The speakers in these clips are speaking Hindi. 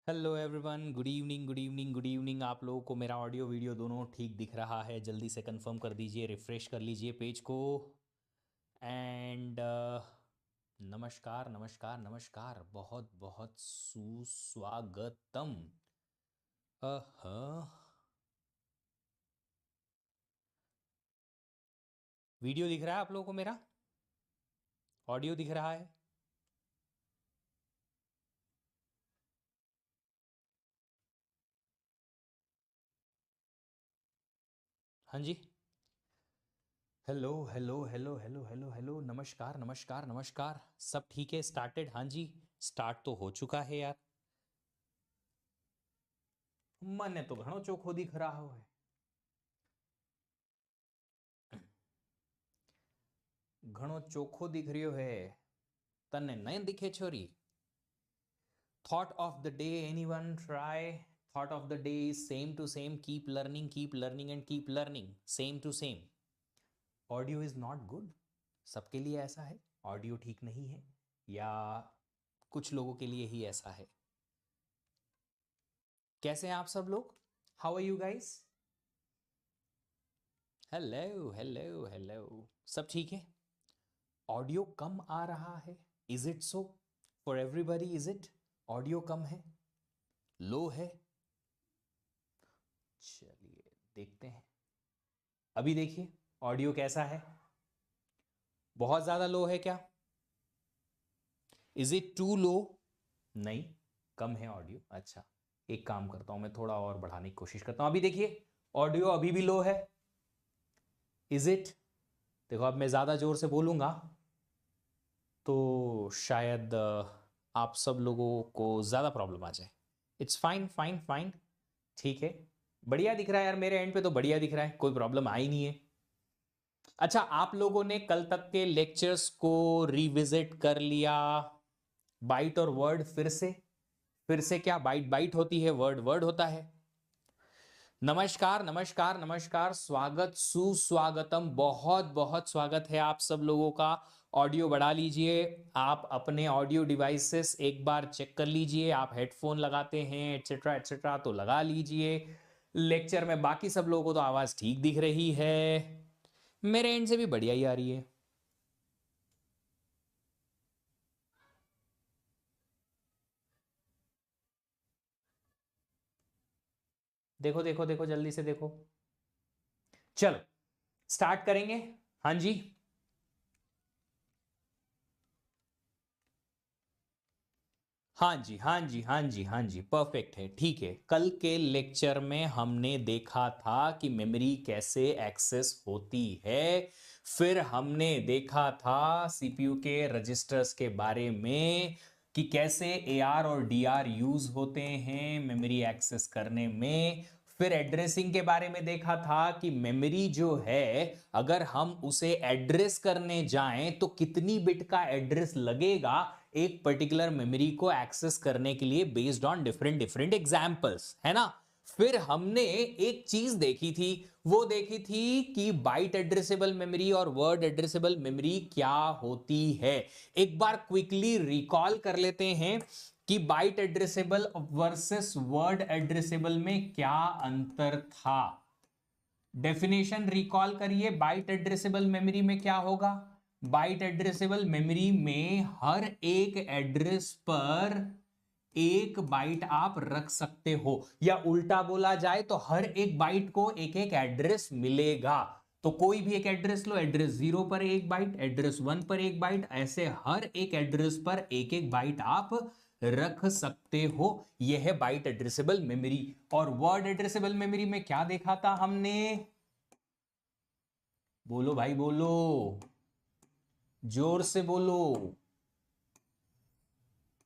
Hello everyone, good evening good evening good evening. आप लोगों को मेरा ऑडियो वीडियो दोनों ठीक दिख रहा है? जल्दी से कंफर्म कर दीजिए, रिफ्रेश कर लीजिए पेज को। एंड नमस्कार नमस्कार नमस्कार, बहुत बहुत सुस्वागतम। हाँ, वीडियो दिख रहा है आप लोगों को? मेरा ऑडियो दिख रहा है? हाँ जी। Hello hello hello hello hello hello, नमस्कार नमस्कार नमस्कार। सब ठीक है? स्टार्टेड? हाँ जी, स्टार्ट तो हो चुका है यार। मने तो घणो चोखो दिख रहा है। घणो चोखो दिख रह्यो है। तन्ने नहीं दिखे छोरी? Thought of the day, anyone try? Thought of the day is same to same, keep learning and keep learning, same to same. Audio is not good, सबके लिए ऐसा है। ऑडियो ठीक नहीं है या कुछ लोगों के लिए ही ऐसा है? कैसे हैं आप सब लोग? How are you guys? Hello hello hello. सब ठीक है? ऑडियो कम आ रहा है? Is it so? For everybody is it? Audio कम है, लो है? चलिए देखते हैं। अभी देखिए ऑडियो कैसा है। बहुत ज़्यादा लो है क्या? Is it to low? नहीं, कम है ऑडियो। अच्छा, एक काम करता हूं, मैं थोड़ा और बढ़ाने की कोशिश करता हूं। अभी देखिए ऑडियो अभी भी लो है। Is it? देखो अब मैं ज़्यादा ज़ोर से बोलूँगा तो शायद आप सब लोगों को ज़्यादा प्रॉब्लम आ जाए। इट्स फाइन फाइन फाइन, ठीक है। बढ़िया दिख रहा है यार, मेरे एंड पे तो बढ़िया दिख रहा है, कोई प्रॉब्लम आई नहीं है। अच्छा, आप लोगों ने कल तक के लेक्चर्स को रिविजिट कर लिया? बाइट और वर्ड फिर से क्या बाइट बाइट होती है, वर्ड वर्ड होता है? नमस्कार नमस्कार नमस्कार, स्वागत सुस्वागतम, बहुत बहुत स्वागत है आप सब लोगों का। ऑडियो बढ़ा लीजिए, आप अपने ऑडियो डिवाइसेस एक बार चेक कर लीजिए। आप हेडफोन लगाते हैं एटसेट्रा एटसेट्रा तो लगा लीजिए। लेक्चर में बाकी सब लोगों को तो आवाज़ ठीक दिख रही है, मेरे एंड से भी बढ़िया ही आ रही है। देखो देखो देखो, जल्दी से देखो। चलो स्टार्ट करेंगे। हाँ जी, हाँ जी हाँ जी हाँ जी हाँ जी, परफेक्ट है, ठीक है। कल के लेक्चर में हमने देखा था कि मेमोरी कैसे एक्सेस होती है। फिर हमने देखा था सीपीयू के रजिस्टर्स के बारे में कि कैसे एआर और डीआर यूज होते हैं मेमोरी एक्सेस करने में। फिर एड्रेसिंग के बारे में देखा था कि मेमोरी जो है, अगर हम उसे एड्रेस करने जाएं तो कितनी बिट का एड्रेस लगेगा एक पर्टिकुलर मेमोरी को एक्सेस करने के लिए, based on different different examples, है ना। फिर हमने एक चीज देखी थी, वो देखी थी कि बाइट एड्रेसेबल मेमोरी और वर्ड एड्रेसेबल मेमोरी क्या होती है। एक बार क्विकली रिकॉल कर लेते हैं कि byte addressable versus word addressable में क्या अंतर था। डेफिनेशन रिकॉल करिए, बाइट एड्रेसेबल मेमोरी में क्या होगा। बाइट एड्रेसेबल मेमोरी में हर एक एड्रेस पर एक बाइट आप रख सकते हो, या उल्टा बोला जाए तो हर एक बाइट को एक एक एड्रेस मिलेगा। तो कोई भी एक एड्रेस लो, एड्रेस 0 पर एक बाइट, एड्रेस 1 पर एक बाइट, ऐसे हर एक एड्रेस पर एक एक बाइट आप रख सकते हो। यह है बाइट एड्रेसेबल मेमोरी। और वर्ड एड्रेसेबल मेमोरी में क्या देखा था हमने? बोलो भाई बोलो, जोर से बोलो।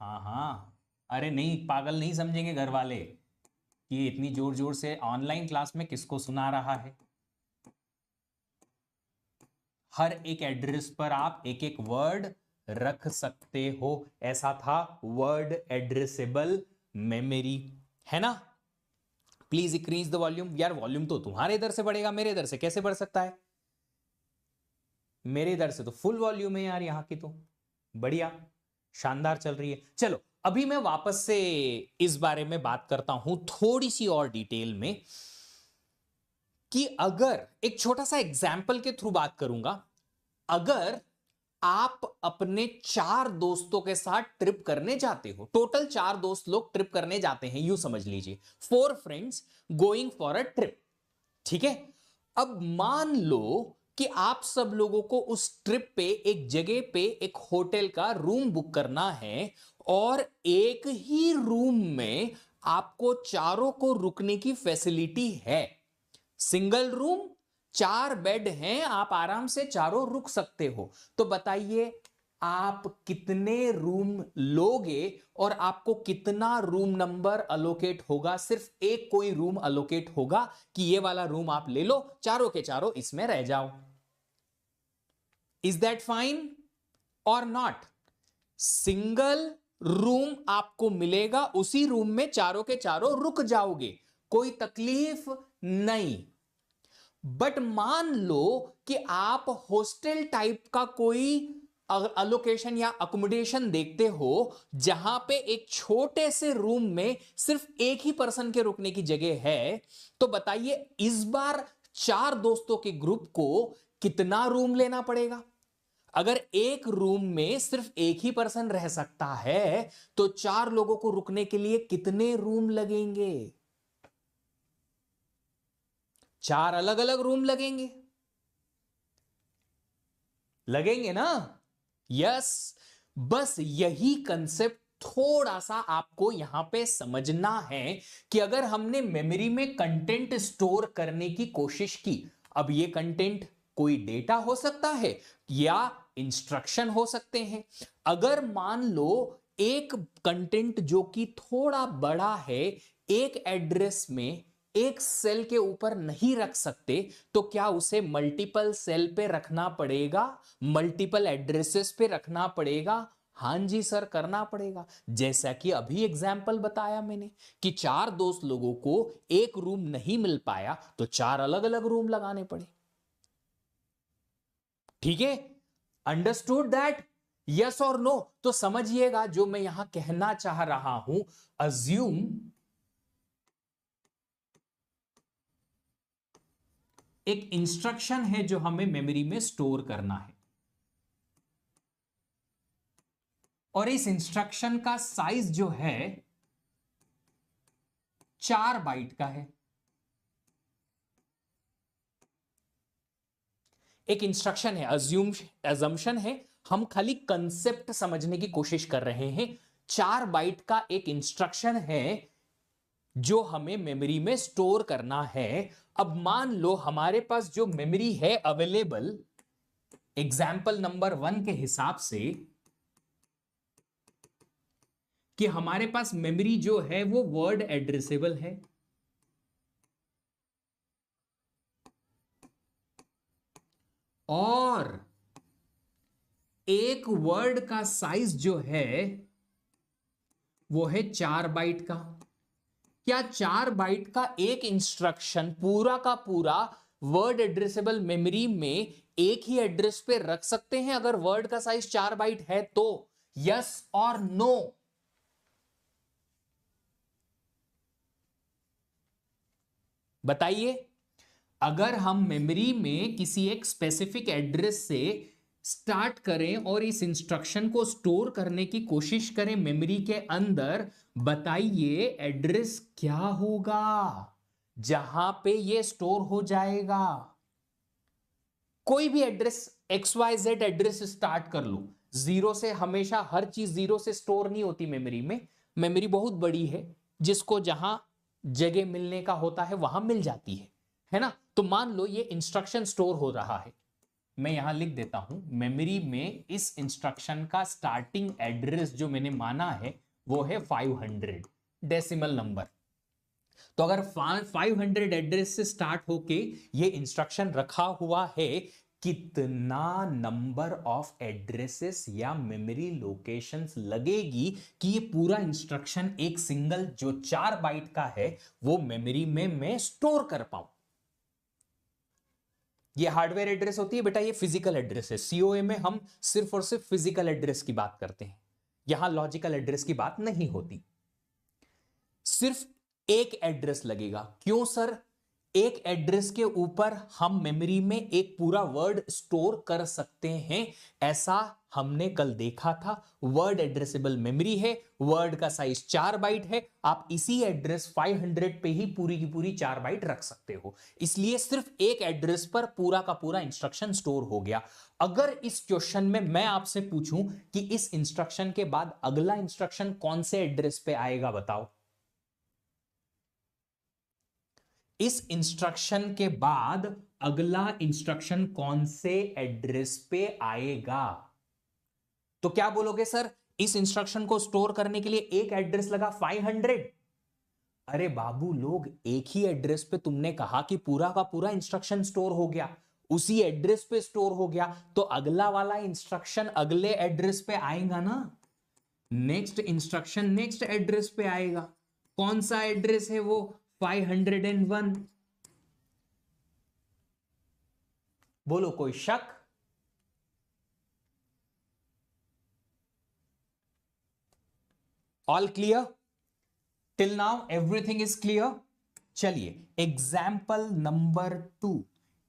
हाँ हाँ, अरे नहीं, पागल नहीं समझेंगे घर वाले कि इतनी जोर जोर से ऑनलाइन क्लास में किसको सुना रहा है। हर एक एड्रेस पर आप एक एक वर्ड रख सकते हो, ऐसा था वर्ड एड्रेसेबल मेमोरी, है ना। Please increase the volume. यार वॉल्यूम तो तुम्हारे इधर से बढ़ेगा, मेरे इधर से कैसे बढ़ सकता है? मेरे इधर से तो फुल वॉल्यूम है यार, यहां की तो बढ़िया शानदार चल रही है। चलो अभी मैं वापस से इस बारे में बात करता हूं थोड़ी सी और डिटेल में, कि अगर एक छोटा सा एग्जाम्पल के थ्रू बात करूंगा, अगर आप अपने 4 दोस्तों के साथ ट्रिप करने जाते हो, टोटल 4 दोस्त लोग ट्रिप करने जाते हैं, यूं समझ लीजिए 4 friends going for a trip, ठीक है। अब मान लो कि आप सब लोगों को उस ट्रिप पे एक जगह पे एक होटल का रूम बुक करना है, और एक ही रूम में आपको चारों को रुकने की फैसिलिटी है। सिंगल रूम, 4 बेड हैं, आप आराम से चारों रुक सकते हो। तो बताइए आप कितने रूम लोगे और आपको कितना रूम नंबर अलोकेट होगा? सिर्फ एक कोई रूम अलोकेट होगा कि ये वाला रूम आप ले लो, चारों के चारों इसमें रह जाओ। इज दैट फाइन और नॉट? सिंगल रूम आपको मिलेगा, उसी रूम में चारों के चारों रुक जाओगे, कोई तकलीफ नहीं। बट मान लो कि आप हॉस्टल टाइप का कोई अलोकेशन या अकोमोडेशन देखते हो, जहां पे एक छोटे से रूम में सिर्फ एक ही पर्सन के रुकने की जगह है। तो बताइए इस बार 4 दोस्तों के ग्रुप को कितना रूम लेना पड़ेगा? अगर एक रूम में सिर्फ एक ही पर्सन रह सकता है, तो 4 लोगों को रुकने के लिए कितने रूम लगेंगे? 4 अलग अलग रूम लगेंगे, लगेंगे ना? यस। बस यही कंसेप्ट थोड़ा सा आपको यहां पे समझना है, कि अगर हमने मेमोरी में कंटेंट स्टोर करने की कोशिश की, अब ये कंटेंट कोई डेटा हो सकता है या इंस्ट्रक्शन हो सकते हैं। अगर मान लो एक कंटेंट जो कि थोड़ा बड़ा है, एक एड्रेस में एक सेल के ऊपर नहीं रख सकते, तो क्या उसे मल्टीपल सेल पे रखना पड़ेगा, मल्टीपल एड्रेसेस पे रखना पड़ेगा? हां जी सर, करना पड़ेगा। जैसा कि अभी एग्जाम्पल बताया मैंने कि 4 दोस्त लोगों को एक रूम नहीं मिल पाया, तो 4 अलग अलग रूम लगाने पड़े। ठीक है, अंडरस्टूड दैट? यस और नो? तो समझिएगा जो मैं यहां कहना चाह रहा हूं। अज्यूम एक इंस्ट्रक्शन है जो हमें मेमोरी में स्टोर करना है, और इस इंस्ट्रक्शन का साइज जो है 4 बाइट का है। एक इंस्ट्रक्शन है, अजम्पशन है, हम खाली कंसेप्ट समझने की कोशिश कर रहे हैं। 4 बाइट का एक इंस्ट्रक्शन है जो हमें मेमोरी में स्टोर करना है। अब मान लो हमारे पास जो मेमोरी है अवेलेबल, एग्जाम्पल नंबर 1 के हिसाब से, कि हमारे पास मेमोरी जो है वो वर्ड एड्रेसेबल है, और एक वर्ड का साइज जो है वो है 4 बाइट का। क्या 4 बाइट का एक इंस्ट्रक्शन पूरा का पूरा वर्ड एड्रेसेबल मेमोरी में एक ही एड्रेस पे रख सकते हैं अगर वर्ड का साइज 4 बाइट है तो? यस और नो? बताइए। अगर हम मेमोरी में किसी एक स्पेसिफिक एड्रेस से स्टार्ट करें और इस इंस्ट्रक्शन को स्टोर करने की कोशिश करें मेमोरी के अंदर, बताइए एड्रेस क्या होगा जहां पे ये स्टोर हो जाएगा? कोई भी एड्रेस, XYZ एड्रेस स्टार्ट कर लो, जीरो से, हमेशा हर चीज जीरो से स्टोर नहीं होती मेमोरी में। मेमोरी बहुत बड़ी है, जिसको जहां जगह मिलने का होता है वहां मिल जाती है ना? तो मान लो ये इंस्ट्रक्शन स्टोर हो रहा है, मैं यहां लिख देता हूं मेमोरी में इस इंस्ट्रक्शन का स्टार्टिंग एड्रेस जो मैंने माना है वो है 500 डेसिमल नंबर। तो अगर 500 एड्रेस से स्टार्ट होके ये इंस्ट्रक्शन रखा हुआ है, कितना नंबर ऑफ एड्रेसेस या मेमोरी लोकेशंस लगेगी कि ये पूरा इंस्ट्रक्शन एक सिंगल जो 4 बाइट का है वो मेमोरी में मैं स्टोर कर पाऊं? ये हार्डवेयर एड्रेस होती है बेटा, ये फिजिकल एड्रेस है। सीओए में हम सिर्फ और सिर्फ फिजिकल एड्रेस की बात करते हैं। यहां लॉजिकल एड्रेस की बात नहीं होती, सिर्फ एक एड्रेस लगेगा। क्यों सर? एक एड्रेस के ऊपर हम मेमोरी में एक पूरा वर्ड स्टोर कर सकते हैं, ऐसा हमने कल देखा था। वर्ड एड्रेसेबल मेमोरी है, वर्ड का साइज 4 बाइट है, आप इसी एड्रेस 500 पे ही पूरी की पूरी 4 बाइट रख सकते हो, इसलिए सिर्फ एक एड्रेस पर पूरा का पूरा इंस्ट्रक्शन स्टोर हो गया। अगर इस क्वेश्चन में मैं आपसे पूछूं कि इस इंस्ट्रक्शन के बाद अगला इंस्ट्रक्शन कौन से एड्रेस पे आएगा, बताओ। इस इंस्ट्रक्शन के बाद अगला इंस्ट्रक्शन कौन से एड्रेस पे आएगा? तो क्या बोलोगे सर, इस इंस्ट्रक्शन को स्टोर करने के लिए एक एड्रेस लगा 500। अरे बाबू लोग, एक ही एड्रेस पे तुमने कहा कि पूरा का पूरा इंस्ट्रक्शन स्टोर हो गया, उसी एड्रेस पे स्टोर हो गया, तो अगला वाला इंस्ट्रक्शन अगले एड्रेस पे आएगा ना। नेक्स्ट इंस्ट्रक्शन नेक्स्ट एड्रेस पे आएगा। कौन सा एड्रेस है वो? 501। बोलो, कोई शक? All clear? Till now everything is clear. चलिए एग्जाम्पल नंबर 2।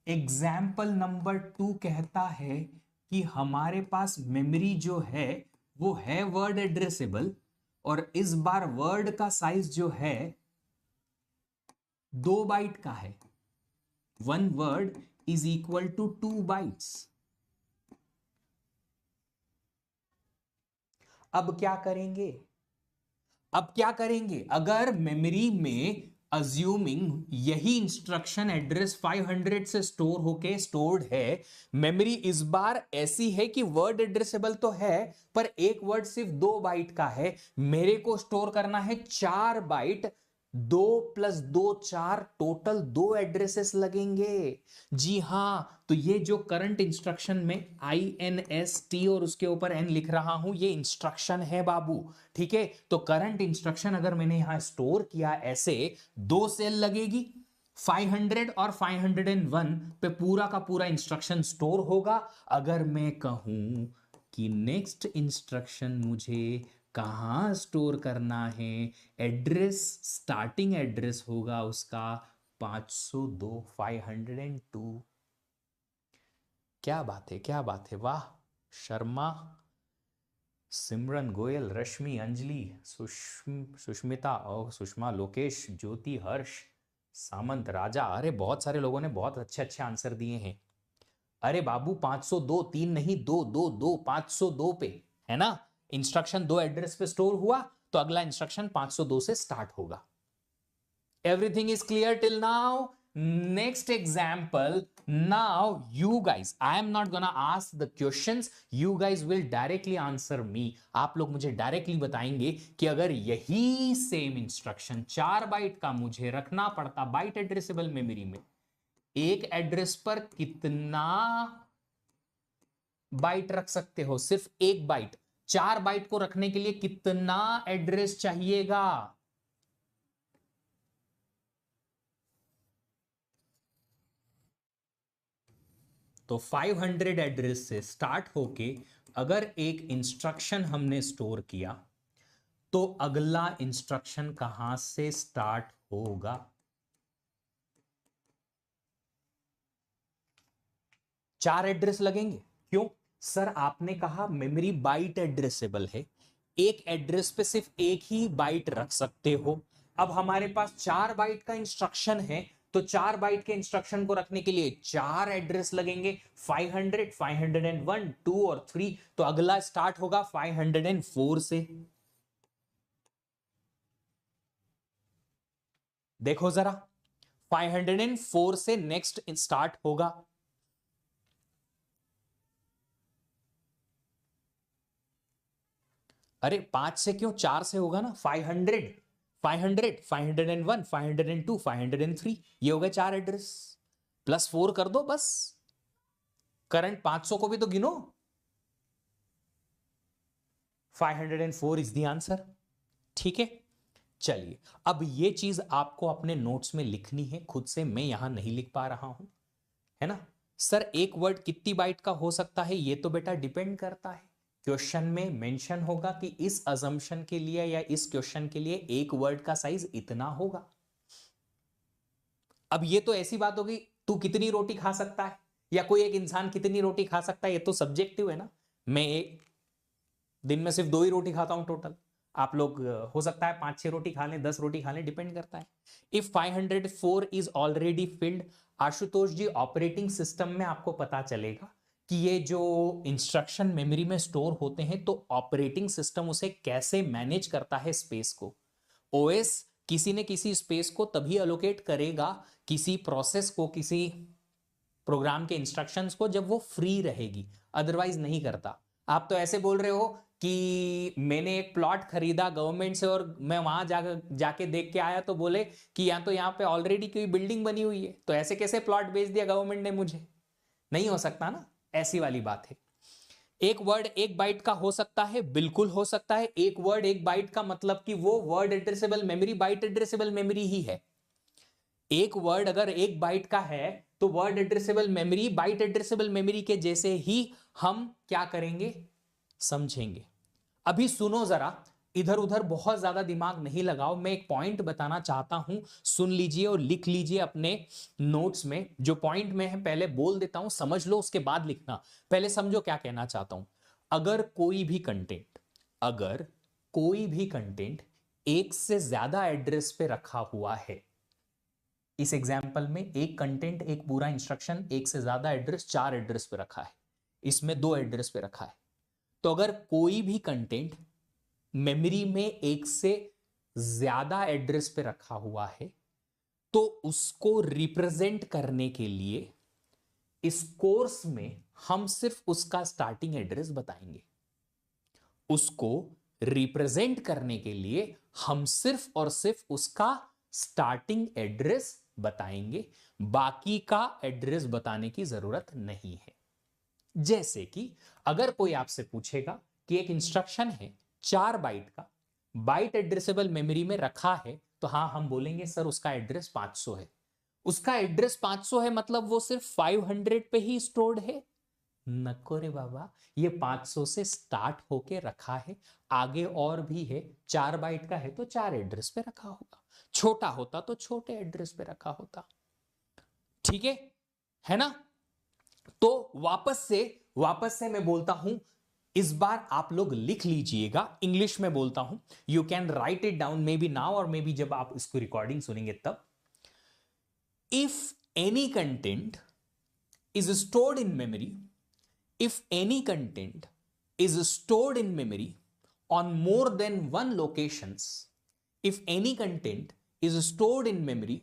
एग्जाम्पल नंबर 2 कहता है कि हमारे पास मेमोरी जो है वो है वर्ड एड्रेसेबल, और इस बार वर्ड का साइज जो है 2 बाइट का है। 1 word is equal to 2 bytes. अब क्या करेंगे? अब क्या करेंगे? अगर मेमोरी में अज्यूमिंग यही इंस्ट्रक्शन एड्रेस 500 से स्टोर होके स्टोर्ड है, मेमोरी इस बार ऐसी है कि वर्ड एड्रेसेबल तो है पर एक वर्ड सिर्फ 2 बाइट का है, मेरे को स्टोर करना है 4 बाइट। 2 प्लस 2 4, टोटल 2 एड्रेसेस लगेंगे। जी हां, तो ये जो करंट इंस्ट्रक्शन में INST और उसके ऊपर N लिख रहा हूं, ये इंस्ट्रक्शन है बाबू। ठीक है, तो करंट इंस्ट्रक्शन अगर मैंने यहां स्टोर किया ऐसे, 2 सेल लगेगी, 500 और 501 पे पूरा का पूरा इंस्ट्रक्शन स्टोर होगा। अगर मैं कहूं कि नेक्स्ट इंस्ट्रक्शन मुझे कहां स्टोर करना है, एड्रेस स्टार्टिंग एड्रेस होगा उसका 502, 502। क्या बात है, क्या बात है, वाह। शर्मा, सिमरन, गोयल, रश्मि, अंजलि, सुष्मिता और सुषमा, लोकेश, ज्योति, हर्ष, सामंत, राजा, अरे बहुत सारे लोगों ने बहुत अच्छे अच्छे आंसर दिए हैं। अरे बाबू 502, 3 नहीं 2, 2, 2, 502 पे है ना। इंस्ट्रक्शन 2 एड्रेस पे स्टोर हुआ तो अगला इंस्ट्रक्शन 502 से स्टार्ट होगा। Everything is clear till now? Next example. Now you guys, I am not gonna ask the questions, you guys will directly answer me. आप लोग मुझे डायरेक्टली बताएंगे कि अगर यही सेम इंस्ट्रक्शन 4 बाइट का मुझे रखना पड़ता बाइट एड्रेसेबल मेमोरी में, एक एड्रेस पर कितना बाइट रख सकते हो? सिर्फ एक बाइट। 4 बाइट को रखने के लिए कितना एड्रेस चाहिएगा? तो 500 एड्रेस से स्टार्ट होके अगर एक इंस्ट्रक्शन हमने स्टोर किया तो अगला इंस्ट्रक्शन कहां से स्टार्ट होगा? चार एड्रेस लगेंगे। क्यों सर? आपने कहा मेमोरी बाइट एड्रेसेबल है, एक एड्रेस पे सिर्फ एक ही बाइट रख सकते हो। अब हमारे पास 4 बाइट का इंस्ट्रक्शन है, तो 4 बाइट के इंस्ट्रक्शन को रखने के लिए 4 एड्रेस लगेंगे, 500, 501, 2 और 3। तो अगला स्टार्ट होगा 504 से। देखो जरा, 504 से नेक्स्ट स्टार्ट होगा। अरे 5 से क्यों, 4 से होगा ना। 500, 500, 501, 502, 503, ये हो गए 4 एड्रेस। प्लस 4 कर दो बस, करंट 500 को भी तो गिनो। 504 इज द आंसर। ठीक है, चलिए अब ये चीज आपको अपने नोट्स में लिखनी है, खुद से मैं यहां नहीं लिख पा रहा हूं, है ना। सर एक वर्ड कितनी बाइट का हो सकता है, ये तो बेटा डिपेंड करता है क्वेश्चन में मेंशन होगा कि इस अजम्पशन के लिए या इस क्वेश्चन के लिए एक वर्ड का साइज इतना होगा। अब ये तो ऐसी बात होगी, तू कितनी रोटी खा सकता है या कोई एक इंसान कितनी रोटी खा सकता है, ये तो सब्जेक्टिव है ना। मैं एक दिन में सिर्फ 2 ही रोटी खाता हूं टोटल, आप लोग हो सकता है 5-6 रोटी खा लें, 10 रोटी खा लें, डिपेंड करता है। If 504 is already filled, Ashutosh ji operating system में आपको पता चलेगा कि ये जो इंस्ट्रक्शन मेमोरी में स्टोर होते हैं तो ऑपरेटिंग सिस्टम उसे कैसे मैनेज करता है स्पेस को। ओएस किसी न किसी स्पेस को तभी अलोकेट करेगा किसी प्रोसेस को, किसी प्रोग्राम के इंस्ट्रक्शंस को, जब वो फ्री रहेगी, अदरवाइज नहीं करता। आप तो ऐसे बोल रहे हो कि मैंने एक प्लॉट खरीदा गवर्नमेंट से और मैं वहां जाके देख के आया तो बोले कि यहाँ पे ऑलरेडी कोई बिल्डिंग बनी हुई है, तो ऐसे कैसे प्लॉट बेच दिया गवर्नमेंट ने मुझे? नहीं हो सकता ना, ऐसी वाली बात है। एक वर्ड 1 बाइट का हो सकता है, बिल्कुल हो सकता है। एक वर्ड 1 बाइट का मतलब कि वो word addressable memory byte addressable memory ही है। एक वर्ड अगर 1 बाइट का है तो word addressable memory byte addressable memory के जैसे ही हम क्या करेंगे, समझेंगे। अभी सुनो जरा, इधर उधर बहुत ज्यादा दिमाग नहीं लगाओ, मैं एक पॉइंट बताना चाहता हूं, सुन लीजिए और लिख लीजिए अपने नोट्स में। जो पॉइंट में है पहले बोल देता हूं, समझ लो, उसके बाद लिखना। पहले समझो क्या कहना चाहता हूं। अगर कोई भी कंटेंट एक से ज्यादा एड्रेस पे रखा हुआ है, इस एग्जाम्पल में एक कंटेंट, एक पूरा इंस्ट्रक्शन एक से ज्यादा एड्रेस, 4 एड्रेस पे रखा है, इसमें 2 एड्रेस पे रखा है। तो अगर कोई भी कंटेंट मेमोरी में एक से ज्यादा एड्रेस पे रखा हुआ है तो उसको रिप्रेजेंट करने के लिए इस कोर्स में हम सिर्फ उसका स्टार्टिंग एड्रेस बताएंगे। उसको रिप्रेजेंट करने के लिए हम सिर्फ और सिर्फ उसका स्टार्टिंग एड्रेस बताएंगे, बाकी का एड्रेस बताने की जरूरत नहीं है। जैसे कि अगर कोई आपसे पूछेगा कि एक इंस्ट्रक्शन है 4 बाइट का, बाइट एड्रेसेबल मेमोरी में रखा है, तो हां हम बोलेंगे सर उसका एड्रेस 500 है। उसका एड्रेस 500 है मतलब वो सिर्फ 500 पे ही स्टोर्ड है? नको रे बाबा, ये 500 से स्टार्ट होके रखा है, आगे और भी है। 4 बाइट का है तो 4 एड्रेस पे रखा होगा, छोटा होता तो छोटे एड्रेस पे रखा होता। ठीक है ना? तो वापस से मैं बोलता हूं, इस बार आप लोग लिख लीजिएगा, इंग्लिश में बोलता हूं, you can right it down may be now और मे बी जब आप इसको रिकॉर्डिंग सुनेंगे तब। If any content is stored in memory, if any content is stored in memory on more than one locations, if any content is stored in memory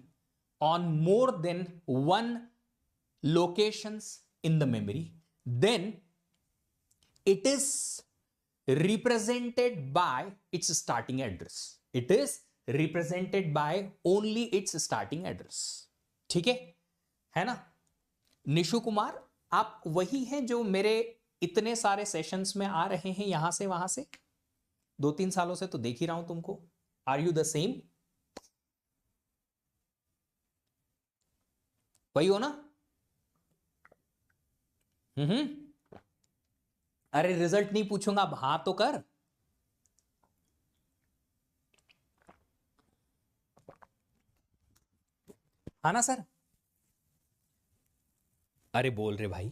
on more than one locations in the memory, then it is represented by its starting address. It is represented by only its starting address. ठीक है ना? निशु कुमार, आप वही हैं जो मेरे इतने सारे सेशंस में आ रहे हैं यहां से वहां से, 2-3 सालों से तो देख ही रहा हूं तुमको। Are you the same? वही हो ना? अरे रिजल्ट नहीं पूछूंगा, अब हाँ तो कर। हाँ ना सर? अरे बोल रहे भाई,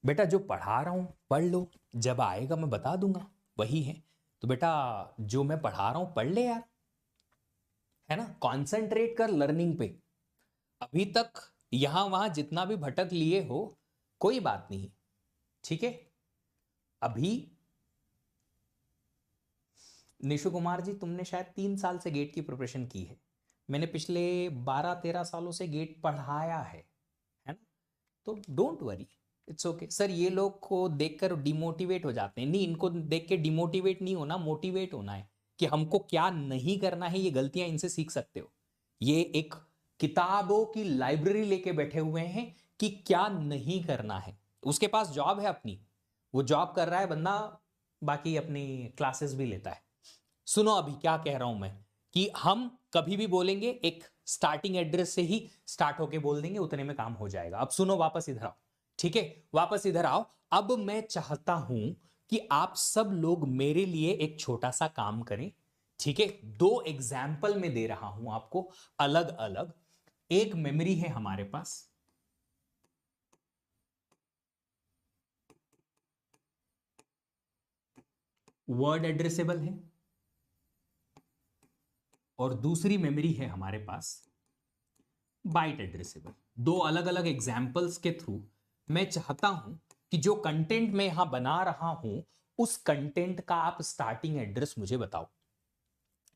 बेटा जो पढ़ा रहा हूं पढ़ लो, जब आएगा मैं बता दूंगा, वही है। तो बेटा जो मैं पढ़ा रहा हूं पढ़ ले यार, है ना? कॉन्सेंट्रेट कर लर्निंग पे। अभी तक यहां वहां जितना भी भटक लिए हो कोई बात नहीं, ठीक है? अभी निशु कुमार जी, तुमने शायद 3 साल से गेट की प्रिपरेशन की है, मैंने पिछले 12-13 सालों से गेट पढ़ाया है ना? तो don't worry, it's okay. Sir ये लोग को देखकर डिमोटिवेट हो जाते हैं, नहीं, इनको देख के डिमोटिवेट नहीं होना, मोटिवेट होना है कि हमको क्या नहीं करना है, ये गलतियां इनसे सीख सकते हो। ये एक किताबों की लाइब्रेरी लेके बैठे हुए हैं कि क्या नहीं करना है। उसके पास जॉब है अपनी, वो जॉब कर रहा है बंदा, बाकी अपनी क्लासेस भी लेता है। सुनो अभी क्या कह रहा हूं मैं, कि हम कभी भी बोलेंगे एक स्टार्टिंग एड्रेस से ही स्टार्ट होके बोल देंगे, उतने में काम हो जाएगा। अब सुनो, वापस इधर आओ, ठीक है? वापस इधर आओ। अब मैं चाहता हूं कि आप सब लोग मेरे लिए एक छोटा सा काम करें, ठीक है। दो एग्जाम्पल में दे रहा हूं आपको अलग अलग। एक मेमोरी है हमारे पास, वर्ड एड्रेसेबल है, और दूसरी मेमोरी है हमारे पास बाइट एड्रेसेबल। दो अलग अलग एग्जाम्पल्स के थ्रू मैं चाहता हूं कि जो कंटेंट मैं यहां बना रहा हूं उस कंटेंट का आप स्टार्टिंग एड्रेस मुझे बताओ,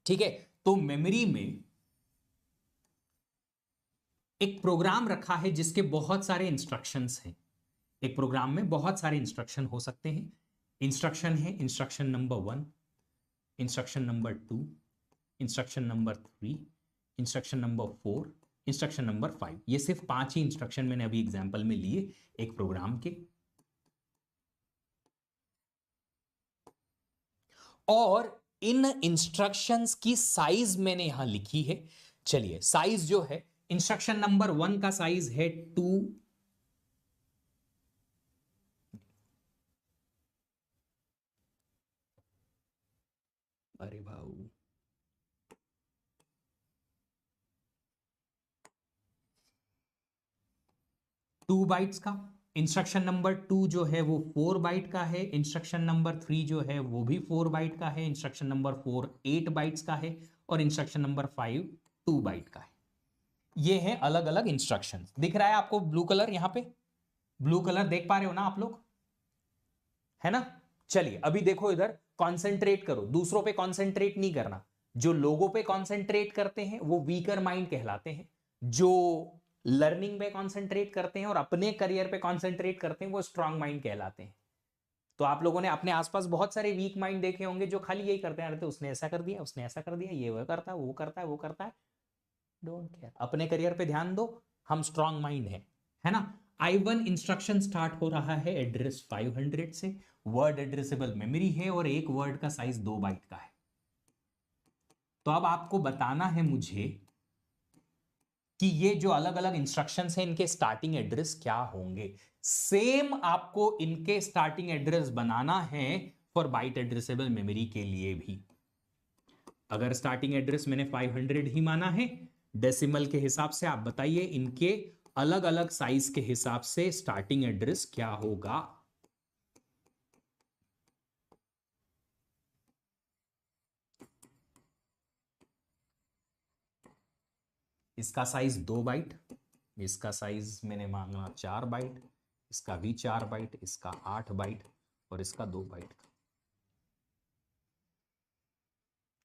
ठीक है। तो मेमोरी में एक प्रोग्राम रखा है जिसके बहुत सारे इंस्ट्रक्शंस हैं। एक प्रोग्राम में बहुत सारे इंस्ट्रक्शन हो सकते हैं। इंस्ट्रक्शन है instruction number 1, instruction number 2, instruction number 3, instruction number 4, instruction number 5। ये सिर्फ 5 ही इंस्ट्रक्शन मैंने अभी एग्जांपल में लिए एक प्रोग्राम के। और इन इंस्ट्रक्शंस की साइज मैंने यहां लिखी है। चलिए, साइज जो है इंस्ट्रक्शन नंबर 1 का साइज है 2, अरे भाऊ 2 बाइट्स का। इंस्ट्रक्शन नंबर 2 जो है वो 4 बाइट का है। इंस्ट्रक्शन नंबर 3 जो है वो भी 4 बाइट का है। इंस्ट्रक्शन नंबर 4 8 बाइट्स का है, और इंस्ट्रक्शन नंबर 5 2 बाइट का है। ये है अलग अलग इंस्ट्रक्शन। दिख रहा है आपको ब्लू कलर? यहां पे ब्लू कलर देख पा रहे हो ना आप लोग, है ना? चलिए अभी देखो इधर, कॉन्सेंट्रेट करो, दूसरों पे कॉन्सेंट्रेट नहीं करना। जो लोगों पे कॉन्सेंट्रेट करते हैं वो वीकर माइंड कहलाते हैं। जो लर्निंग पे कॉन्सेंट्रेट करते हैं और अपने करियर पे कॉन्सेंट्रेट करते हैं वो स्ट्रांग माइंड कहलाते हैं। तो आप लोगों ने अपने आसपास बहुत सारे वीक माइंड देखे होंगे जो खाली यही करते हैं, उसने ऐसा कर दिया, उसने ऐसा कर दिया, ये वो करता है, वो करता है, वो करता है। डोंट केयर, अपने करियर पे ध्यान दो। हम स्ट्रांग माइंड है ना? I1 इंस्ट्रक्शन स्टार्ट हो रहा है एड्रेस 500 से। वर्ड एड्रेसेबल मेमोरी है और एक वर्ड का साइज 2 बाइट का है। तो अब आपको बताना है मुझे कि ये जो अलग अलग इंस्ट्रक्शंस हैं इनके स्टार्टिंग एड्रेस क्या होंगे। सेम आपको इनके स्टार्टिंग एड्रेस बनाना है फॉर बाइट एड्रेसेबल मेमोरी के लिए भी। अगर स्टार्टिंग एड्रेस मैंने 500 ही माना है, डेसिमल के हिसाब से आप बताइए इनके अलग अलग साइज के हिसाब से स्टार्टिंग एड्रेस क्या होगा। इसका साइज 2 बाइट, इसका साइज मैंने मांगा 4 बाइट, इसका भी 4 बाइट, इसका 8 बाइट, और इसका 2 बाइट।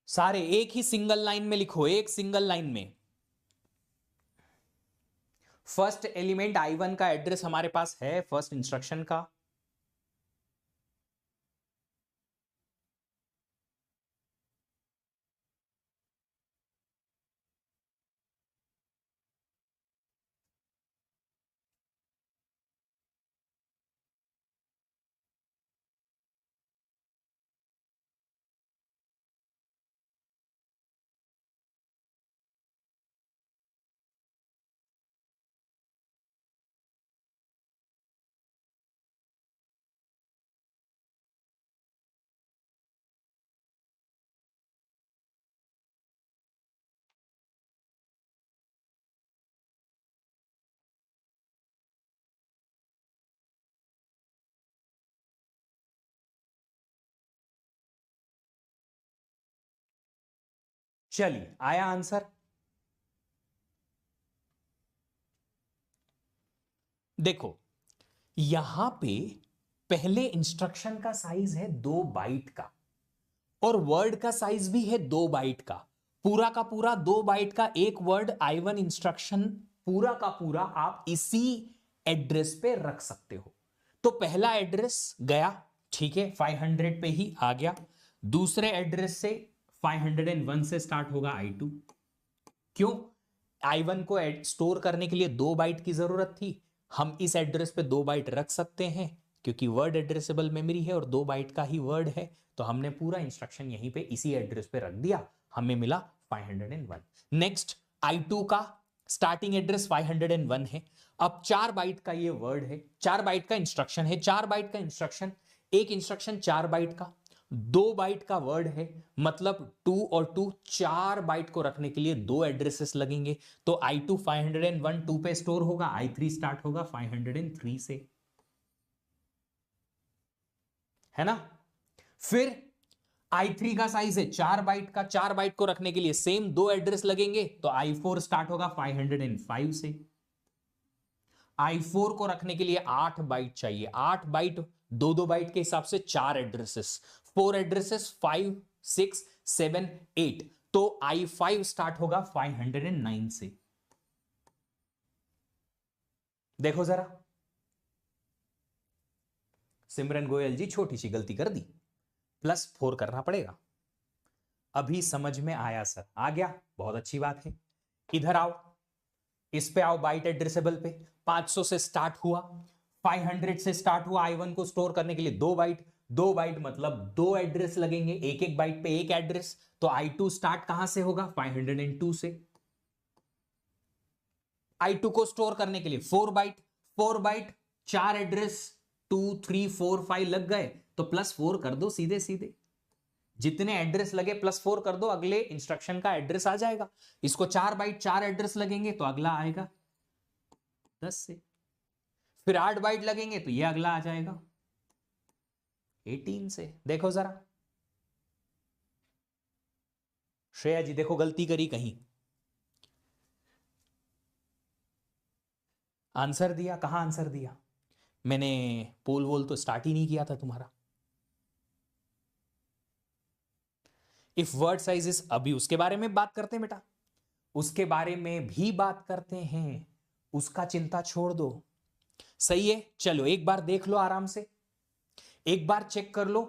सारे एक ही सिंगल लाइन में लिखो, एक सिंगल लाइन में। फर्स्ट एलिमेंट I1 का एड्रेस हमारे पास है, फर्स्ट इंस्ट्रक्शन का। चलिए, आया आंसर? देखो यहां पे पहले इंस्ट्रक्शन का साइज है 2 बाइट का, और वर्ड का साइज भी है 2 बाइट का। पूरा का पूरा 2 बाइट का एक वर्ड I1 इंस्ट्रक्शन पूरा का पूरा आप इसी एड्रेस पे रख सकते हो। तो पहला एड्रेस गया, ठीक है, 500 पे ही आ गया। दूसरे एड्रेस से 501 से स्टार्ट होगा I2। क्यों? I1 को स्टोर करने के लिए 2 बाइट की जरूरत थी। हम इस एड्रेस पे 2 बाइट रख सकते हैं क्योंकि वर्ड एड्रेसेबल मेमोरी है और 2 बाइट का ही वर्ड है। तो हमने पूरा इंस्ट्रक्शन यहीं पे इसी एड्रेस पे रख दिया, हमें मिला 501। नेक्स्ट, I2 का स्टार्टिंग एड्रेस 501 है। अब 4 बाइट का ये वर्ड है, 4 बाइट का इंस्ट्रक्शन है। 4 बाइट का इंस्ट्रक्शन एक इंस्ट्रक्शन 4 बाइट का, 2 बाइट का वर्ड है, मतलब 2 और 2 4 बाइट को रखने के लिए 2 एड्रेसेस लगेंगे। तो I2 501 2 पे स्टोर होगा, I3 स्टार्ट होगा 503 से, है ना। फिर I3 का साइज है 4 बाइट का, 4 बाइट को रखने के लिए सेम 2 एड्रेस लगेंगे, तो I4 स्टार्ट होगा 505 से। I4 को रखने के लिए 8 बाइट चाहिए, 8 बाइट 2 बाइट के हिसाब से 4 एड्रेसेस, 4 एड्रेसेस 5 6 7 8, तो I5 स्टार्ट होगा 509 से। देखो जरा, सिमरन गोयल जी छोटी सी गलती कर दी, +4 करना पड़ेगा। अभी समझ में आया सर, आ गया, बहुत अच्छी बात है। इधर आओ, इस पे आओ, बाइट एड्रेसेबल पे 500 से स्टार्ट हुआ, 500 से स्टार्ट हुआ। I1 को स्टोर करने के लिए 2 बाइट, 2 बाइट मतलब 2 एड्रेस लगेंगे, एक एक बाइट पे एक एड्रेस, तो I2 स्टार्ट कहां से होगा 502 से। I2 को स्टोर करने के लिए 4 बाइट, 4 बाइट 4 एड्रेस, 2 3 4 5 लग गए, तो +4 कर दो, सीधे सीधे जितने एड्रेस लगे +4 कर दो, अगले इंस्ट्रक्शन का एड्रेस आ जाएगा। इसको 4 बाइट 4 एड्रेस लगेंगे, तो अगला आएगा 10 से। फिर 8 बाइट लगेंगे, तो ये अगला आ जाएगा 18 से। देखो जरा, श्रेया जी देखो गलती करी कहीं, आंसर दिया, कहां आंसर दिया? मैंने पोल वोल तो स्टार्ट ही नहीं किया था तुम्हारा। इफ वर्ड साइज इज, अभी उसके बारे में बात करते हैं बेटा, उसके बारे में भी बात करते हैं, उसका चिंता छोड़ दो। सही है, चलो एक बार देख लो आराम से, एक बार चेक कर लो,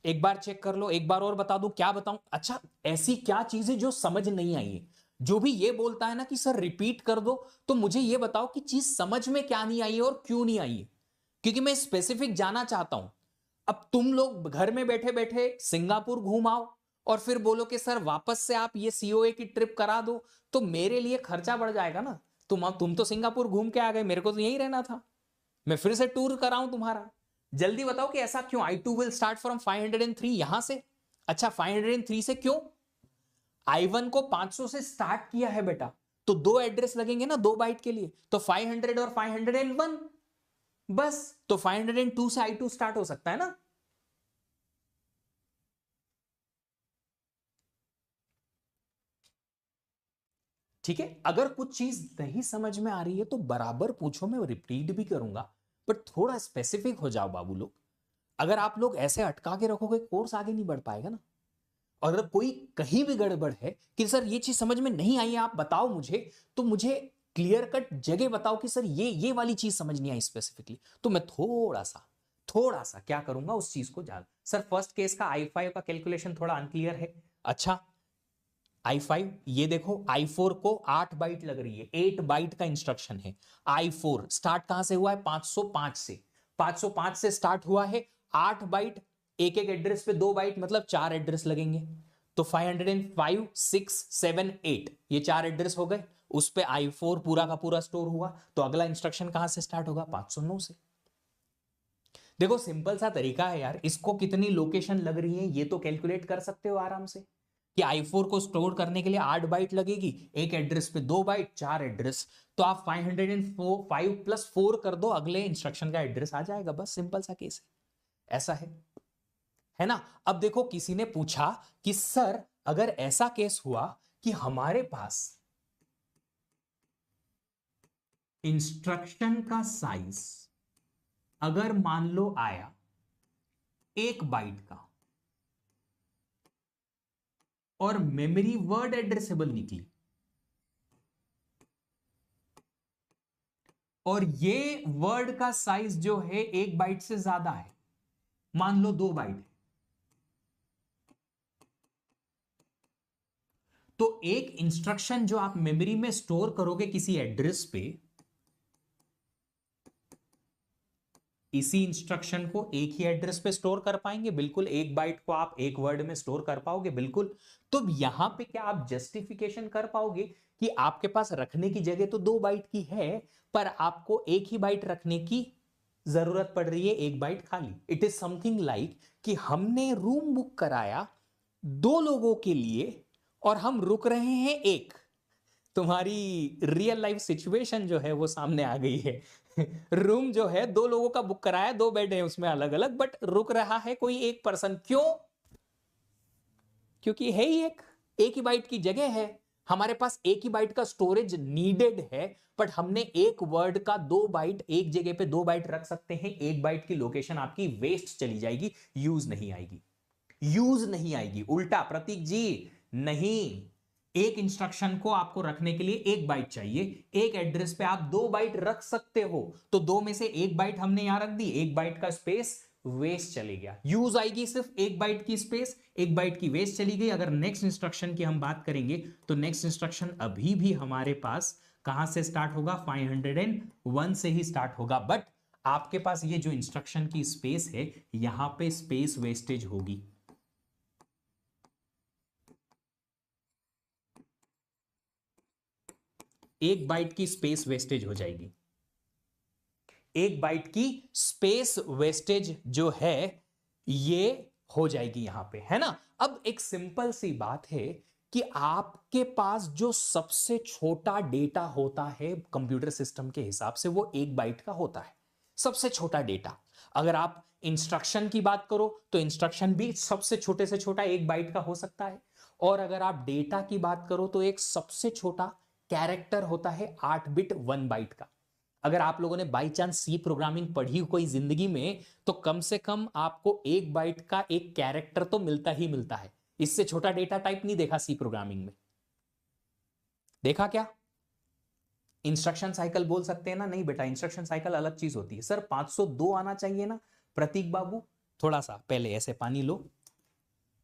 एक बार चेक कर लो, एक बार और बता दूं, क्या बताऊं? अच्छा, ऐसी क्या चीज है जो समझ नहीं आई है? जो भी ये बोलता है ना कि सर रिपीट कर दो, तो मुझे ये बताओ कि चीज समझ में क्या नहीं आई है और क्यों नहीं आई है, क्योंकि मैं स्पेसिफिक जाना चाहता हूं। अब तुम लोग घर में बैठे बैठे सिंगापुर घूम आओ और फिर बोलो कि सर वापस से आप ये सीओए की ट्रिप करा दो, तो मेरे लिए खर्चा बढ़ जाएगा ना। तुम तो सिंगापुर घूम के आ गए, मेरे को तो यहीं रहना था, मैं फिर से टूर कराऊं तुम्हारा। जल्दी बताओ कि ऐसा क्यों? I2 विल स्टार्ट फ्रॉम 503 यहां से। अच्छा, 503 से क्यों? I1 को 500 से स्टार्ट किया है बेटा, तो 2 एड्रेस लगेंगे ना 2 बाइट के लिए, तो 500 और 501, बस। तो 502 से I2 स्टार्ट हो सकता है ना। ठीक है, अगर कुछ चीज नहीं समझ में आ रही है तो बराबर पूछो, मैं रिपीट भी करूंगा, बट थोड़ा स्पेसिफिक हो जाओ बाबू लोग। अगर आप लोग ऐसे अटका के रखोगे, कोर्स आगे नहीं बढ़ पाएगा ना। और अगर कोई कहीं भी गड़बड़ है कि सर ये चीज समझ में नहीं आई है, आप बताओ मुझे, तो मुझे क्लियर कट जगह बताओ कि सर ये वाली चीज समझ नहीं आई स्पेसिफिकली, तो मैं थोड़ा सा क्या करूंगा, उस चीज को जान। सर फर्स्ट केस का I5 का कैलकुलेशन थोड़ा अनक्लियर है। अच्छा, I5 ये देखो, I4 को 8 बाइट लग रही है, 8 बाइट का इंस्ट्रक्शन है। I4 स्टार्ट कहां से हुआ है? 505 से, 505 से स्टार्ट हुआ है, 8 बाइट, एक एक एड्रेस पे 2 बाइट, मतलब 4 एड्रेस लगेंगे, तो 505 6 7 8 ये 4 एड्रेस हो गए, उस पे I4 पूरा का पूरा स्टोर हुआ, तो अगला इंस्ट्रक्शन कहां से स्टार्ट होगा? 509 से। देखो सिंपल सा तरीका है यार, इसको कितनी लोकेशन लग रही है ये तो कैलकुलेट कर सकते हो आराम से, कि I4 को स्टोर करने के लिए 8 बाइट लगेगी, एक एड्रेस पे 2 बाइट, 4 एड्रेस, तो आप 505 + 4 कर दो, अगले इंस्ट्रक्शन का एड्रेस आ जाएगा, बस सिंपल सा केस है। ऐसा है ना। अब देखो, किसी ने पूछा कि सर अगर ऐसा केस हुआ कि हमारे पास इंस्ट्रक्शन का साइज अगर मान लो आया 1 बाइट का और मेमोरी वर्ड एड्रेसेबल निकली, और ये वर्ड का साइज जो है 1 बाइट से ज्यादा है, मान लो 2 बाइट है, तो एक इंस्ट्रक्शन जो आप मेमोरी में स्टोर करोगे किसी एड्रेस पे, इसी इंस्ट्रक्शन को एक ही एड्रेस पे स्टोर कर पाएंगे? बिल्कुल। 1 बाइट को आप एक वर्ड में स्टोर कर पाओगे? बिल्कुल। तो यहां पे क्या आप जस्टिफिकेशन कर पाओगे कि आपके पास रखने की जगह तो 2 बाइट की है, पर आपको एक ही बाइट रखने की जरूरत पड़ रही है 1 बाइट खाली। इट इज समथिंग लाइक कि हमने रूम बुक कराया 2 लोगों के लिए और हम रुक रहे हैं एक। तुम्हारी रियल लाइफ सिचुएशन जो है वो सामने आ गई है। रूम जो है 2 लोगों का बुक कराया, 2 बेड है उसमें अलग अलग, बट रुक रहा है कोई एक पर्सन। क्यों? क्योंकि है ही एक ही बाइट की जगह है, हमारे पास 1 ही बाइट का स्टोरेज नीडेड है, बट हमने 1 वर्ड का 2 बाइट, एक जगह पे 2 बाइट रख सकते हैं। 1 बाइट की लोकेशन आपकी वेस्ट चली जाएगी, यूज नहीं आएगी, यूज नहीं आएगी। उल्टा प्रतीक जी, नहीं, एक इंस्ट्रक्शन को आपको रखने के लिए 1 बाइट चाहिए, एक एड्रेस पे आप 2 बाइट रख सकते हो, तो 2 में से 1 बाइट हमने यहां रख दी, 1 बाइट का स्पेस वेस्ट चली गया, यूज आएगी सिर्फ 1 बाइट की स्पेस, 1 बाइट की वेस्ट चली गई। अगर नेक्स्ट इंस्ट्रक्शन की हम बात करेंगे तो नेक्स्ट इंस्ट्रक्शन अभी भी हमारे पास कहां से स्टार्ट होगा? 501 से ही स्टार्ट होगा, बट आपके पास ये जो इंस्ट्रक्शन की स्पेस है यहां पे स्पेस वेस्टेज होगी। एक बाइट की स्पेस वेस्टेज हो जाएगी, 1 बाइट की स्पेस वेस्टेज जो है ये हो जाएगी यहां पे, है ना। अब एक सिंपल सी बात है कि आपके पास जो सबसे छोटा डेटा होता है कंप्यूटर सिस्टम के हिसाब से वो 1 बाइट का होता है, सबसे छोटा डेटा। अगर आप इंस्ट्रक्शन की बात करो तो इंस्ट्रक्शन भी सबसे छोटे से छोटा 1 बाइट का हो सकता है, और अगर आप डेटा की बात करो तो एक सबसे छोटा कैरेक्टर होता है 8 बिट 1 बाइट का। अगर आप लोगों ने बाई चांस सी प्रोग्रामिंग पढ़ी कोई जिंदगी में, तो कम से कम आपको 1 बाइट का एक कैरेक्टर तो मिलता ही मिलता है। इससे छोटा डेटा टाइप नहीं देखा सी प्रोग्रामिंग में, देखा क्या? इंस्ट्रक्शन साइकिल बोल सकते हैं ना? नहीं बेटा, इंस्ट्रक्शन साइकिल अलग चीज होती है। सर 502 आना चाहिए ना प्रतीक बाबू? थोड़ा सा पहले ऐसे पानी लो,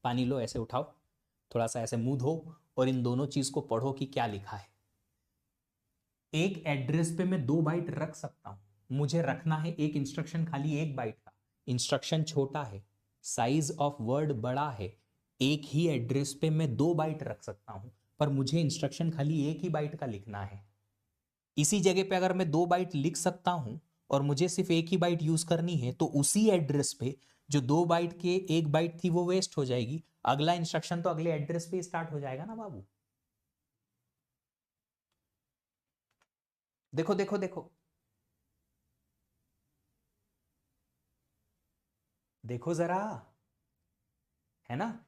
पानी लो, ऐसे उठाओ, थोड़ा सा ऐसे मुंह धो और इन दोनों चीज को पढ़ो कि क्या लिखा है। एक एड्रेस पे मैं 2 बाइट रख सकता हूं, मुझे रखना है एक इंस्ट्रक्शन खाली 1 बाइट का। इंस्ट्रक्शन छोटा है, साइज ऑफ वर्ड बड़ा है, एक ही एड्रेस पे मैं 2 बाइट रख सकता हूं, पर मुझे इंस्ट्रक्शन खाली 1 ही बाइट का लिखना है। इसी जगह पे अगर मैं 2 बाइट लिख सकता हूं और मुझे सिर्फ 1 ही बाइट यूज करनी है, तो उसी एड्रेस पे जो 2 बाइट के 1 बाइट थी वो वेस्ट हो जाएगी, अगला इंस्ट्रक्शन तो अगले एड्रेस पे स्टार्ट हो जाएगा ना बाबू। देखो देखो देखो, देखो जरा, है ना।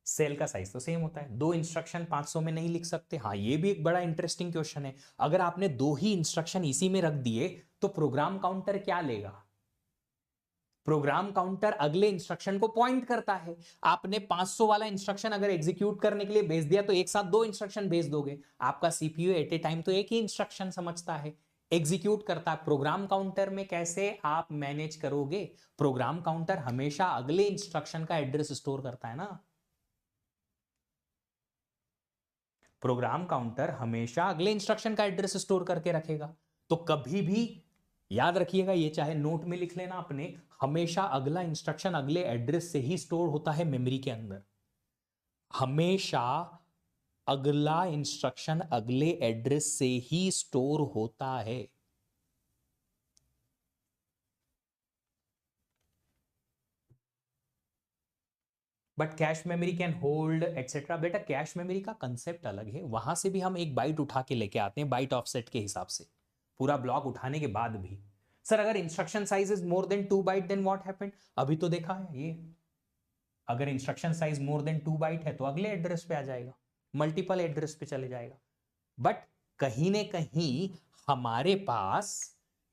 सेल का साइज तो सेम होता है, 2 इंस्ट्रक्शन 500 में नहीं लिख सकते। हाँ, ये भी एक बड़ा इंटरेस्टिंग क्वेश्चन है। अगर आपने 2 ही इंस्ट्रक्शन इसी में रख दिए तो प्रोग्राम काउंटर क्या लेगा? प्रोग्राम काउंटर अगले इंस्ट्रक्शन को पॉइंट करता है। आपने 500 वाला इंस्ट्रक्शन अगर एग्जीक्यूट करने के लिए भेज दिया तो एक साथ 2 इंस्ट्रक्शन भेज दोगे। आपका सीपीयू एट ए टाइम तो एक ही इंस्ट्रक्शन समझता है, एग्जीक्यूट करता है। प्रोग्राम काउंटर में कैसे आप मैनेज करोगे? प्रोग्राम काउंटर हमेशा अगले इंस्ट्रक्शन का एड्रेस स्टोर करता है ना। प्रोग्राम काउंटर हमेशा अगले इंस्ट्रक्शन का एड्रेस स्टोर करके रखेगा। तो कभी भी याद रखिएगा, ये चाहे नोट में लिख लेना अपने, हमेशा अगला इंस्ट्रक्शन अगले एड्रेस से ही स्टोर होता है मेमोरी के अंदर। हमेशा अगला इंस्ट्रक्शन अगले एड्रेस से ही स्टोर होता है। But cache memory can hold etcetera. बेटा कैश मेमोरी का कंसेप्ट अलग है, वहां से भी हम 1 बाइट उठा के लेके आते हैं बाइट ऑफसेट के हिसाब से, पूरा ब्लॉक उठाने के बाद भी। सर अगर instruction size is more than 2 byte then what happened? अभी तो देखा है ये, अगर instruction size more than 2 byte है तो अगले एड्रेस पे आ जाएगा, मल्टीपल एड्रेस पे चले जाएगा। बट कहीं ना कहीं हमारे पास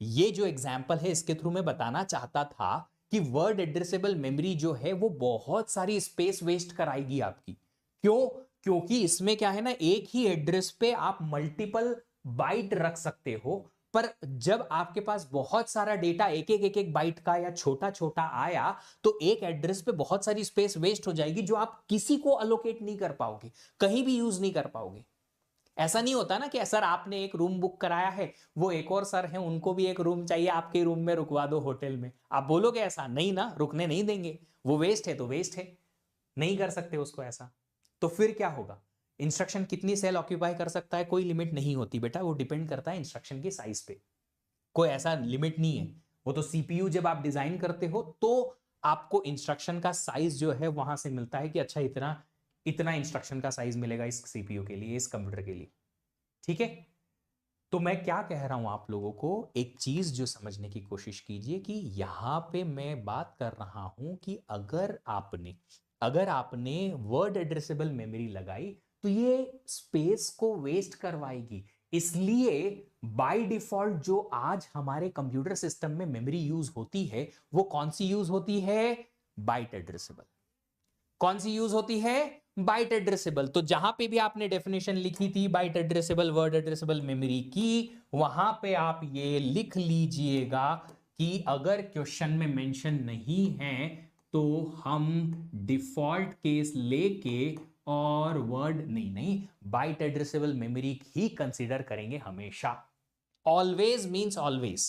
ये जो एग्जाम्पल है इसके थ्रू मैं बताना चाहता था कि वर्ड एड्रेसेबल मेमोरी जो है वो बहुत सारी स्पेस वेस्ट कराएगी आपकी। क्यों? क्योंकि इसमें क्या है ना, एक ही एड्रेस पे आप मल्टीपल बाइट रख सकते हो, पर जब आपके पास बहुत सारा डेटा एक एक बाइट का या छोटा छोटा आया तो एक एड्रेस पे बहुत सारी स्पेस वेस्ट हो जाएगी जो आप किसी को अलोकेट नहीं कर पाओगे, कहीं भी यूज नहीं कर पाओगे। ऐसा नहीं होता ना कि सर आपने एक रूम बुक कराया है, वो एक और सर हैं उनको भी एक रूम चाहिए, आपके रूम में रुकवा दो होटल में, आप बोलोगे ऐसा? नहीं ना, रुकने नहीं देंगे, वो वेस्ट है तो वेस्ट है, नहीं कर सकते उसको ऐसा। तो फिर क्या होगा? इंस्ट्रक्शन कितनी सेल ऑक्यूपाई कर सकता है? कोई लिमिट नहीं होती बेटा, वो डिपेंड करता है इंस्ट्रक्शन की साइज पे। कोई ऐसा लिमिट नहीं है। वो तो सीपीयू जब आप डिजाइन करते हो तो आपको इंस्ट्रक्शन का साइज जो है वहां से मिलता है कि अच्छा इतना इतना इंस्ट्रक्शन का साइज मिलेगा इस सीपीयू के लिए, इस कंप्यूटर के लिए। ठीक है, तो मैं क्या कह रहा हूं आप लोगों को, एक चीज जो समझने की कोशिश कीजिए कि यहां पे मैं बात कर रहा हूं कि अगर आपने वर्ड एड्रेसेबल मेमोरी लगाई तो ये स्पेस को वेस्ट करवाएगी। इसलिए बाय डिफॉल्ट जो आज हमारे कंप्यूटर सिस्टम में मेमोरी यूज होती है वो कौन सी यूज होती है? Byte addressable. कौन सी यूज होती है? Byte addressable. तो जहां पे भी आपने डेफिनेशन लिखी थी byte addressable word addressable memory की, वहां पे आप ये लिख लीजिएगा कि अगर क्वेश्चन में मेंशन नहीं है तो हम डिफॉल्ट केस लेके और वर्ड नहीं बाइट एड्रेसेबल मेमोरी ही कंसीडर करेंगे हमेशा। ऑलवेज मींस ऑलवेज,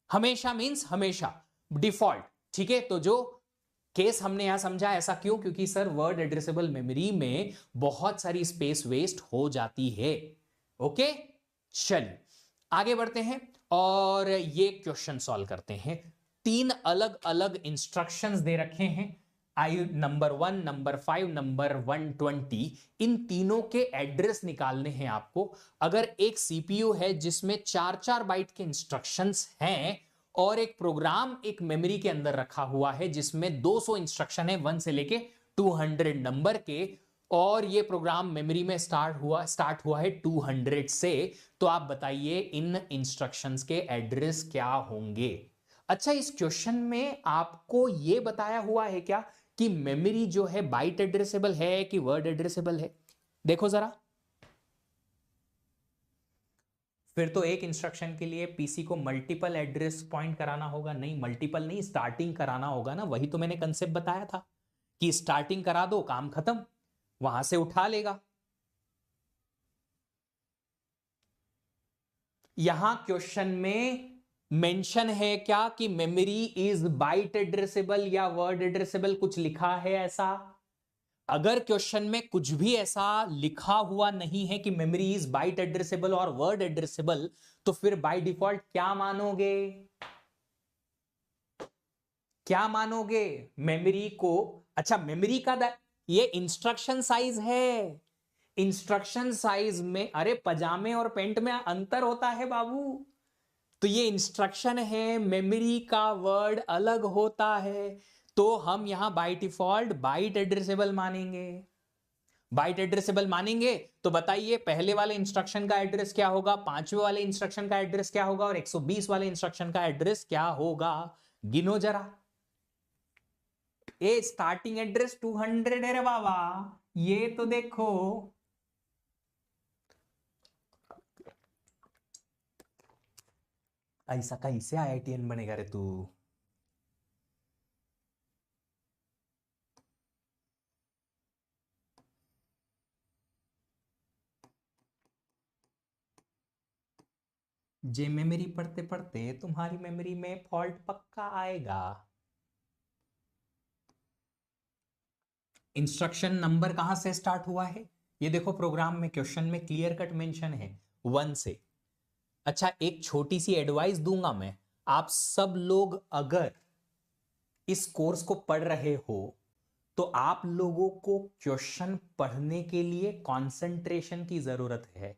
हमेशा मींस हमेशा, डिफॉल्ट। ठीक है, तो जो केस हमने यहां समझा, ऐसा क्यों? क्योंकि सर वर्ड एड्रेसेबल मेमोरी में बहुत सारी स्पेस वेस्ट हो जाती है। ओके, चलिए आगे बढ़ते हैं और ये क्वेश्चन सॉल्व करते हैं। 3 अलग अलग इंस्ट्रक्शंस दे रखे हैं, नंबर 1, नंबर 5, नंबर 120। इन तीनों के एड्रेस निकालने हैं आपको। अगर एक सीपीयू है जिसमें 4-4 बाइट के इंस्ट्रक्शंस हैं और एक प्रोग्राम एक मेमोरी के अंदर रखा हुआ है जिसमें 200 इंस्ट्रक्शन है 1 से लेके 200 नंबर के, और ये प्रोग्राम मेमोरी में स्टार्ट हुआ है 200 से, तो आप बताइए इन इंस्ट्रक्शंस के एड्रेस क्या होंगे? अच्छा, इस क्वेश्चन में आपको यह बताया हुआ है क्या कि मेमोरी जो है बाइट एड्रेसेबल है कि वर्ड एड्रेसेबल है? देखो जरा, फिर तो एक इंस्ट्रक्शन के लिए पीसी को मल्टीपल एड्रेस पॉइंट कराना होगा। नहीं, मल्टीपल नहीं, स्टार्टिंग कराना होगा ना। वही तो मैंने कंसेप्ट बताया था कि स्टार्टिंग करा दो, काम खत्म, वहां से उठा लेगा। यहां क्वेश्चन में मेंशन है क्या कि मेमोरी इज बाइट एड्रेसेबल या वर्ड एड्रेसेबल? कुछ लिखा है ऐसा? अगर क्वेश्चन में कुछ भी ऐसा लिखा हुआ नहीं है कि मेमोरी इज बाइट एड्रेसेबल और वर्ड एड्रेसेबल, तो फिर बाय डिफॉल्ट क्या मानोगे? क्या मानोगे मेमोरी को? अच्छा, मेमोरी का ये इंस्ट्रक्शन साइज है। इंस्ट्रक्शन साइज में, अरे पजामे और पेंट में अंतर होता है बाबू। तो ये इंस्ट्रक्शन है, मेमोरी का वर्ड अलग होता है, तो हम यहां बाय डिफॉल्ट बाइट एड्रेसेबल मानेंगे। बाइट एड्रेसेबल मानेंगे तो बताइए पहले वाले इंस्ट्रक्शन का एड्रेस क्या होगा, 5वें वाले इंस्ट्रक्शन का एड्रेस क्या होगा और 120 वाले इंस्ट्रक्शन का एड्रेस क्या होगा? गिनो जरा। ए स्टार्टिंग एड्रेस 200 है रे बाबा, ये तो देखो। ऐसा कैसे आईआईटीएन बनेगा रे तू? जे मेमोरी पढ़ते पढ़ते तुम्हारी मेमोरी में फॉल्ट पक्का आएगा। इंस्ट्रक्शन नंबर कहां से स्टार्ट हुआ है? ये देखो प्रोग्राम में क्वेश्चन में क्लियर कट मेंशन है 1 से। अच्छा, एक छोटी सी एडवाइस दूंगा मैं, आप सब लोग अगर इस कोर्स को पढ़ रहे हो तो आप लोगों को क्वेश्चन पढ़ने के लिए कंसंट्रेशन की जरूरत है।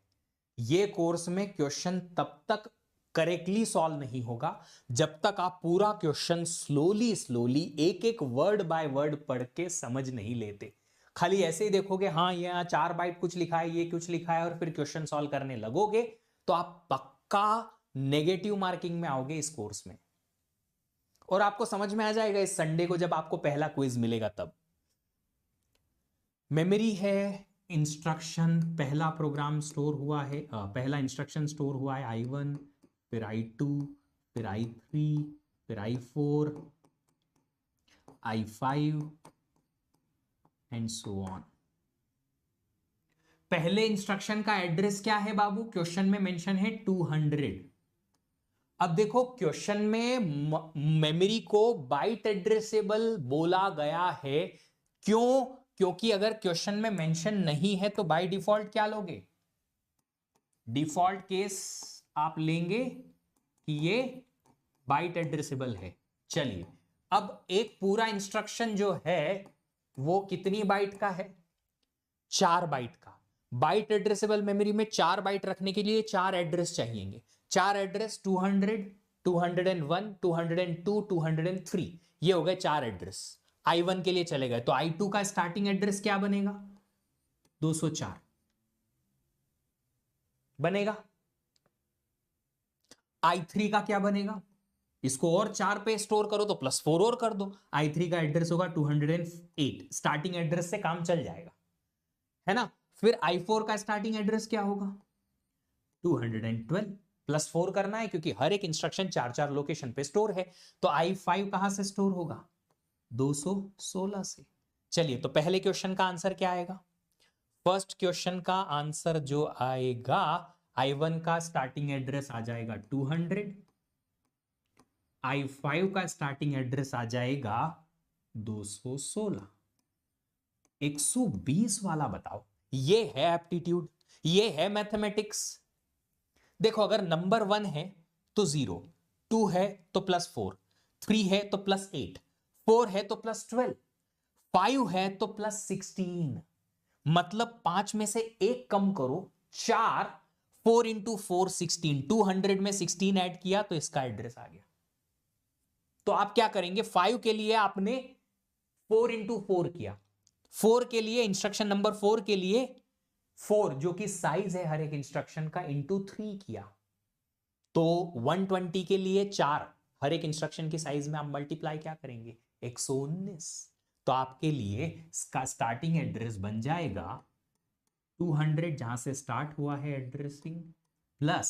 ये कोर्स में क्वेश्चन तब तक करेक्टली सॉल्व नहीं होगा जब तक आप पूरा क्वेश्चन स्लोली स्लोली एक एक वर्ड बाय वर्ड पढ़ के समझ नहीं लेते। खाली ऐसे ही देखोगे, हाँ यहाँ 4 बाइट कुछ लिखा है, ये कुछ लिखा है, और फिर क्वेश्चन सॉल्व करने लगोगे तो आप पक्का नेगेटिव मार्किंग में आओगे इस कोर्स में। और आपको समझ में आ जाएगा इस संडे को जब आपको पहला क्विज मिलेगा तब। मेमोरी है, इंस्ट्रक्शन, पहला प्रोग्राम स्टोर हुआ है, पहला इंस्ट्रक्शन स्टोर हुआ है I1, फिर I2, फिर I3, फिर I4, I5 and so on. पहले इंस्ट्रक्शन का एड्रेस क्या है बाबू? क्वेश्चन में मेंशन है 200। अब देखो क्वेश्चन में मेमोरी को बाइट एड्रेसेबल बोला गया है, क्यों? क्योंकि अगर क्वेश्चन में मेंशन नहीं है तो बाय डिफॉल्ट क्या लोगे? डिफॉल्ट केस आप लेंगे कि ये बाइट एड्रेसेबल है। चलिए, अब एक पूरा इंस्ट्रक्शन जो है वो कितनी बाइट का है? 4 बाइट का। बाइट एड्रेसेबल मेमोरी में 4 बाइट रखने के लिए 4 एड्रेस चाहिए। 4 एड्रेस 200, 201, 202, 203, ये हो गए 4 एड्रेस। I1 के लिए चले गए, तो I2 का स्टार्टिंग एड्रेस क्या बनेगा? 204 बनेगा। I3 का क्या बनेगा? इसको और 4 पे स्टोर करो तो +4 और कर दो। I3 का एड्रेस होगा 208, स्टार्टिंग एड्रेस से काम चल जाएगा, है ना। फिर I4 का स्टार्टिंग एड्रेस क्या होगा? 212, +4 करना है क्योंकि हर एक इंस्ट्रक्शन 4-4 लोकेशन पे स्टोर है। तो I5 कहां से स्टोर होगा? 216 से। चलिए, तो पहले क्वेश्चन का आंसर क्या आएगा? फर्स्ट क्वेश्चन का आंसर जो आएगा, I1 का स्टार्टिंग एड्रेस आ जाएगा 200, I5 का स्टार्टिंग एड्रेस आ जाएगा 216। 120 वाला बताओ। ये है एप्टीट्यूड, ये है मैथमेटिक्स। देखो, अगर नंबर 1 है तो 0, 2 है तो +4, 3 है तो +8, 4 है तो +12, 5 है तो +16। मतलब 5 में से एक कम करो, 4, 4 इंटू 4 16, 200 में 16 ऐड किया तो इसका एड्रेस आ गया। तो आप क्या करेंगे? 5 के लिए आपने 4 इंटू 4 किया, 4 के लिए इंस्ट्रक्शन नंबर 4 के लिए 4 जो कि साइज है हर एक इंस्ट्रक्शन का, इंटू 3 किया। तो 120 के लिए 4, हर एक इंस्ट्रक्शन की साइज में आप मल्टीप्लाई क्या करेंगे? 119। तो आपके लिए इसका स्टार्टिंग एड्रेस बन जाएगा 200, जहां से स्टार्ट हुआ है एड्रेसिंग, प्लस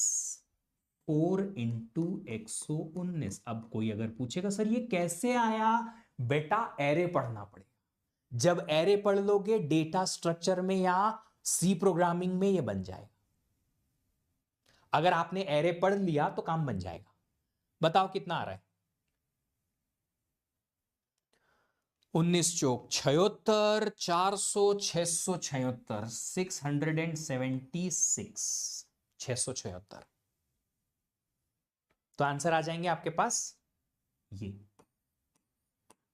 4 इंटू 119। अब कोई अगर पूछेगा सर ये कैसे आया, बेटा एरे पढ़ना पड़ेगा। जब एरे पढ़ लोगे डेटा स्ट्रक्चर में या सी प्रोग्रामिंग में ये बन जाएगा। अगर आपने एरे पढ़ लिया तो काम बन जाएगा। बताओ कितना आ रहा है? 19 चौक 76, 400, 676, 676, 676। तो आंसर आ जाएंगे आपके पास ये।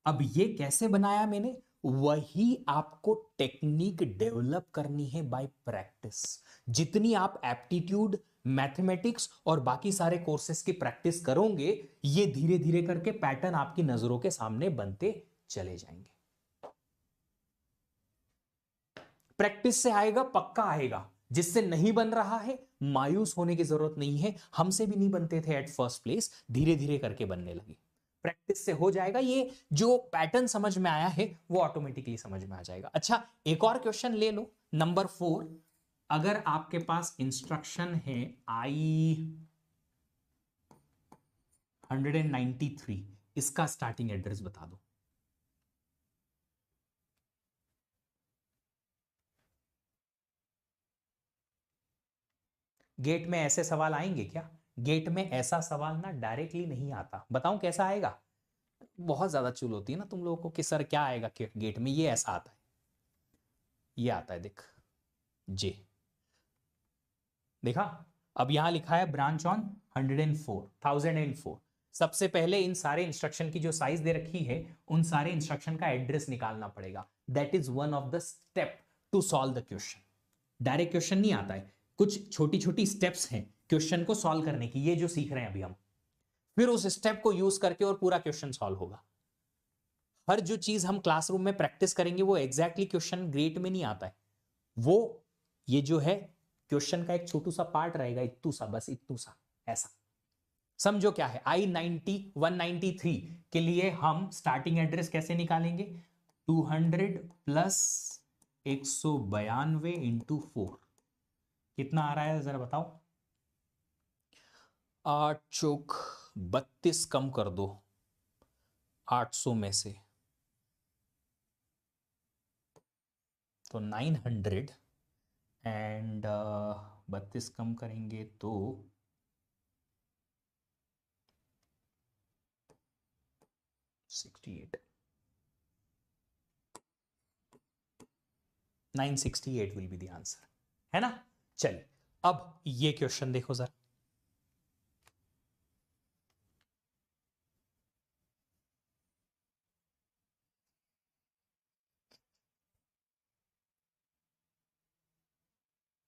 अब ये कैसे बनाया मैंने? वही आपको टेक्निक डेवलप करनी है बाय प्रैक्टिस। जितनी आप एप्टीट्यूड, मैथमेटिक्स और बाकी सारे कोर्सेस की प्रैक्टिस करोगे, ये धीरे धीरे करके पैटर्न आपकी नजरों के सामने बनते चले जाएंगे। प्रैक्टिस से आएगा, पक्का आएगा। जिससे नहीं बन रहा है, मायूस होने की जरूरत नहीं है। हमसे भी नहीं बनते थे एट फर्स्ट प्लेस, धीरे धीरे करके बनने लगे। प्रैक्टिस से हो जाएगा। ये जो पैटर्न समझ में आया है वो ऑटोमेटिकली समझ में आ जाएगा। अच्छा, एक और क्वेश्चन ले लो, नंबर 4। अगर आपके पास इंस्ट्रक्शन है I193, इसका स्टार्टिंग एड्रेस बता दो। गेट में ऐसे सवाल आएंगे क्या? गेट में ऐसा सवाल ना डायरेक्टली नहीं आता। बताऊं कैसा आएगा? बहुत ज्यादा चुल होती है ना तुम लोगों को कि सर क्या आएगा गेट में। ये ऐसा आता है, ये आता है, देख जे, देखा। अब यहां लिखा है ब्रांच ऑन 104। सबसे पहले इन सारे इंस्ट्रक्शन की जो साइज दे रखी है, उन सारे इंस्ट्रक्शन का एड्रेस निकालना पड़ेगा। That is one of the step to solve the question. Direct question नहीं आता है, कुछ छोटी छोटी स्टेप्स हैं क्वेश्चन को सॉल्व करने की, ये जो सीख रहे हैं अभी हम। फिर उस स्टेप को यूज करके और पूरा क्वेश्चन सॉल्व होगा। हर जो चीज हम क्लासरूम में प्रैक्टिस करेंगे वो एग्जैक्टली क्वेश्चन ग्रेड में नहीं आता है। वो ये जो है क्वेश्चन का एक छोटू सा पार्ट रहेगा, इतू सा, बस इतू सा, ऐसा समझो क्या है। I193 के लिए हम स्टार्टिंग एड्रेस कैसे निकालेंगे? 200 प्लस 192 इंटू 4, कितना आ रहा है जरा बताओ? 8 चौक 32, कम कर दो 800 में से, तो 900 एंड 32 कम करेंगे तो 68, 968 विल बी द आंसर, है ना। चलिए, अब ये क्वेश्चन देखो सर।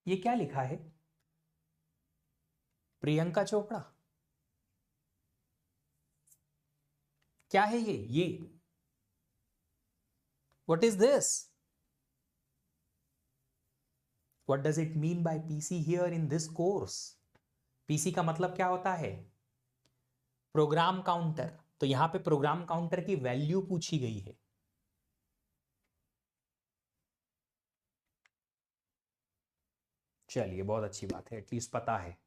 ये क्या लिखा है? प्रियंका चोपड़ा। क्या है ये? What is this? What does it mean by PC here in this course? PC का मतलब क्या होता है? Program counter. तो यहां पे प्रोग्राम काउंटर की वैल्यू पूछी गई है। चलिए, बहुत अच्छी बात है, एटलीस्ट पता है।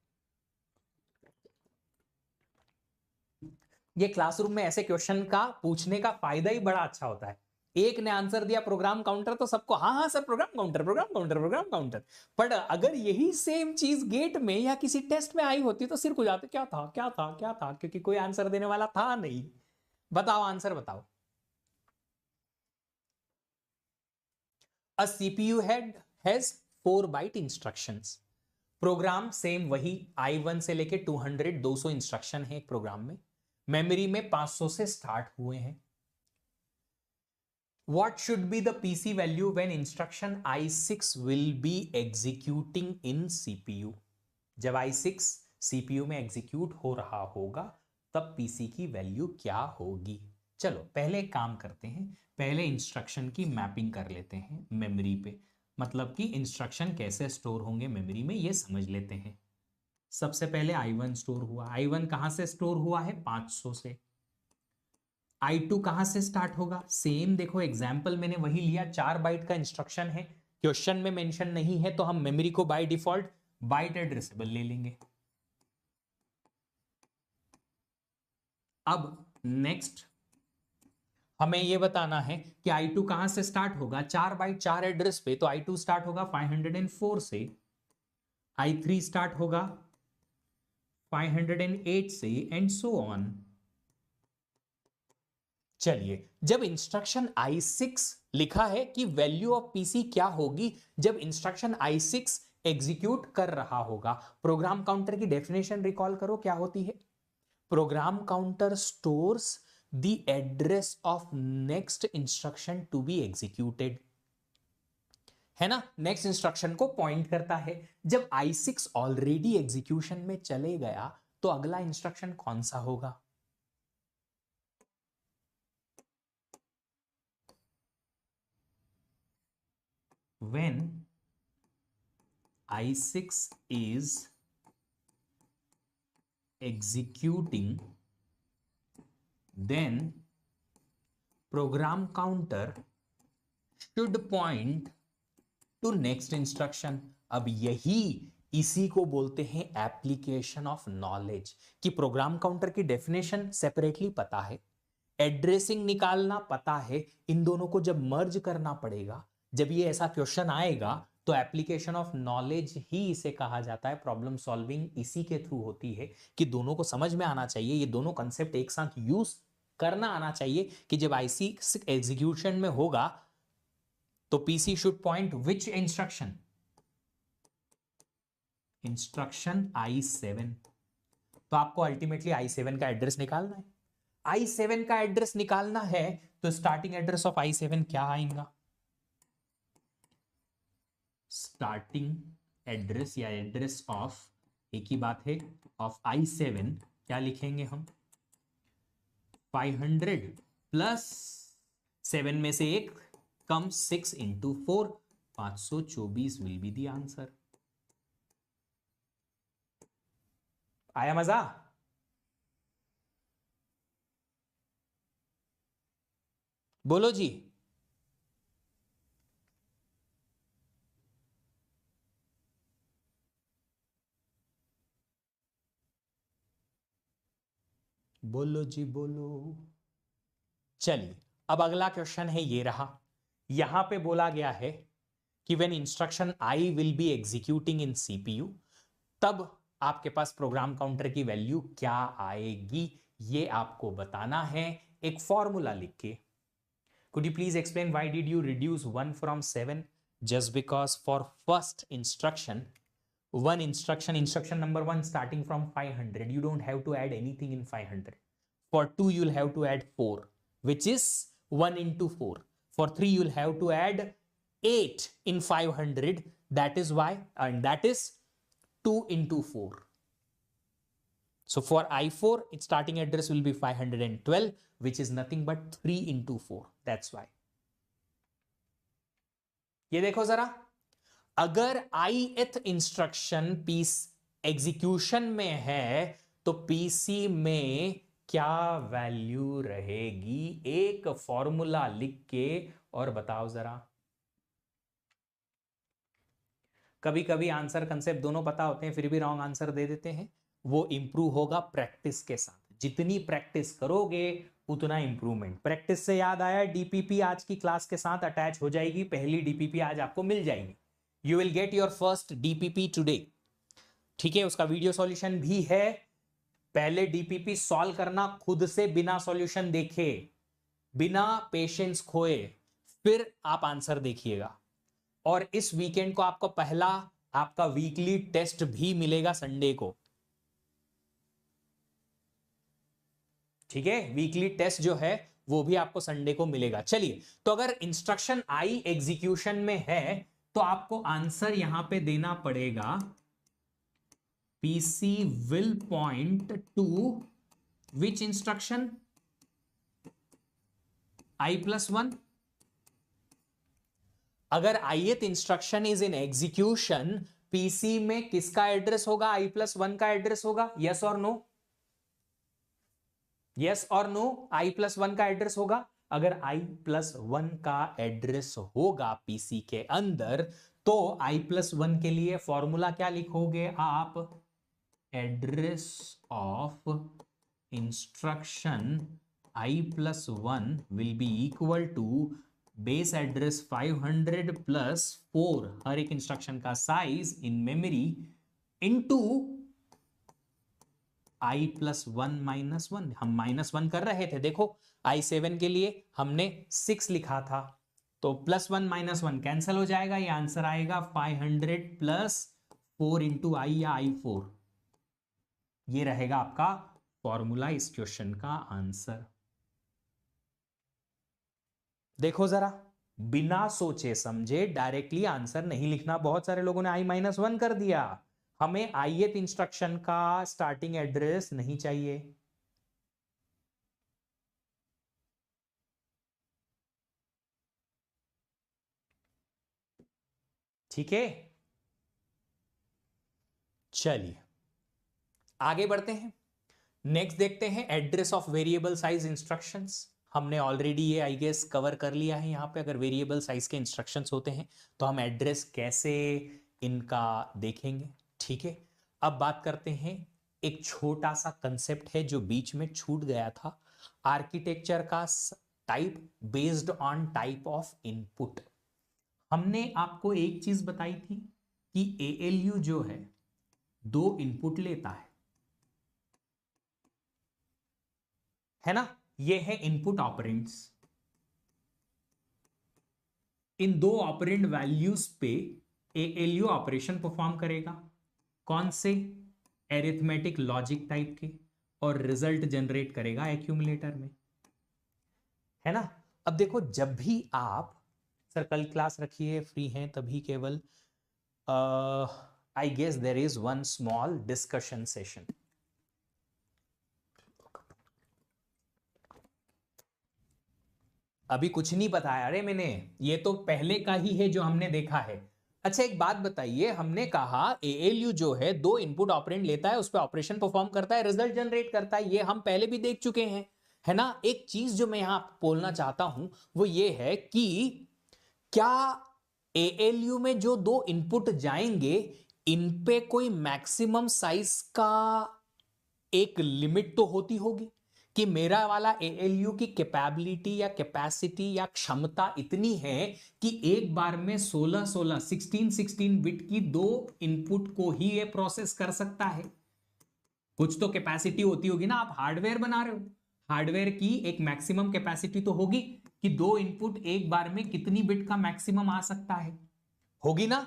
ये क्लासरूम में ऐसे क्वेश्चन का पूछने का फायदा ही बड़ा अच्छा होता है। एक ने आंसर दिया प्रोग्राम काउंटर तो सबको हाँ हाँ sir program counter program counter program counter. पर अगर यही सेम चीज गेट में या किसी टेस्ट में आई होती तो सिर खुजाते, क्या था क्या था क्या था, क्योंकि कोई आंसर देने वाला था नहीं। बताओ आंसर बताओ। A CPU head has 4 byte instructions. Program same वही I1 से लेके 200 200 इंस्ट्रक्शन है एक प्रोग्राम में। मेमोरी में 500 से स्टार्ट हुए हैं। What should be the PC value when instruction I6 will be executing in CPU? जब I6 CPU में एग्जीक्यूट हो रहा होगा तब PC की वैल्यू क्या होगी? चलो पहले एक काम करते हैं, पहले इंस्ट्रक्शन की मैपिंग कर लेते हैं मेमोरी पे। मतलब कि इंस्ट्रक्शन कैसे स्टोर होंगे मेमोरी में ये समझ लेते हैं। सबसे पहले I1 स्टोर हुआ। I1 कहां से स्टोर हुआ है? 500 से। I2 कहां से स्टार्ट होगा? सेम देखो एग्जाम्पल मैंने वही लिया, 4 बाइट का इंस्ट्रक्शन है, क्वेश्चन में मेंशन नहीं है तो हम मेमोरी को बाय डिफॉल्ट बाइट एड्रेसेबल ले लेंगे। अब नेक्स्ट हमें यह बताना है कि I2 कहां से स्टार्ट होगा? 4 बाइट 4 एड्रेस पे, तो I2 स्टार्ट होगा 504 से। I3 स्टार्ट होगा 508 से एंड सो ऑन। चलिए, जब इंस्ट्रक्शन I6 लिखा है कि वैल्यू ऑफ पीसी क्या होगी जब इंस्ट्रक्शन I6 एग्जीक्यूट कर रहा होगा। प्रोग्राम काउंटर की डेफिनेशन रिकॉल करो, क्या होती है? Program counter stores the address of next instruction to be executed, है ना? नेक्स्ट इंस्ट्रक्शन को पॉइंट करता है। जब I6 ऑलरेडी एग्जीक्यूशन में चले गया तो अगला इंस्ट्रक्शन कौन सा होगा? When I6 is executing, then program counter should point to next instruction। अब यही इसी को बोलते हैं एप्लीकेशन ऑफ नॉलेज, कि प्रोग्राम काउंटर की डेफिनेशन सेपरेटली पता है, एड्रेसिंग निकालना पता है, इन दोनों को जब मर्ज करना पड़ेगा, जब ये ऐसा क्वेश्चन आएगा तो एप्लीकेशन ऑफ नॉलेज ही इसे कहा जाता है। प्रॉब्लम सॉल्विंग इसी के थ्रू होती है कि दोनों को समझ में आना चाहिए, ये दोनों कंसेप्ट एक साथ यूज करना आना चाहिए कि जब I6 एग्जीक्यूशन में होगा तो PC should point which instruction? Instruction I7। तो आपको अल्टीमेटली I7 का एड्रेस निकालना है। I7 का एड्रेस निकालना है तो स्टार्टिंग एड्रेस ऑफ I7 क्या आएगा? स्टार्टिंग एड्रेस या एड्रेस ऑफ, एक ही बात है, ऑफ I7 क्या लिखेंगे हम? 500 प्लस 7 में से एक कम 6 into 4, 524 will be the answer. आया मजा? बोलो जी। बोलो जी बोलो। चलिए, अब अगला क्वेश्चन है ये रहा। यहां पे बोला गया है कि when instruction I will be executing in CPU, तब आपके पास प्रोग्राम काउंटर की वैल्यू क्या आएगी, ये आपको बताना है एक फॉर्मूला लिख के। Could you please explain why did you reduce 1 from 7? Just because for first instruction, instruction number 1 starting from 500, you don't have to add anything in 500. For 2 you'll have to add 4, which is 1 into 4. For 3 you'll have to add 8 in 500, That is why, and that is 2 into 4. So for I4, its starting address will be 512, which is nothing but 3 into 4. That's why. ये देखो जरा, अगर ith इंस्ट्रक्शन पीस एग्जीक्यूशन में है तो पीसी में क्या वैल्यू रहेगी, एक फॉर्मूला लिख के और बताओ जरा। कभी कभी आंसर कंसेप्ट दोनों पता होते हैं फिर भी रॉन्ग आंसर दे देते हैं, वो इंप्रूव होगा प्रैक्टिस के साथ। जितनी प्रैक्टिस करोगे उतना इंप्रूवमेंट। प्रैक्टिस से याद आया, डीपीपी आज की क्लास के साथ अटैच हो जाएगी, पहली डीपीपी आज आपको मिल जाएगी। You will get your first DPP today, ठीक है। उसका वीडियो सॉल्यूशन भी है। पहले डीपीपी सॉल्व करना खुद से, बिना सॉल्यूशन देखे, बिना पेशेंस खोए, फिर आप आंसर देखिएगा। और इस वीकेंड को आपको पहला आपका वीकली टेस्ट भी मिलेगा संडे को, ठीक है। वीकली टेस्ट जो है वो भी आपको संडे को मिलेगा। चलिए, तो अगर इंस्ट्रक्शन आई एग्जीक्यूशन में है तो आपको आंसर यहां पे देना पड़ेगा PC will point two which instruction, i+1। अगर ith instruction is in execution, PC में किसका एड्रेस होगा, i+1 का एड्रेस होगा। यस और नो, यस और नो, i+1 का एड्रेस होगा। अगर i+1 का एड्रेस होगा पीसी के अंदर तो i+1 के लिए फॉर्मूला क्या लिखोगे आप, address of instruction i+1 will be equal to base address 500 plus 4, हर एक इंस्ट्रक्शन का size in memory, into i+1 -1। हम -1 कर रहे थे, देखो i7 के लिए हमने 6 लिखा था, तो +1 -1 कैंसिल हो जाएगा, ये आंसर आएगा 500 प्लस 4 इंटू आई या i4। ये रहेगा आपका फॉर्मूला इस क्वेश्चन का आंसर। देखो जरा, बिना सोचे समझे डायरेक्टली आंसर नहीं लिखना। बहुत सारे लोगों ने i-1 कर दिया। हमें ith इंस्ट्रक्शन का स्टार्टिंग एड्रेस नहीं चाहिए, ठीक है। चलिए आगे बढ़ते हैं, नेक्स्ट देखते हैं address of variable size instructions. हमने ऑलरेडी ये आई गेस कवर कर लिया है। यहां पे अगर वेरिएबल साइज के इंस्ट्रक्शंस होते हैं तो हम एड्रेस कैसे इनका देखेंगे, ठीक है। अब बात करते हैं, एक छोटा सा कंसेप्ट है जो बीच में छूट गया था, आर्किटेक्चर का type based on type of input. हमने आपको एक चीज बताई थी कि एएलयू जो है 2 इनपुट लेता है ना। ये है इनपुट ऑपरेंड्स। इन 2 ऑपरेंड वैल्यूज पे एएलयू ऑपरेशन परफॉर्म करेगा। कौन से, एरिथमेटिक लॉजिक टाइप के, और रिजल्ट जनरेट करेगा एक्यूमुलेटर में, है ना। अब देखो, जब भी आप, सर कल क्लास रखिए, फ्री हैं तभी केवल, I guess there is one small discussion session. अभी कुछ नहीं बताया अरे मैंने, ये तो पहले का ही है जो हमने देखा है। अच्छा एक बात बताइए, हमने कहा एएलयू जो है 2 इनपुट ऑपरेंड लेता है, उस पर ऑपरेशन परफॉर्म करता है, रिजल्ट जनरेट करता है, ये हम पहले भी देख चुके हैं, है ना। एक चीज जो मैं यहां बोलना चाहता हूं वो ये है कि क्या एएलयू में जो 2 इनपुट जाएंगे इन पे कोई मैक्सिमम साइज का एक लिमिट तो होती होगी कि मेरा वाला एएलयू की कैपेबिलिटी या कैपेसिटी या क्षमता इतनी है कि एक बार में 16 बिट की 2 इनपुट को ही ये प्रोसेस कर सकता है। कुछ तो कैपेसिटी होती होगी ना, आप हार्डवेयर बना रहे हो, हार्डवेयर की एक मैक्सिमम कैपेसिटी तो होगी कि 2 इनपुट एक बार में कितनी बिट का मैक्सिमम आ सकता है, होगी ना।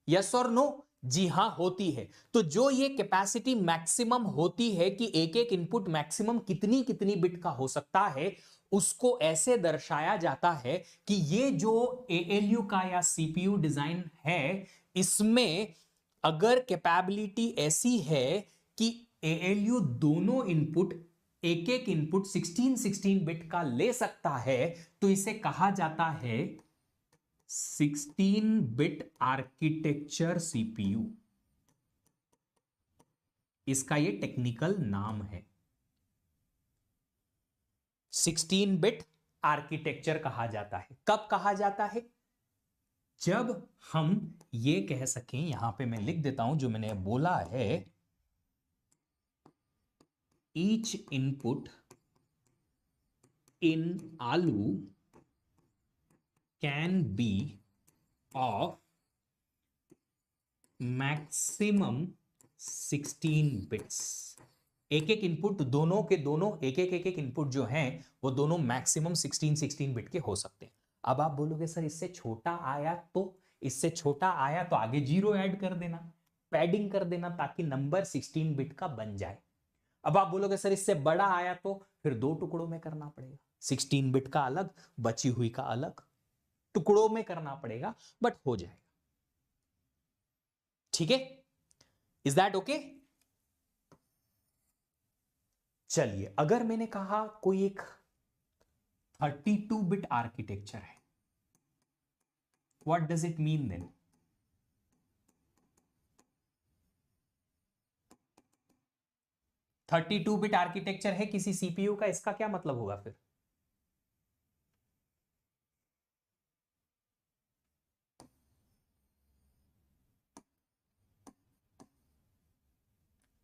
यस और नो, जी हां होती है। तो जो ये कैपेसिटी मैक्सिमम होती है कि एक एक इनपुट मैक्सिमम कितनी कितनी बिट का हो सकता है, उसको ऐसे दर्शाया जाता है कि ये जो एएलयू का या सीपीयू डिजाइन है, इसमें अगर कैपेबिलिटी ऐसी है कि एएलयू दोनों इनपुट एक एक इनपुट 16 बिट का ले सकता है, तो इसे कहा जाता है 16 बिट आर्किटेक्चर सीपीयू। इसका ये टेक्निकल नाम है, 16 बिट आर्किटेक्चर कहा जाता है। कब कहा जाता है? जब हम ये कह सकें, यहां पे मैं लिख देता हूं जो मैंने बोला है, ईच इनपुट इन आलू can be of maximum 16 bits. एक एक इनपुट दोनों के दोनों एक एक इनपुट जो हैं वो दोनों मैक्सिमम 16 बिट के हो सकते हैं। अब आप बोलोगे सर इससे छोटा आया तो, इससे छोटा आया तो आगे जीरो ऐड कर देना, पैडिंग कर देना ताकि नंबर 16 बिट का बन जाए। अब आप बोलोगे सर इससे बड़ा आया तो फिर दो टुकड़ों में करना पड़ेगा, 16 बिट का अलग, बची हुई का अलग, टुकड़ों में करना पड़ेगा, बट हो जाएगा। ठीक है, इज दैट ओके? चलिए, अगर मैंने कहा कोई एक 32 बिट आर्किटेक्चर है, what does it mean then? Thirty two bit architecture है किसी सीपीयू का, इसका क्या मतलब होगा फिर?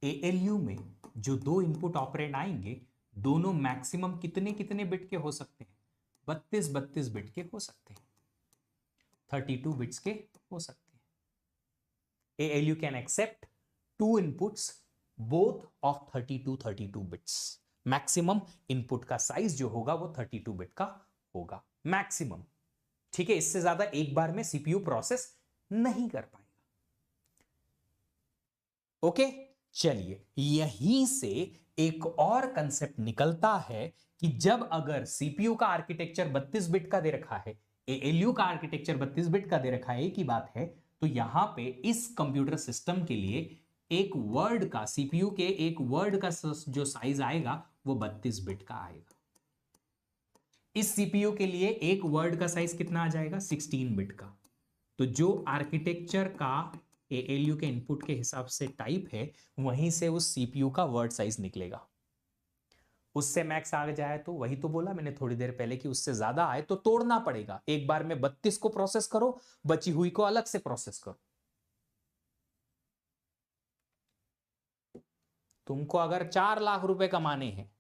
एएलयू में जो दो इनपुट ऑपरेंड आएंगे, दोनों मैक्सिमम कितने कितने बिट के हो सकते हैं? 32 बिट के हो सकते हैं, 32 बिट्स के हो सकते हैं। ALU can accept two inputs both of 32 bits. Maximum input का साइज जो होगा वो 32 बिट का होगा, मैक्सिमम। ठीक है, इससे ज्यादा एक बार में सीपीयू प्रोसेस नहीं कर पाएगा। ओके, चलिए, यहीं से एक और कंसेप्ट निकलता है कि जब अगर सीपीयू का आर्किटेक्चर 32 बिट का दे रखा है, एएलयू का आर्किटेक्चर 32 बिट का दे रखा है, एक ही बात है, तो यहां पे इस कंप्यूटर सिस्टम के लिए एक वर्ड का, सीपीयू के एक वर्ड का जो साइज आएगा वो 32 बिट का आएगा। इस सीपीयू के लिए एक वर्ड का साइज कितना आ जाएगा? 16 बिट का। तो जो आर्किटेक्चर का एएलयू के इनपुट के हिसाब से टाइप है, वहीं से उस सीपीयू का वर्ड साइज निकलेगा। उससे मैक्स आ जाए तो, वही तो बोला मैंने थोड़ी देर पहले कि उससे ज्यादा आए तो तोड़ना पड़ेगा, एक बार में 32 को प्रोसेस करो, बची हुई को अलग से प्रोसेस करो। तुमको अगर 4 लाख रुपए कमाने हैं,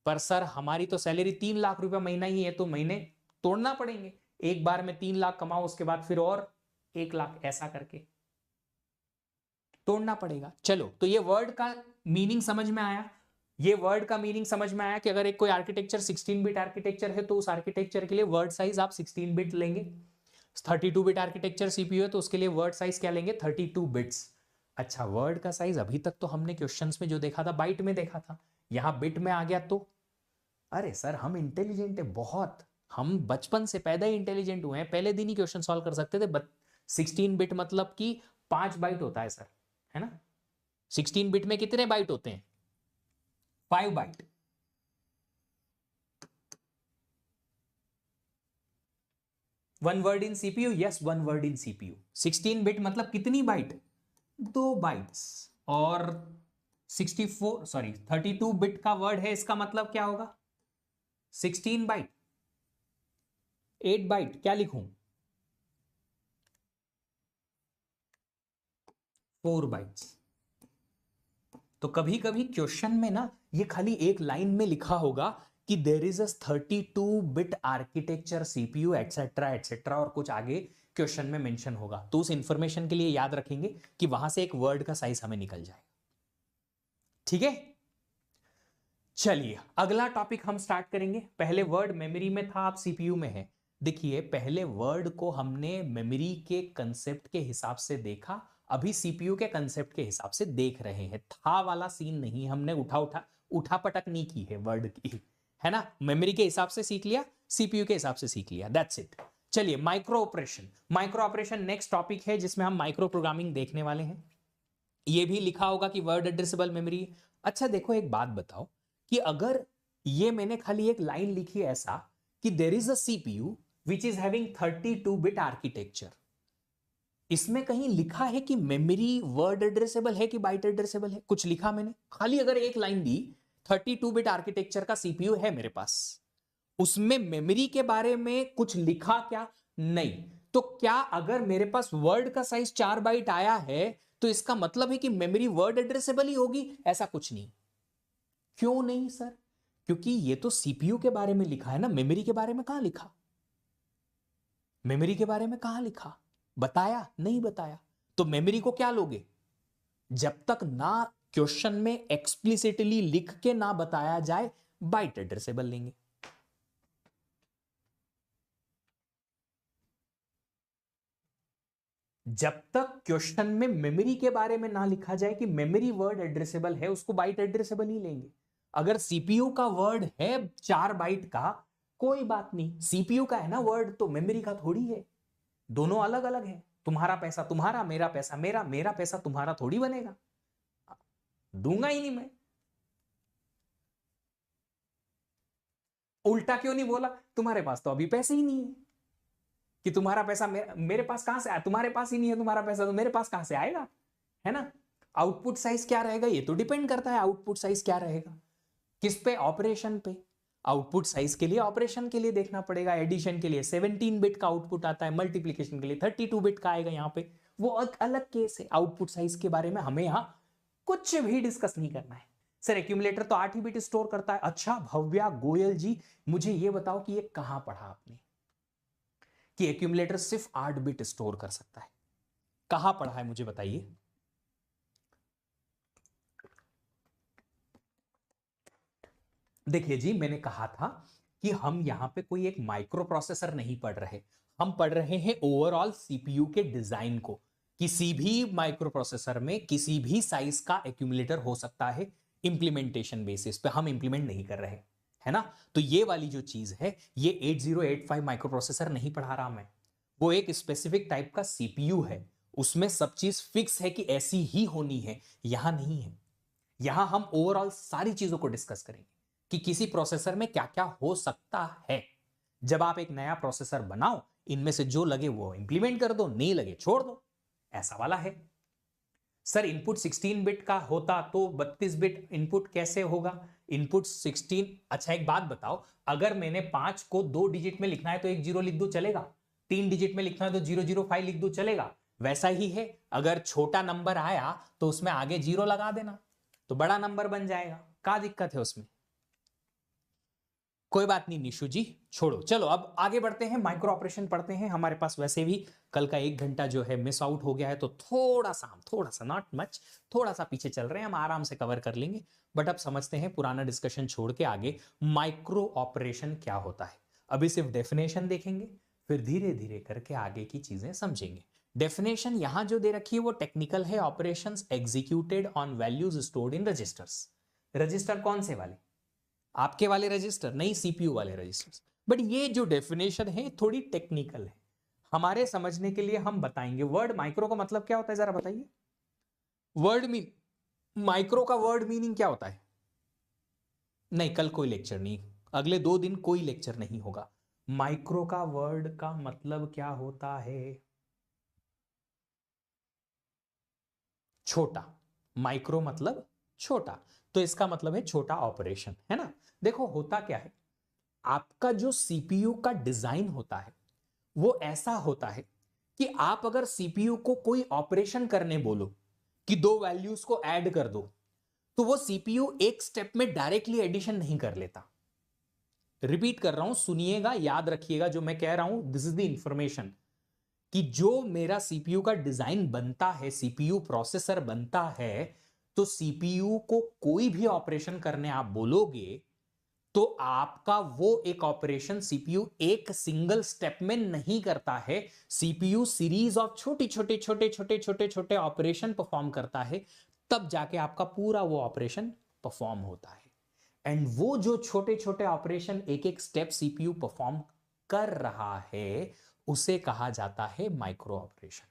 पर सर हमारी तो सैलरी 3 लाख रुपए महीना ही है, तो महीने तोड़ना पड़ेंगे, एक बार में 3 लाख कमाओ, उसके बाद फिर और 1 लाख, ऐसा करके तोड़ना पड़ेगा। चलो, तो ये वर्ड का मीनिंग समझ में आया। ये वर्ड का मीनिंग समझ में आया कि अगर एक कोई आर्किटेक्चर 16 बिट आर्किटेक्चर है तो उस आर्किटेक्चर के लिए वर्ड साइज आप 16 बिट लेंगे। 32 बिट आर्किटेक्चर सीपीयू है तो उसके लिए वर्ड साइज क्या लेंगे? 32 बिट्स। अच्छा, वर्ड का साइज अभी तक तो हमने क्वेश्चंस में जो देखा था बाइट में देखा था, यहां बिट में आ गया तो अरे सर हम इंटेलिजेंट है बहुत, हम बचपन से पैदा ही इंटेलिजेंट हुए हैं, पहले दिन ही क्वेश्चन सॉल्व कर सकते थे। 16 बिट मतलब कि 5 बाइट होता है सर, है ना? 16 बिट में कितने बाइट होते हैं? 5 byte. One word in CPU, yes, one word in CPU. 16 bit मतलब कितनी बाइट? 2 बाइट्स। और 32 बिट का वर्ड है, इसका मतलब क्या होगा? 16 बाइट, 8 बाइट, क्या लिखूं? 4 बाइट्स। तो कभी कभी क्वेश्चन में ना ये खाली एक लाइन में लिखा होगा कि there is a 32 bit architecture CPU etcetera etcetera, और कुछ आगे क्वेश्चन में मेंशन होगा, तो उस इंफॉर्मेशन के लिए याद रखेंगे कि वहां से एक वर्ड का साइज हमें निकल जाएगा। ठीक है, चलिए अगला टॉपिक हम स्टार्ट करेंगे। पहले वर्ड मेमोरी में था, आप सीपीयू में है। देखिए, पहले वर्ड को हमने मेमोरी के कंसेप्ट के हिसाब से देखा, अभी सीपीयू के कंसेप्ट के हिसाब से देख रहे हैं। था वाला सीन नहीं, हमने उठा पटक नहीं की है वर्ड की, है ना? मेमोरी के हिसाब से सीख लिया, सीपीयू के हिसाब से सीख लिया, दैट्स इट। चलिए माइक्रो ऑपरेशन नेक्स्ट टॉपिक है जिसमें हम माइक्रो प्रोग्रामिंग देखने वाले हैं। ये भी लिखा होगा कि वर्ड एड्रेसेबल मेमोरी। अच्छा देखो एक बात बताओ कि अगर ये मैंने खाली एक लाइन लिखी ऐसा कि there is a CPU which is having 32 bit architecture, इसमें कहीं लिखा है कि मेमोरी वर्ड एड्रेसेबल है कि बाइट एड्रेसेबल है? कुछ लिखा मैंने? खाली अगर एक लाइन दी 32 बिट आर्किटेक्चर का सीपीयू है मेरे पास, उसमें मेमोरी के बारे में कुछ लिखा क्या? नहीं। तो क्या अगर मेरे पास वर्ड का साइज 4 बाइट आया है तो इसका मतलब है कि मेमोरी वर्ड एड्रेसेबल ही होगी? ऐसा कुछ नहीं। क्यों नहीं सर? क्योंकि ये तो सीपीयू के बारे में लिखा है ना, मेमोरी के बारे में कहां लिखा? मेमोरी के बारे में कहां लिखा? बताया? नहीं बताया। तो मेमोरी को क्या लोगे? जब तक ना क्वेश्चन में एक्सप्लिसिटली लिख के ना बताया जाए, बाइट एड्रेसेबल लेंगे। जब तक क्वेश्चन में मेमोरी के बारे में ना लिखा जाए कि मेमोरी वर्ड एड्रेसेबल है, उसको बाइट एड्रेसेबल ही लेंगे। अगर सीपीयू का वर्ड है 4 बाइट का, कोई बात नहीं, सीपीयू का है ना वर्ड, तो मेमोरी का थोड़ी है। दोनों अलग अलग है। तुम्हारा पैसा तुम्हारा, मेरा पैसा मेरा, मेरा पैसा तुम्हारा थोड़ी बनेगा, दूंगा ही नहीं मैं। उल्टा क्यों नहीं बोला? तुम्हारे पास तो अभी पैसे ही नहीं है कि तुम्हारा पैसा मेरे पास कहां से आया? तुम्हारे पास ही नहीं है तुम्हारा पैसा, तो मेरे पास कहां से आएगा? है ना। आउटपुट साइज क्या रहेगा ये तो डिपेंड करता है, आउटपुट साइज क्या रहेगा किस पे? ऑपरेशन पे। आउटपुट साइज के लिए ऑपरेशन के लिए देखना पड़ेगा। एडिशन के लिए 17 बिट का आउटपुट आता है, मल्टीप्लिकेशन के लिए 32 बिट का आएगा। यहां पे वो एक अलग केस है। आउटपुट साइज के बारे में हमें यहां कुछ भी डिस्कस नहीं करना है। सर एक्यूमुलेटर तो 8 ही बिट स्टोर करता है। अच्छा भव्या गोयल जी, मुझे ये बताओ कि ये कहां पढ़ा आपने कि एक्यूमुलेटर सिर्फ 8 बिट स्टोर कर सकता है? कहां पढ़ा है मुझे बताइए। देखिए जी, मैंने कहा था कि हम यहां पे कोई एक माइक्रो प्रोसेसर नहीं पढ़ रहे, हम पढ़ रहे हैं ओवरऑल सीपीयू के डिजाइन को। किसी भी माइक्रो प्रोसेसर में किसी भी साइज का एक्यूमुलेटर हो सकता है, इंप्लीमेंटेशन बेसिस पे हम इंप्लीमेंट नहीं कर रहे, है ना। तो ये वाली जो चीज है, ये 8085 माइक्रो प्रोसेसर नहीं पढ़ा रहा मैं। वो एक स्पेसिफिक टाइप का सीपीयू है, उसमें सब चीज फिक्स है कि ऐसी ही होनी है, यहां नहीं है। यहां हम ओवरऑल सारी चीजों को डिस्कस करेंगे कि किसी प्रोसेसर में क्या क्या हो सकता है। जब आप एक नया प्रोसेसर बनाओ, इनमें से जो लगे वो इंप्लीमेंट कर दो, नहीं लगे छोड़ दो, ऐसा वाला है। सर इनपुट 16 बिट का होता तो 32 बिट इनपुट कैसे होगा? इनपुट 16। अच्छा एक बात बताओ, अगर मैंने 5 को 2 डिजिट में लिखना है तो एक 0 लिख दो चलेगा, 3 डिजिट में लिखना है तो 005 लिख दो चलेगा। वैसा ही है, अगर छोटा नंबर आया तो उसमें आगे 0 लगा देना तो बड़ा नंबर बन जाएगा। क्या दिक्कत है उसमें? कोई बात नहीं निशु जी, छोड़ो। चलो अब आगे बढ़ते हैं, माइक्रो ऑपरेशन पढ़ते हैं। हमारे पास वैसे भी कल का 1 घंटा जो है मिस आउट हो गया है, तो थोड़ा सा नॉट मच, थोड़ा सा पीछे चल रहे हैं, हम आराम से कवर कर लेंगे। बट अब समझते हैं पुराना डिस्कशन छोड़ के आगे माइक्रो ऑपरेशन क्या होता है। अभी सिर्फ डेफिनेशन देखेंगे, फिर धीरे धीरे करके आगे की चीजें समझेंगे। डेफिनेशन यहां जो दे रखी है वो टेक्निकल है, operations executed on values stored in registers. Register कौन से वाले? आपके वाले रजिस्टर नहीं, सीपीयू वाले रजिस्टर्स। बट ये जो डेफिनेशन है थोड़ी टेक्निकल है, हमारे समझने के लिए हम बताएंगे। वर्ड माइक्रो का मतलब क्या होता है जरा बताइए। वर्ड मीन माइक्रो का वर्ड मीनिंग क्या होता है? नहीं कल कोई लेक्चर नहीं, अगले 2 दिन कोई लेक्चर नहीं होगा। माइक्रो का वर्ड का मतलब क्या होता है? छोटा। माइक्रो मतलब छोटा, तो इसका मतलब है छोटा ऑपरेशन, है ना। देखो होता क्या है, आपका जो सीपीयू का डिजाइन होता है वो ऐसा होता है कि आप अगर सीपीयू को कोई ऑपरेशन करने बोलो कि 2 वैल्यूज को ऐड कर दो, तो वो सीपीयू एक स्टेप में डायरेक्टली एडिशन नहीं कर लेता। रिपीट कर रहा हूं, सुनिएगा, याद रखिएगा जो मैं कह रहा हूं, दिस इज द इंफॉर्मेशन कि जो मेरा सीपीयू का डिजाइन बनता है, सीपीयू प्रोसेसर बनता है, तो सीपीयू को कोई भी ऑपरेशन करने आप बोलोगे तो आपका वो एक ऑपरेशन सीपीयू एक सिंगल स्टेप में नहीं करता है। सीपीयू सीरीज ऑफ छोटे छोटे छोटे छोटे छोटे छोटे ऑपरेशन परफॉर्म करता है, तब जाके आपका पूरा वो ऑपरेशन परफॉर्म होता है। एंड वो जो छोटे छोटे ऑपरेशन एक एक स्टेप सीपीयू परफॉर्म कर रहा है, उसे कहा जाता है माइक्रो ऑपरेशन।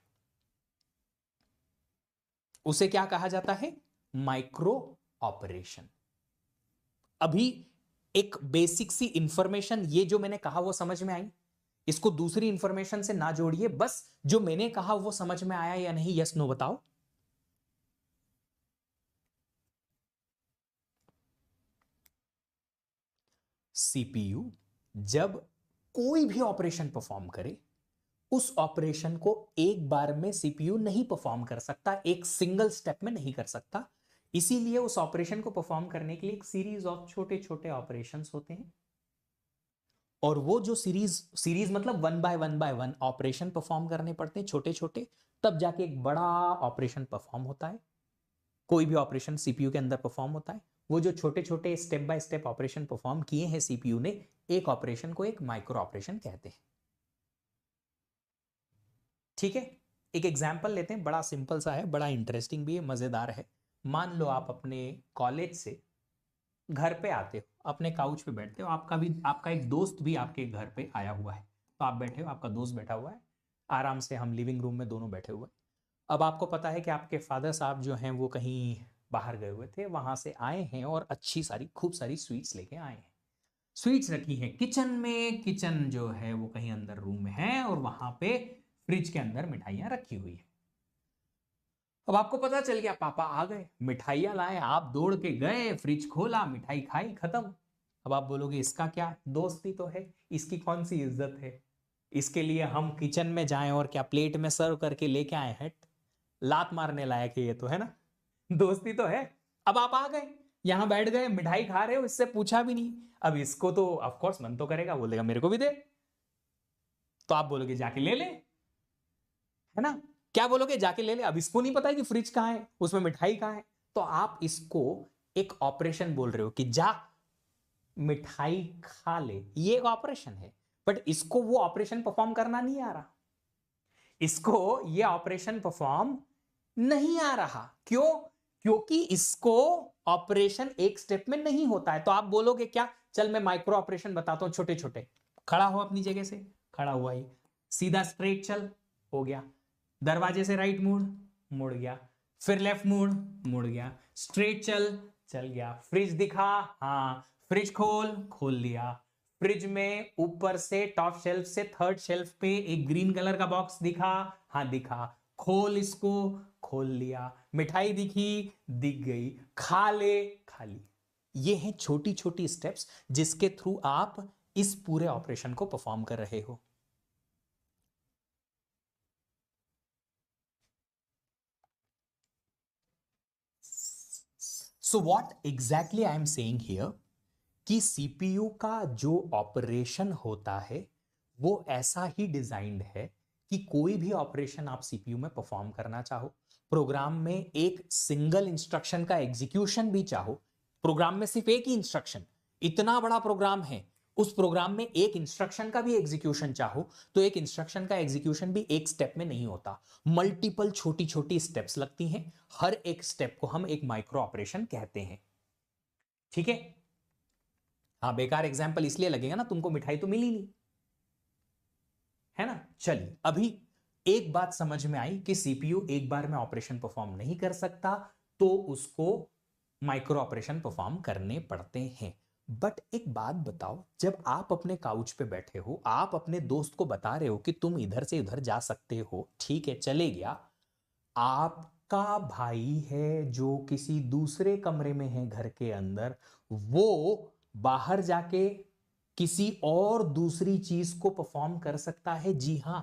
उसे क्या कहा जाता है? Micro operation. अभी एक बेसिक सी इंफॉर्मेशन, ये जो मैंने कहा वो समझ में आई? इसको दूसरी इंफॉर्मेशन से ना जोड़िए, बस जो मैंने कहा वो समझ में आया या नहीं, यस नो बताओ। सीपीयू जब कोई भी ऑपरेशन परफॉर्म करे, उस ऑपरेशन को एक बार में सीपीयू नहीं परफॉर्म कर सकता, एक सिंगल स्टेप में नहीं कर सकता। इसीलिए उस ऑपरेशन को परफॉर्म करने के लिए एक सीरीज ऑफ छोटे छोटे ऑपरेशंस होते हैं, और वो जो सीरीज मतलब one by one operation perform करने पड़ते हैं छोटे छोटे, तब जाके एक बड़ा ऑपरेशन परफॉर्म होता है। कोई भी ऑपरेशन सीपीयू के अंदर परफॉर्म होता है, वो जो छोटे छोटे step by step operation perform किए हैं सीपीयू ने, एक ऑपरेशन को एक माइक्रो ऑपरेशन कहते हैं। ठीक है, एक एग्जाम्पल लेते हैं, बड़ा सिंपल सा है, बड़ा इंटरेस्टिंग भी है, मजेदार है। मान लो आप अपने कॉलेज से घर पे आते हो, अपने काउच पे बैठते हो, आपका एक दोस्त भी आपके घर पे आया हुआ है। तो आप बैठे हो, आपका दोस्त बैठा हुआ है, आराम से हम लिविंग रूम में दोनों बैठे हुए हैं। अब आपको पता है कि आपके फादर साहब जो हैं वो कहीं बाहर गए हुए थे, वहां से आए हैं और अच्छी सारी खूब सारी स्वीट्स लेके आए हैं। स्वीट्स रखी हैं किचन में, किचन जो है वो कहीं अंदर रूम में है, और वहां पे फ्रिज के अंदर मिठाइयां रखी हुई है। अब आपको पता चल गया पापा आ गए, मिठाइयां लाए, आप दौड़ के गए, फ्रिज खोला, मिठाई खाई, खत्म। अब आप बोलोगे इसका क्या, दोस्ती तो है, इसकी कौन सी इज्जत है, इसके लिए हम किचन में जाएं और क्या प्लेट में सर्व करके लेके आए, हट, लात मारने लायक है ये तो, है ना? दोस्ती तो है। अब आप आ गए, यहां बैठ गए, मिठाई खा रहे हो, इससे पूछा भी नहीं। अब इसको तो ऑफ कोर्स मन तो करेगा, बोलेगा मेरे को भी दे, तो आप बोलोगे जाके ले ले, है ना? क्या बोलोगे, जाके ले ले। अब इसको नहीं पता है कि फ्रिज कहां है, उसमें मिठाई कहां है, तो आप इसको एक ऑपरेशन बोल रहे हो कि जा मिठाई खा ले, ये एक ऑपरेशन है। बट इसको वो ऑपरेशन परफॉर्म करना नहीं आ रहा, इसको ये ऑपरेशन परफॉर्म नहीं आ रहा। क्यों? क्योंकि इसको ऑपरेशन एक स्टेप में नहीं होता है। तो आप बोलोगे क्या, चल मैं माइक्रो ऑपरेशन बताता हूं छोटे छोटे। खड़ा हो अपनी जगह से, खड़ा हुआ ही, सीधा स्ट्रेट चल, हो गया। दरवाजे से राइट मुड़, मुड़ गया। फिर लेफ्ट मुड़, मुड़ गया। स्ट्रेट चल, चल गया। फ्रिज दिखा, हाँ, फ्रिज खोल, खोल लिया। फ्रिज में ऊपर से टॉप शेल्फ से थर्ड शेल्फ पे एक ग्रीन कलर का बॉक्स दिखा, हाँ दिखा, खोल इसको, खोल लिया। मिठाई दिखी, दिख गई, खा ले, खा ली। ये हैं छोटी छोटी स्टेप्स जिसके थ्रू आप इस पूरे ऑपरेशन को परफॉर्म कर रहे हो। So what exactly I am saying here, कि सीपीयू का जो ऑपरेशन होता है वो ऐसा ही डिजाइंड है कि कोई भी ऑपरेशन आप सीपीयू में परफॉर्म करना चाहो, प्रोग्राम में एक सिंगल इंस्ट्रक्शन का एग्जीक्यूशन भी चाहो, प्रोग्राम में सिर्फ एक ही इंस्ट्रक्शन, इतना बड़ा प्रोग्राम है, उस प्रोग्राम में एक इंस्ट्रक्शन का भी एग्जीक्यूशन चाहो, तो एक इंस्ट्रक्शन का एग्जीक्यूशन भी एक स्टेप में नहीं होता, मल्टीपल छोटी छोटी स्टेप्स लगती हैं। हर एक स्टेप को हम एक माइक्रो ऑपरेशन कहते हैं। ठीक है? हाँ, बेकार एग्जाम्पल इसलिए लगेगा ना, तुमको मिठाई तो मिली नहीं, है ना? चलिए, अभी एक बात समझ में आई कि सीपीयू एक बार में ऑपरेशन परफॉर्म नहीं कर सकता, तो उसको माइक्रो ऑपरेशन परफॉर्म करने पड़ते हैं। बट एक बात बताओ, जब आप अपने काउच पे बैठे हो, आप अपने दोस्त को बता रहे हो कि तुम इधर से उधर जा सकते हो, ठीक है, चले गया, आपका भाई है जो किसी दूसरे कमरे में है घर के अंदर, वो बाहर जाके किसी और दूसरी चीज को परफॉर्म कर सकता है। जी हां,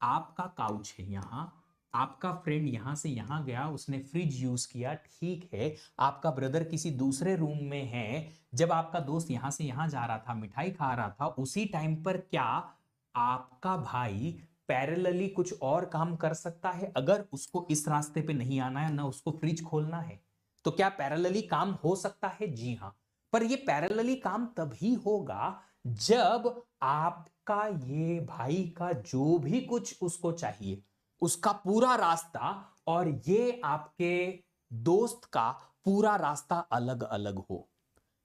आपका काउच है यहां, आपका फ्रेंड यहां से यहां गया, उसने फ्रिज यूज किया, ठीक है, आपका ब्रदर किसी दूसरे रूम में है, जब आपका दोस्त यहां से यहां जा रहा था, मिठाई खा रहा था, उसी टाइम पर क्या आपका भाई पैरेलली कुछ और काम कर सकता है? अगर उसको इस रास्ते पे नहीं आना है, ना उसको फ्रिज खोलना है, तो क्या पैरेलली काम हो सकता है? जी हां। पर ये पैरेलली काम तभी होगा जब आपका ये भाई का जो भी कुछ उसको चाहिए, उसका पूरा रास्ता और ये आपके दोस्त का पूरा रास्ता अलग अलग हो।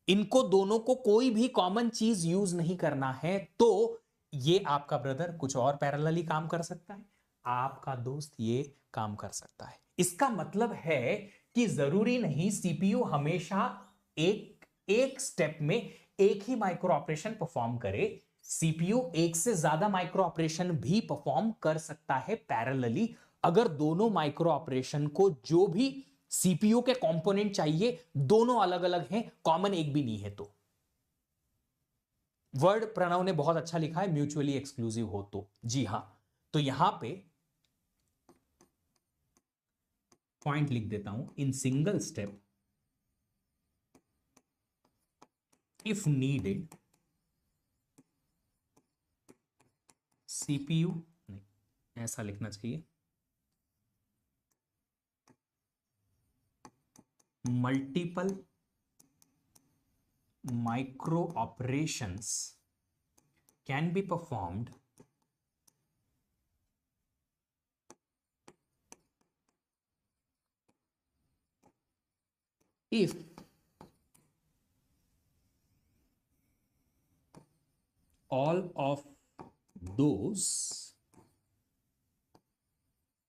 इनको दोनों को कोई भी कॉमन चीज यूज नहीं करना है, तो ये आपका ब्रदर कुछ और पैरेलली काम कर सकता है, आपका दोस्त ये काम कर सकता है। इसका मतलब है कि जरूरी नहीं सीपीयू हमेशा एक एक स्टेप में एक ही माइक्रो ऑपरेशन परफॉर्म करे। सीपीयू एक से ज्यादा माइक्रो ऑपरेशन भी परफॉर्म कर सकता है पैरेलली, अगर दोनों माइक्रो ऑपरेशन को जो भी सीपीयू के कंपोनेंट चाहिए दोनों अलग अलग हैं, कॉमन एक भी नहीं है। तो वर्ड प्रणव ने बहुत अच्छा लिखा है, म्यूचुअली एक्सक्लूसिव हो तो। जी हां, तो यहां पे पॉइंट लिख देता हूं, in single step if needed CPU, नहीं ऐसा लिखना चाहिए, multiple micro operations can be performed if all of those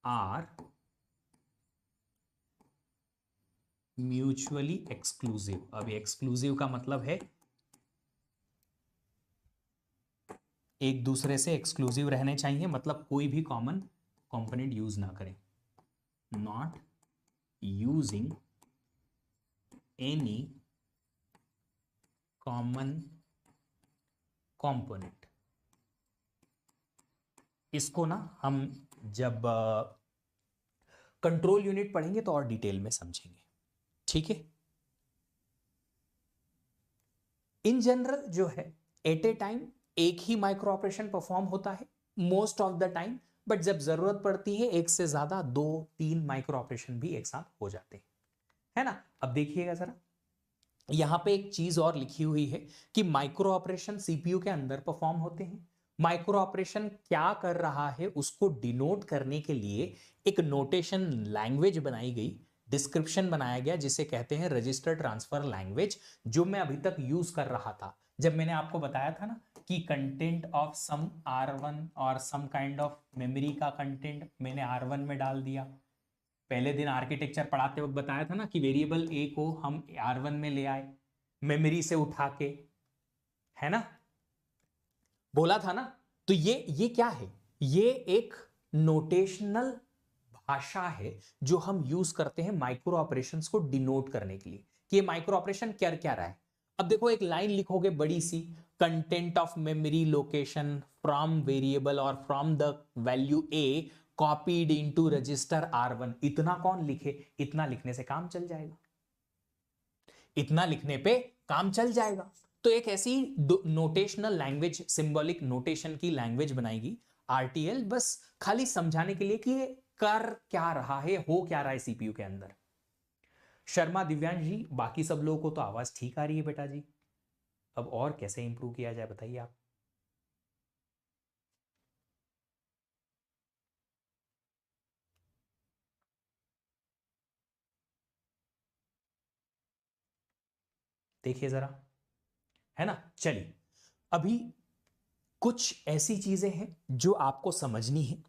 are mutually exclusive. अब एक्सक्लूसिव का मतलब है एक दूसरे से एक्सक्लूसिव रहने चाहिए, मतलब कोई भी कॉमन कंपोनेंट यूज ना करें, not using any common component. इसको ना हम जब कंट्रोल यूनिट पढ़ेंगे तो और डिटेल में समझेंगे, ठीक है। इन जनरल जो है एट ए टाइम एक ही माइक्रो ऑपरेशन परफॉर्म होता है most of the time, but जब जरूरत पड़ती है एक से ज्यादा 2-3 माइक्रो ऑपरेशन भी एक साथ हो जाते हैं, है ना। अब देखिएगा जरा, यहां पे एक चीज और लिखी हुई है कि माइक्रो ऑपरेशन सीपीयू के अंदर परफॉर्म होते हैं। माइक्रो ऑपरेशन क्या कर रहा है उसको डिनोट करने के लिए एक नोटेशन लैंग्वेज बनाई गई, डिस्क्रिप्शन बनाया गया, जिसे कहते हैं रजिस्टर ट्रांसफर लैंग्वेज, जो मैं अभी तक यूज कर रहा था। जब मैंने आपको बताया था ना कि कंटेंट ऑफ सम R1 और सम काइंड ऑफ मेमोरी का कंटेंट मैंने R1 में डाल दिया। पहले दिन आर्किटेक्चर पढ़ाते वक्त बताया था ना कि वेरिएबल ए को हम R1 में ले आए मेमोरी से उठा के, है ना, बोला था ना। तो ये क्या है, ये एक नोटेशनल भाषा है जो हम यूज करते हैं माइक्रो ऑपरेशंस को डिनोट करने के लिए कि ये माइक्रो ऑपरेशन क्या क्या रहा है। अब देखो एक लाइन लिखोगे बड़ी सी, content of memory location from variable और from the value A copied into register R1। इतना कौन लिखे, इतना लिखने से काम चल जाएगा, इतना लिखने पे काम चल जाएगा। तो एक ऐसी नोटेशनल लैंग्वेज, सिंबॉलिक नोटेशन की लैंग्वेज बनाएगी RTL, बस खाली समझाने के लिए कि ये कर क्या रहा है, हो क्या रहा है सीपीयू के अंदर। शर्मा दिव्यांश जी, बाकी सब लोगों को तो आवाज ठीक आ रही है बेटा जी, अब और कैसे इंप्रूव किया जाए बताइए आप। देखिए जरा, है ना। चलिए, अभी कुछ ऐसी चीजें हैं जो आपको समझनी है।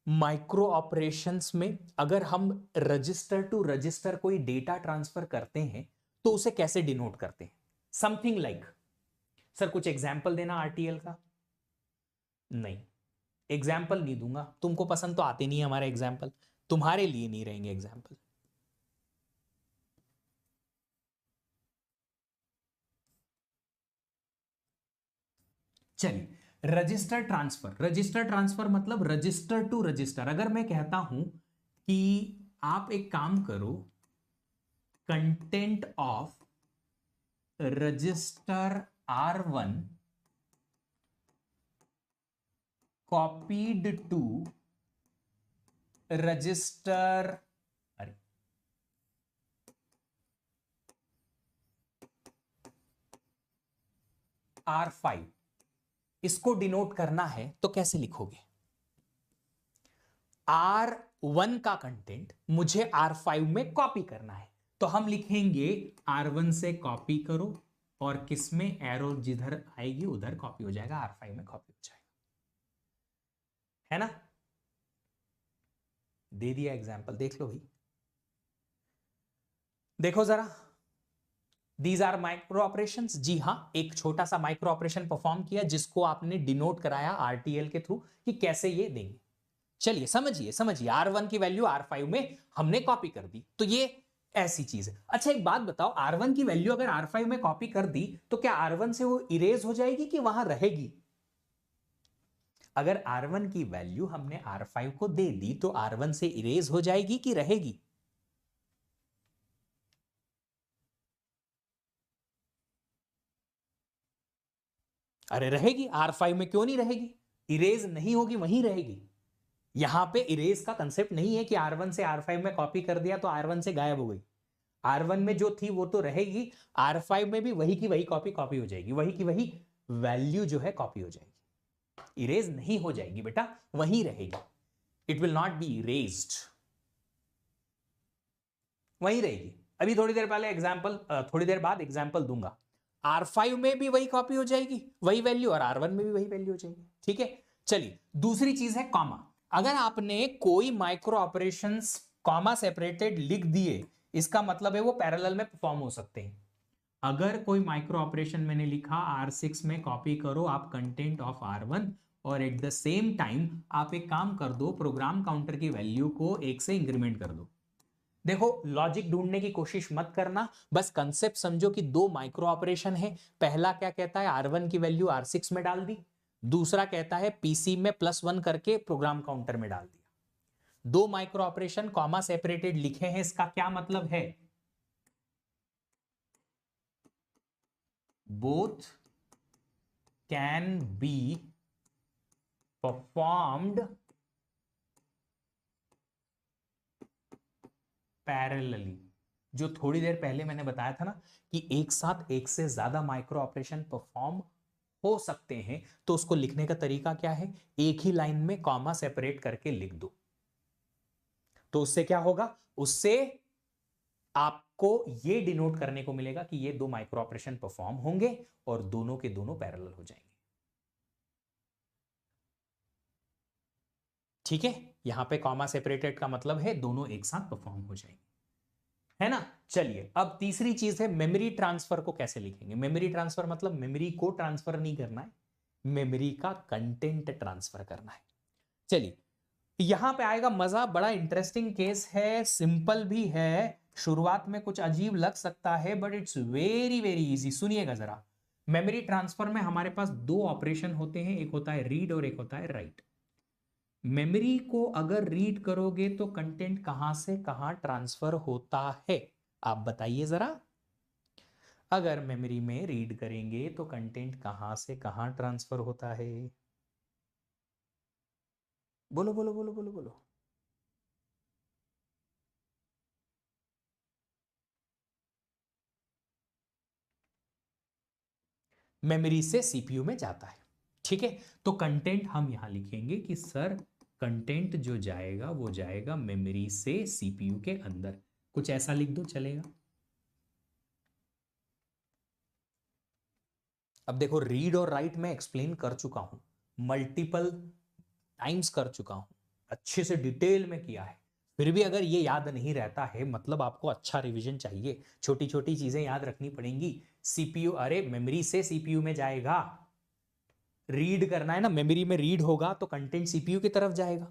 माइक्रो ऑपरेशंस में अगर हम रजिस्टर टू रजिस्टर कोई डेटा ट्रांसफर करते हैं तो उसे कैसे डिनोट करते हैं, समथिंग लाइक, सर कुछ एग्जाम्पल देना RTL का। नहीं, एग्जाम्पल नहीं दूंगा, तुमको पसंद तो आते नहीं है हमारे एग्जाम्पल, तुम्हारे लिए नहीं रहेंगे एग्जाम्पल। चलिए, रजिस्टर ट्रांसफर, रजिस्टर ट्रांसफर मतलब रजिस्टर टू रजिस्टर। अगर मैं कहता हूं कि आप एक काम करो, content of register R1 copied to register, अरे R5, इसको डिनोट करना है तो कैसे लिखोगे। R1 का कंटेंट मुझे R5 में कॉपी करना है, तो हम लिखेंगे R1 से कॉपी करो और किसमें एरो जिधर आएगी उधर कॉपी हो जाएगा, R5 में कॉपी हो जाएगा, है ना। दे दिया एग्जाम्पल, देख लो भाई, देखो जरा, दीज आर माइक्रो ऑपरेशंस। जी हाँ, एक छोटा सा माइक्रो ऑपरेशन परफॉर्म किया जिसको आपने डिनोट कराया आरटीएल के थ्रू कि कैसे ये देंगे। चलिए समझिए समझिए, R1 की वैल्यू R5 में हमने कॉपी कर दी, तो ये ऐसी चीज है। अच्छा एक बात बताओ, R1 की वैल्यू अगर R5 में कॉपी कर दी तो क्या R1 से वो इरेज हो जाएगी कि वहां रहेगी? अगर R1 की वैल्यू हमने R5 को दे दी तो R1 से इरेज हो जाएगी कि रहेगी? अरे रहेगी, R5 में क्यों नहीं रहेगी? इरेज नहीं होगी, वहीं रहेगी। यहां पे इरेज का कंसेप्ट नहीं है कि R1 से R5 में कॉपी कर दिया तो R1 से गायब हो गई। R1 में जो थी वो तो रहेगी, R5 में भी वही की वही कॉपी हो जाएगी, वही की वही वैल्यू जो है कॉपी हो जाएगी, इरेज नहीं हो जाएगी बेटा, वहीं रहेगी। It will not be erased, वहीं रहेगी। अभी थोड़ी देर पहले एग्जाम्पल, थोड़ी देर बाद एग्जाम्पल दूंगा। R5 में भी वही कॉपी हो जाएगी, वही वैल्यू, और R1 में भी वही वैल्यू हो जाएगी। ठीक है, चलिए दूसरी चीज है कॉमा। अगर आपने कोई माइक्रो ऑपरेशंस कॉमा सेपरेटेड लिख दिए, इसका मतलब है वो पैरेलल में परफॉर्म हो सकते हैं। अगर कोई माइक्रो ऑपरेशन मैंने लिखा R6 में कॉपी करो आप कंटेंट ऑफ R1, और एट द सेम टाइम आप एक काम कर दो, प्रोग्राम काउंटर की वैल्यू को 1 से इंक्रीमेंट कर दो। देखो लॉजिक ढूंढने की कोशिश मत करना, बस कंसेप्ट समझो कि दो माइक्रो ऑपरेशन है। पहला क्या कहता है, R1 की वैल्यू R6 में डाल दी, दूसरा कहता है PC में +1 करके प्रोग्राम काउंटर में डाल दिया। दो माइक्रो ऑपरेशन कॉमा सेपरेटेड लिखे हैं, इसका क्या मतलब है? Both can be performed parallelly. जो थोड़ी देर पहले मैंने बताया था ना कि एक साथ एक से ज्यादा माइक्रो ऑपरेशन परफॉर्म हो सकते हैं, तो उसको लिखने का तरीका क्या है, एक ही लाइन में कॉमा सेपरेट करके लिख दो। तो उससे क्या होगा, उससे आपको ये डिनोट करने को मिलेगा कि ये दो माइक्रो ऑपरेशन परफॉर्म होंगे और दोनों के दोनों पैरेलल हो जाएंगे। ठीक है, यहां पे कॉमा सेपरेटेड का मतलब है दोनों एक साथ परफॉर्म हो जाएंगे, है ना। चलिए अब तीसरी चीज है मेमोरी ट्रांसफर को कैसे लिखेंगे। मेमोरी ट्रांसफर मतलब मेमोरी को ट्रांसफर नहीं करना है, मेमोरी का कंटेंट ट्रांसफर करना है। चलिए यहां पे आएगा मजा, बड़ा इंटरेस्टिंग केस है, सिंपल भी है, शुरुआत में कुछ अजीब लग सकता है but it's very very easy. सुनिएगा जरा, मेमोरी ट्रांसफर में हमारे पास दो ऑपरेशन होते हैं, एक होता है रीड और एक होता है राइट। मेमोरी को अगर रीड करोगे तो कंटेंट कहां से कहां ट्रांसफर होता है, आप बताइए जरा। अगर मेमोरी में रीड करेंगे तो कंटेंट कहां से कहां ट्रांसफर होता है? बोलो बोलो बोलो बोलो बोलो। मेमोरी से सीपीयू में जाता है। ठीक है, तो कंटेंट हम यहां लिखेंगे कि सर कंटेंट जो जाएगा वो जाएगा मेमोरी से सीपीयू के अंदर, कुछ ऐसा लिख दो चलेगा। अब देखो रीड और राइट में एक्सप्लेन कर चुका हूं, मल्टीपल टाइम्स कर चुका हूं, अच्छे से डिटेल में किया है, फिर भी अगर ये याद नहीं रहता है मतलब आपको अच्छा रिवीजन चाहिए, छोटी छोटी चीजें याद रखनी पड़ेंगी। सीपीयू, अरे मेमोरी से सीपीयू में जाएगा, रीड करना है ना, मेमोरी में रीड होगा तो कंटेंट सीपीयू की तरफ जाएगा,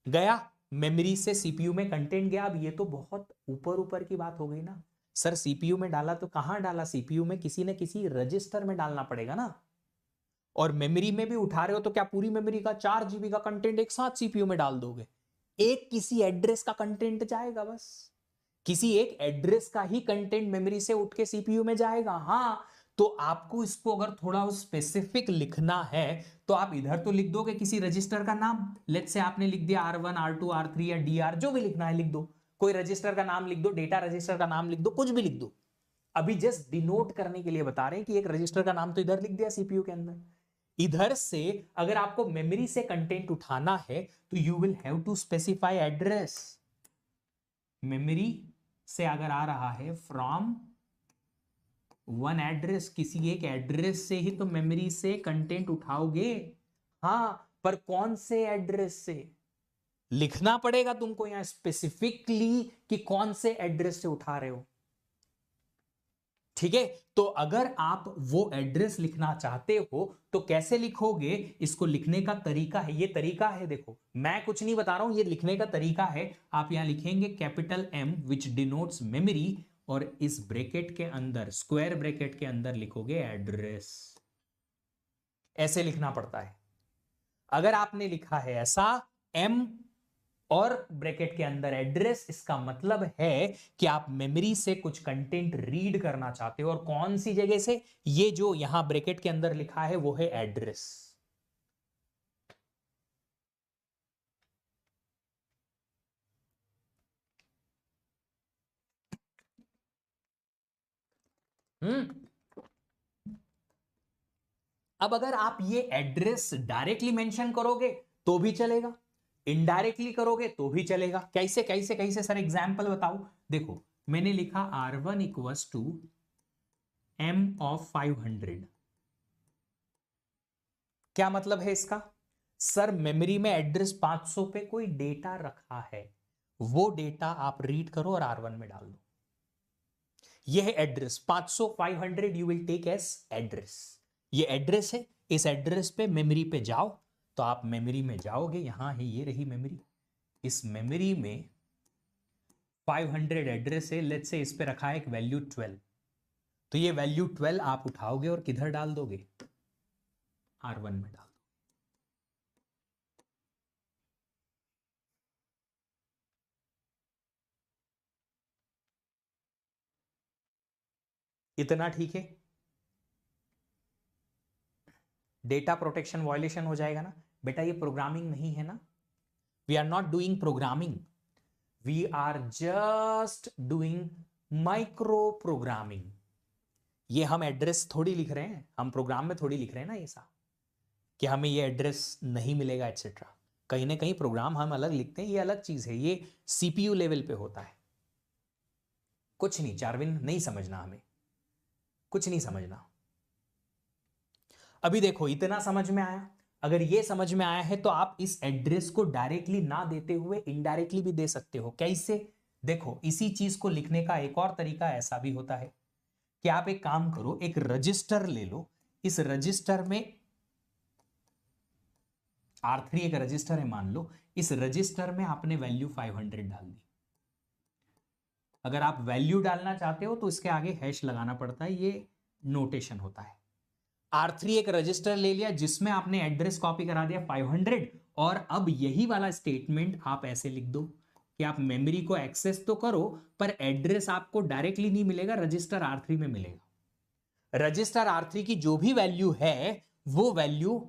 गया मेमोरी से सीपीयू में कंटेंट गया। अब ये तो बहुत ऊपर ऊपर की बात हो गई ना, सर सीपीयू में डाला तो कहां डाला, सीपीयू में किसी न किसी रजिस्टर में डालना पड़ेगा ना, और मेमोरी में भी उठा रहे हो तो क्या पूरी मेमोरी का 4 GB का कंटेंट एक साथ सीपीयू में डाल दोगे? एक किसी एड्रेस का कंटेंट जाएगा, बस किसी एक एड्रेस का ही कंटेंट मेमोरी से उठ के सीपीयू में जाएगा। हाँ, तो आपको इसको अगर थोड़ा स्पेसिफिक लिखना है तो आप इधर तो लिख दोगे किसी रजिस्टर का नाम, लेट्स से आपने लिख दिया R1 R2 R3 या DR, जो भी लिखना है लिख दो, कोई रजिस्टर का नाम लिख दो, डेटा रजिस्टर का नाम लिख दो, कुछ भी लिख दो। अभी जस्ट डिनोट करने के लिए बता रहे हैं कि एक रजिस्टर का नाम तो इधर लिख दिया सीपीयू के अंदर। इधर से अगर आपको मेमोरी से कंटेंट उठाना है तो you will have to specify address. Memory से अगर आ रहा है फ्रॉम वन एड्रेस, किसी एक एड्रेस से ही तो मेमोरी से कंटेंट उठाओगे। हाँ, पर कौन से एड्रेस से लिखना पड़ेगा तुमको यहां स्पेसिफिकली कि कौन से एड्रेस से उठा रहे हो। ठीक है, तो अगर आप वो एड्रेस लिखना चाहते हो तो कैसे लिखोगे, इसको लिखने का तरीका है, ये तरीका है, देखो मैं कुछ नहीं बता रहा हूं, ये लिखने का तरीका है। आप यहां लिखेंगे कैपिटल M विच डिनोट्स मेमोरी, और इस ब्रैकेट के अंदर, स्क्वायर ब्रैकेट के अंदर लिखोगे एड्रेस। ऐसे लिखना पड़ता है। अगर आपने लिखा है ऐसा M और ब्रैकेट के अंदर एड्रेस, इसका मतलब है कि आप मेमोरी से कुछ कंटेंट रीड करना चाहते हो। और कौन सी जगह से, ये जो यहां ब्रैकेट के अंदर लिखा है वो है एड्रेस। अब अगर आप ये एड्रेस डायरेक्टली मेंशन करोगे तो भी चलेगा, इनडायरेक्टली करोगे तो भी चलेगा। कैसे कैसे कैसे सर, एग्जाम्पल बताओ। देखो मैंने लिखा R1 equals to M of 500। क्या मतलब है इसका, सर मेमोरी में एड्रेस 500 पे कोई डेटा रखा है, वो डेटा आप रीड करो और R1 में डाल दो। यह है address 500, 500 you will take as address. ये एड्रेस है, इस एड्रेस पे मेमोरी पे जाओ, तो आप मेमोरी में जाओगे, यहां है, ये रही मेमोरी। इस मेमोरी में 500 एड्रेस है, लेट्स से इस पे रखा है एक वैल्यू 12, तो ये वैल्यू 12 आप उठाओगे और किधर डाल दोगे, R1 में डाल। इतना ठीक है, डेटा प्रोटेक्शन वायलेशन हो जाएगा ना बेटा, ये प्रोग्रामिंग नहीं है ना, we are not doing programming, we are just doing micro programming. ये हम एड्रेस थोड़ी लिख रहे हैं, हम प्रोग्राम में थोड़ी लिख रहे हैं ना ऐसा कि हमें ये एड्रेस नहीं मिलेगा एक्सेट्रा। कहीं ना कहीं प्रोग्राम हम अलग लिखते हैं, ये अलग चीज है, ये सीपीयू लेवल पे होता है। कुछ नहीं चार्विन, नहीं समझना हमें, कुछ नहीं समझना। अभी देखो इतना समझ में आया। अगर ये समझ में आया है तो आप इस एड्रेस को डायरेक्टली ना देते हुए इनडायरेक्टली भी दे सकते हो। कैसे, देखो इसी चीज को लिखने का एक और तरीका ऐसा भी होता है कि आप एक काम करो, एक रजिस्टर ले लो, इस रजिस्टर में R3 एक रजिस्टर है मान लो, इस रजिस्टर में आपने वैल्यू 500 डाल दी। अगर आप वैल्यू डालना चाहते हो तो इसके आगे हैश लगाना पड़ता है, ये नोटेशन होता है। R3 एक रजिस्टर ले लिया जिसमें आपने एड्रेस कॉपी करा दिया 500, और अब यही वाला स्टेटमेंट आप ऐसे लिख दो कि आप मेमोरी को एक्सेस तो करो, पर एड्रेस आपको डायरेक्टली नहीं मिलेगा, रजिस्टर R3 में मिलेगा। रजिस्टर R3 की जो भी वैल्यू है वो वैल्यू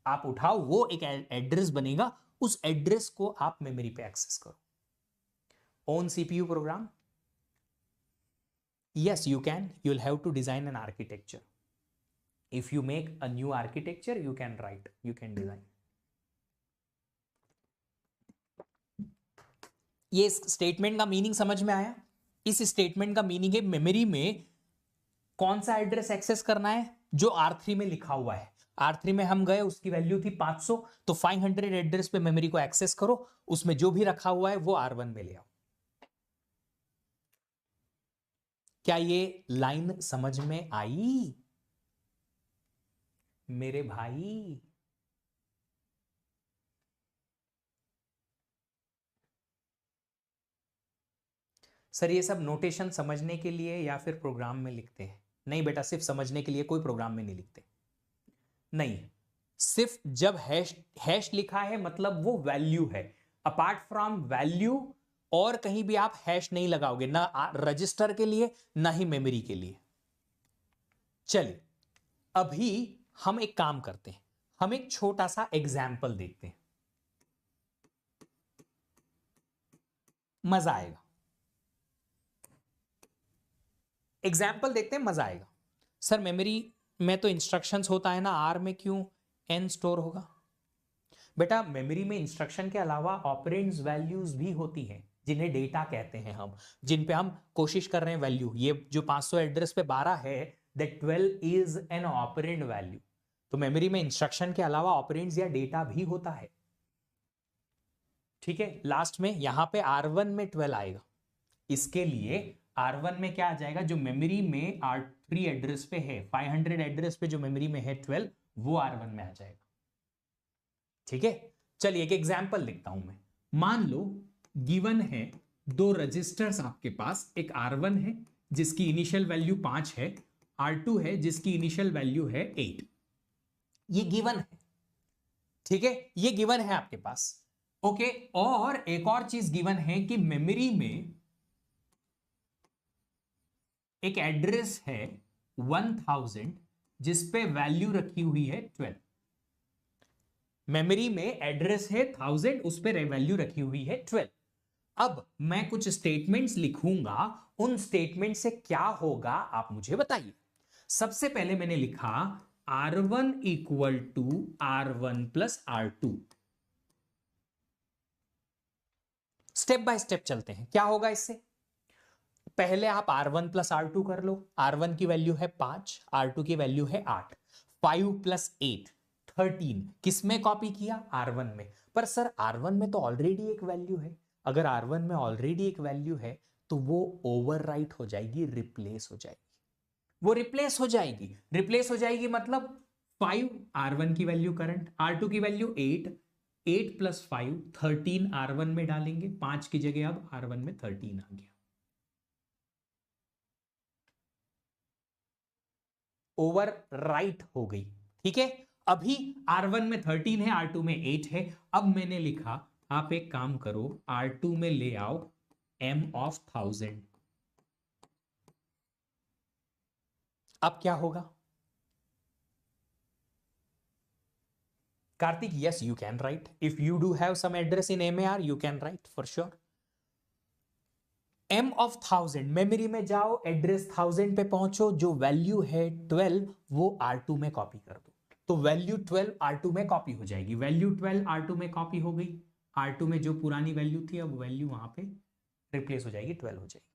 आप उठाओ, वो एक एड्रेस बनेगा, उस एड्रेस को आप मेमोरी पे एक्सेस करो। Own CPU program, yes you can, you'll have to design an architecture. If you make a new architecture you can write, you can design. ये स्टेटमेंट का मीनिंग समझ में आया। इस स्टेटमेंट का मीनिंग है मेमोरी में कौन सा एड्रेस एक्सेस करना है, जो R3 में लिखा हुआ है। R3 में हम गए, उसकी वैल्यू थी 500, तो 500 एड्रेस पे मेमोरी को एक्सेस करो, उसमें जो भी रखा हुआ है वो R1 में ले आओ। क्या ये लाइन समझ में आई मेरे भाई? सर ये सब नोटेशन समझने के लिए या फिर प्रोग्राम में लिखते हैं? नहीं बेटा, सिर्फ समझने के लिए, कोई प्रोग्राम में नहीं लिखते। नहीं, सिर्फ जब हैश हैश लिखा है मतलब वो वैल्यू है। अपार्ट फ्रॉम वैल्यू और कहीं भी आप हैश नहीं लगाओगे, ना रजिस्टर के लिए ना ही मेमोरी के लिए। चलिए अभी हम एक काम करते हैं, हम एक छोटा सा एग्जाम्पल देखते हैं, मजा आएगा। एग्जाम्पल देखते हैं, मजा आएगा। सर मेमोरी में तो इंस्ट्रक्शंस होता है ना, आर में क्यों एन स्टोर होगा? बेटा मेमोरी में इंस्ट्रक्शन के अलावा ऑपरेंड्स वैल्यूज भी होती हैं, जिन्हें डेटा कहते हैं हम, जिन पे हम कोशिश कर रहे हैं वैल्यू। ये जो 500 एड्रेस पे 12 है, that 12 is an operand value. तो मेमोरी में इंस्ट्रक्शन के अलावा ऑपरेंड्स या डेटा भी होता है। ठीक है, लास्ट में यहां पे R1 में 12 आएगा, इसके लिए R1 में क्या आ जाएगा, जो मेमोरी में R3 एड्रेस पे है, 500 एड्रेस पे जो मेमोरी में है 12, वो R1 में आ जाएगा। ठीक है, चलिए एक एग्जांपल लिखता हूं मैं। मान लो गिवन है दो रजिस्टर्स आपके पास, एक R1 है जिसकी इनिशियल वैल्यू 5 है, R2 है जिसकी इनिशियल वैल्यू है 8। ये गिवन है, ठीक है, ये गिवन है आपके पास। ओके, और एक और चीज गिवन है कि मेमोरी में एक एड्रेस है 1000 जिस पे वैल्यू रखी हुई है 12। मेमोरी में एड्रेस है 1000, उस पे वैल्यू रखी हुई है 12। अब मैं कुछ स्टेटमेंट्स लिखूंगा, उन स्टेटमेंट से क्या होगा आप मुझे बताइए। सबसे पहले मैंने लिखा R1 equal to R1 plus R2। Step by step चलते हैं, क्या होगा इससे। पहले आप R1 प्लस R2 कर लो। R1 की वैल्यू है 5, R2 की वैल्यू है 8। 5 प्लस 8 13, किसमें कॉपी किया, R1 में। पर सर R1 में तो ऑलरेडी एक वैल्यू है। अगर R1 में ऑलरेडी एक वैल्यू है तो वो ओवरराइट हो जाएगी, रिप्लेस हो जाएगी। वो रिप्लेस हो जाएगी, रिप्लेस हो जाएगी मतलब 5 R1 की वैल्यू करंट, R2 की वैल्यू 8, 8 प्लस 5 13 R1 में डालेंगे, 5 की जगह अब R1 में 13 आ गया। ओवर राइट हो गई। ठीक है, अभी R1 में 13 है, R2 में 8 है। अब मैंने लिखा आप एक काम करो, R2 में ले आओ m of 1000। अब क्या होगा Kartik? Yes, you can write, if you do have some address in MAR you can write for sure. m of 1000, memory में जाओ, एड्रेस 1000 पे पहुंचो, जो वैल्यू है 12 वो R2 में कॉपी कर दो। तो वैल्यू 12 R2 में कॉपी हो जाएगी, वैल्यू 12 R2 में कॉपी हो गई। R2 में जो पुरानी वैल्यू थी अब वैल्यू वहां पे रिप्लेस हो जाएगी, 12 हो जाएगी।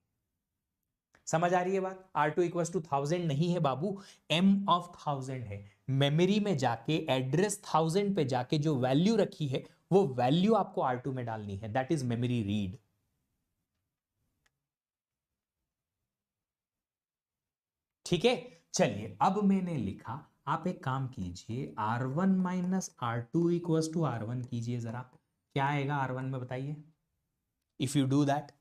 समझ आ रही है बात? R2 इक्वल टू 1000 नहीं है बाबू, m of 1000 है। मेमोरी में जाके एड्रेस 1000 पे जाके जो वैल्यू रखी है वो वैल्यू आपको R2 में डालनी है, दैट इज मेमोरी रीड। ठीक है, चलिए अब मैंने लिखा, आप एक काम कीजिए, R1 minus R2 equal to R1 कीजिए जरा, क्या आएगा R1 में बताइए। If you do that,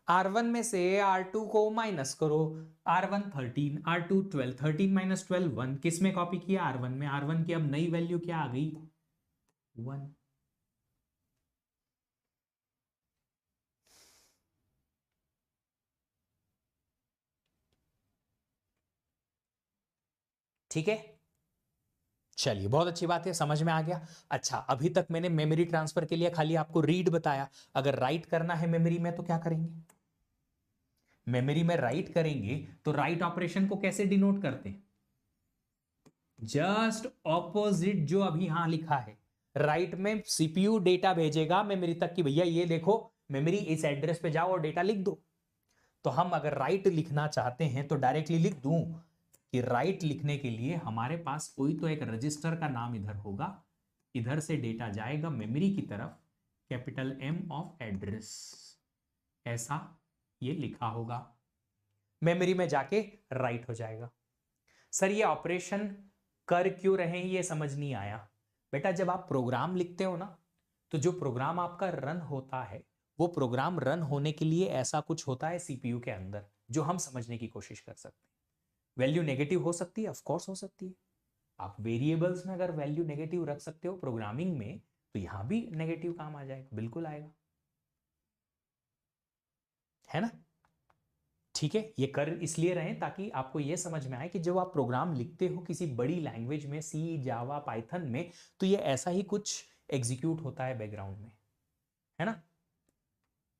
R1 में से R2 को माइनस करो, R1 13, R2 12, 13 माइनस 12 1, किस में कॉपी किया, R1 में। R1 की अब नई वैल्यू क्या आ गई, 1। ठीक है, चलिए बहुत अच्छी बात है, समझ में आ गया। अच्छा, अभी तक मैंने मेमोरी ट्रांसफर के लिए खाली आपको रीड बताया, अगर राइट करना है मेमोरी में तो क्या करेंगे। मेमोरी में राइट करेंगे तो राइट ऑपरेशन को कैसे डिनोट करते हैं, जस्ट ऑपोजिट जो अभी यहां लिखा है। राइट में सीपीयू डेटा भेजेगा मेमोरी तक कि भैया ये देखो मेमोरी इस एड्रेस पे जाओ और डेटा लिख दो। तो हम अगर राइट लिखना चाहते हैं तो डायरेक्टली लिख दूं कि राइट लिखने के लिए हमारे पास कोई तो एक रजिस्टर का नाम इधर होगा, इधर से डेटा जाएगा मेमोरी की तरफ, कैपिटल M ऑफ एड्रेस, ऐसा ये लिखा होगा, मेमोरी में जाके राइट हो जाएगा। सर ये ऑपरेशन कर क्यों रहे हैं ये समझ नहीं आया। बेटा जब आप प्रोग्राम लिखते हो ना, तो जो प्रोग्राम आपका रन होता है वो प्रोग्राम रन होने के लिए ऐसा कुछ होता है सीपीयू के अंदर जो हम समझने की कोशिश कर सकते हैं। वैल्यू नेगेटिव हो सकती है, ऑफ कोर्स हो सकती है। आप वेरिएबल्स में अगर वैल्यू नेगेटिव रख सकते हो प्रोग्रामिंग में, तो यहां भी नेगेटिव काम आ जाएगा, बिल्कुल आएगा, है ना। ठीक है, ये कर इसलिए रहे ताकि आपको ये समझ में आए कि जब आप प्रोग्राम लिखते हो किसी बड़ी लैंग्वेज में, सी, जावा, पाइथन में, तो ये ऐसा ही कुछ एग्जीक्यूट होता है बैकग्राउंड में, है ना।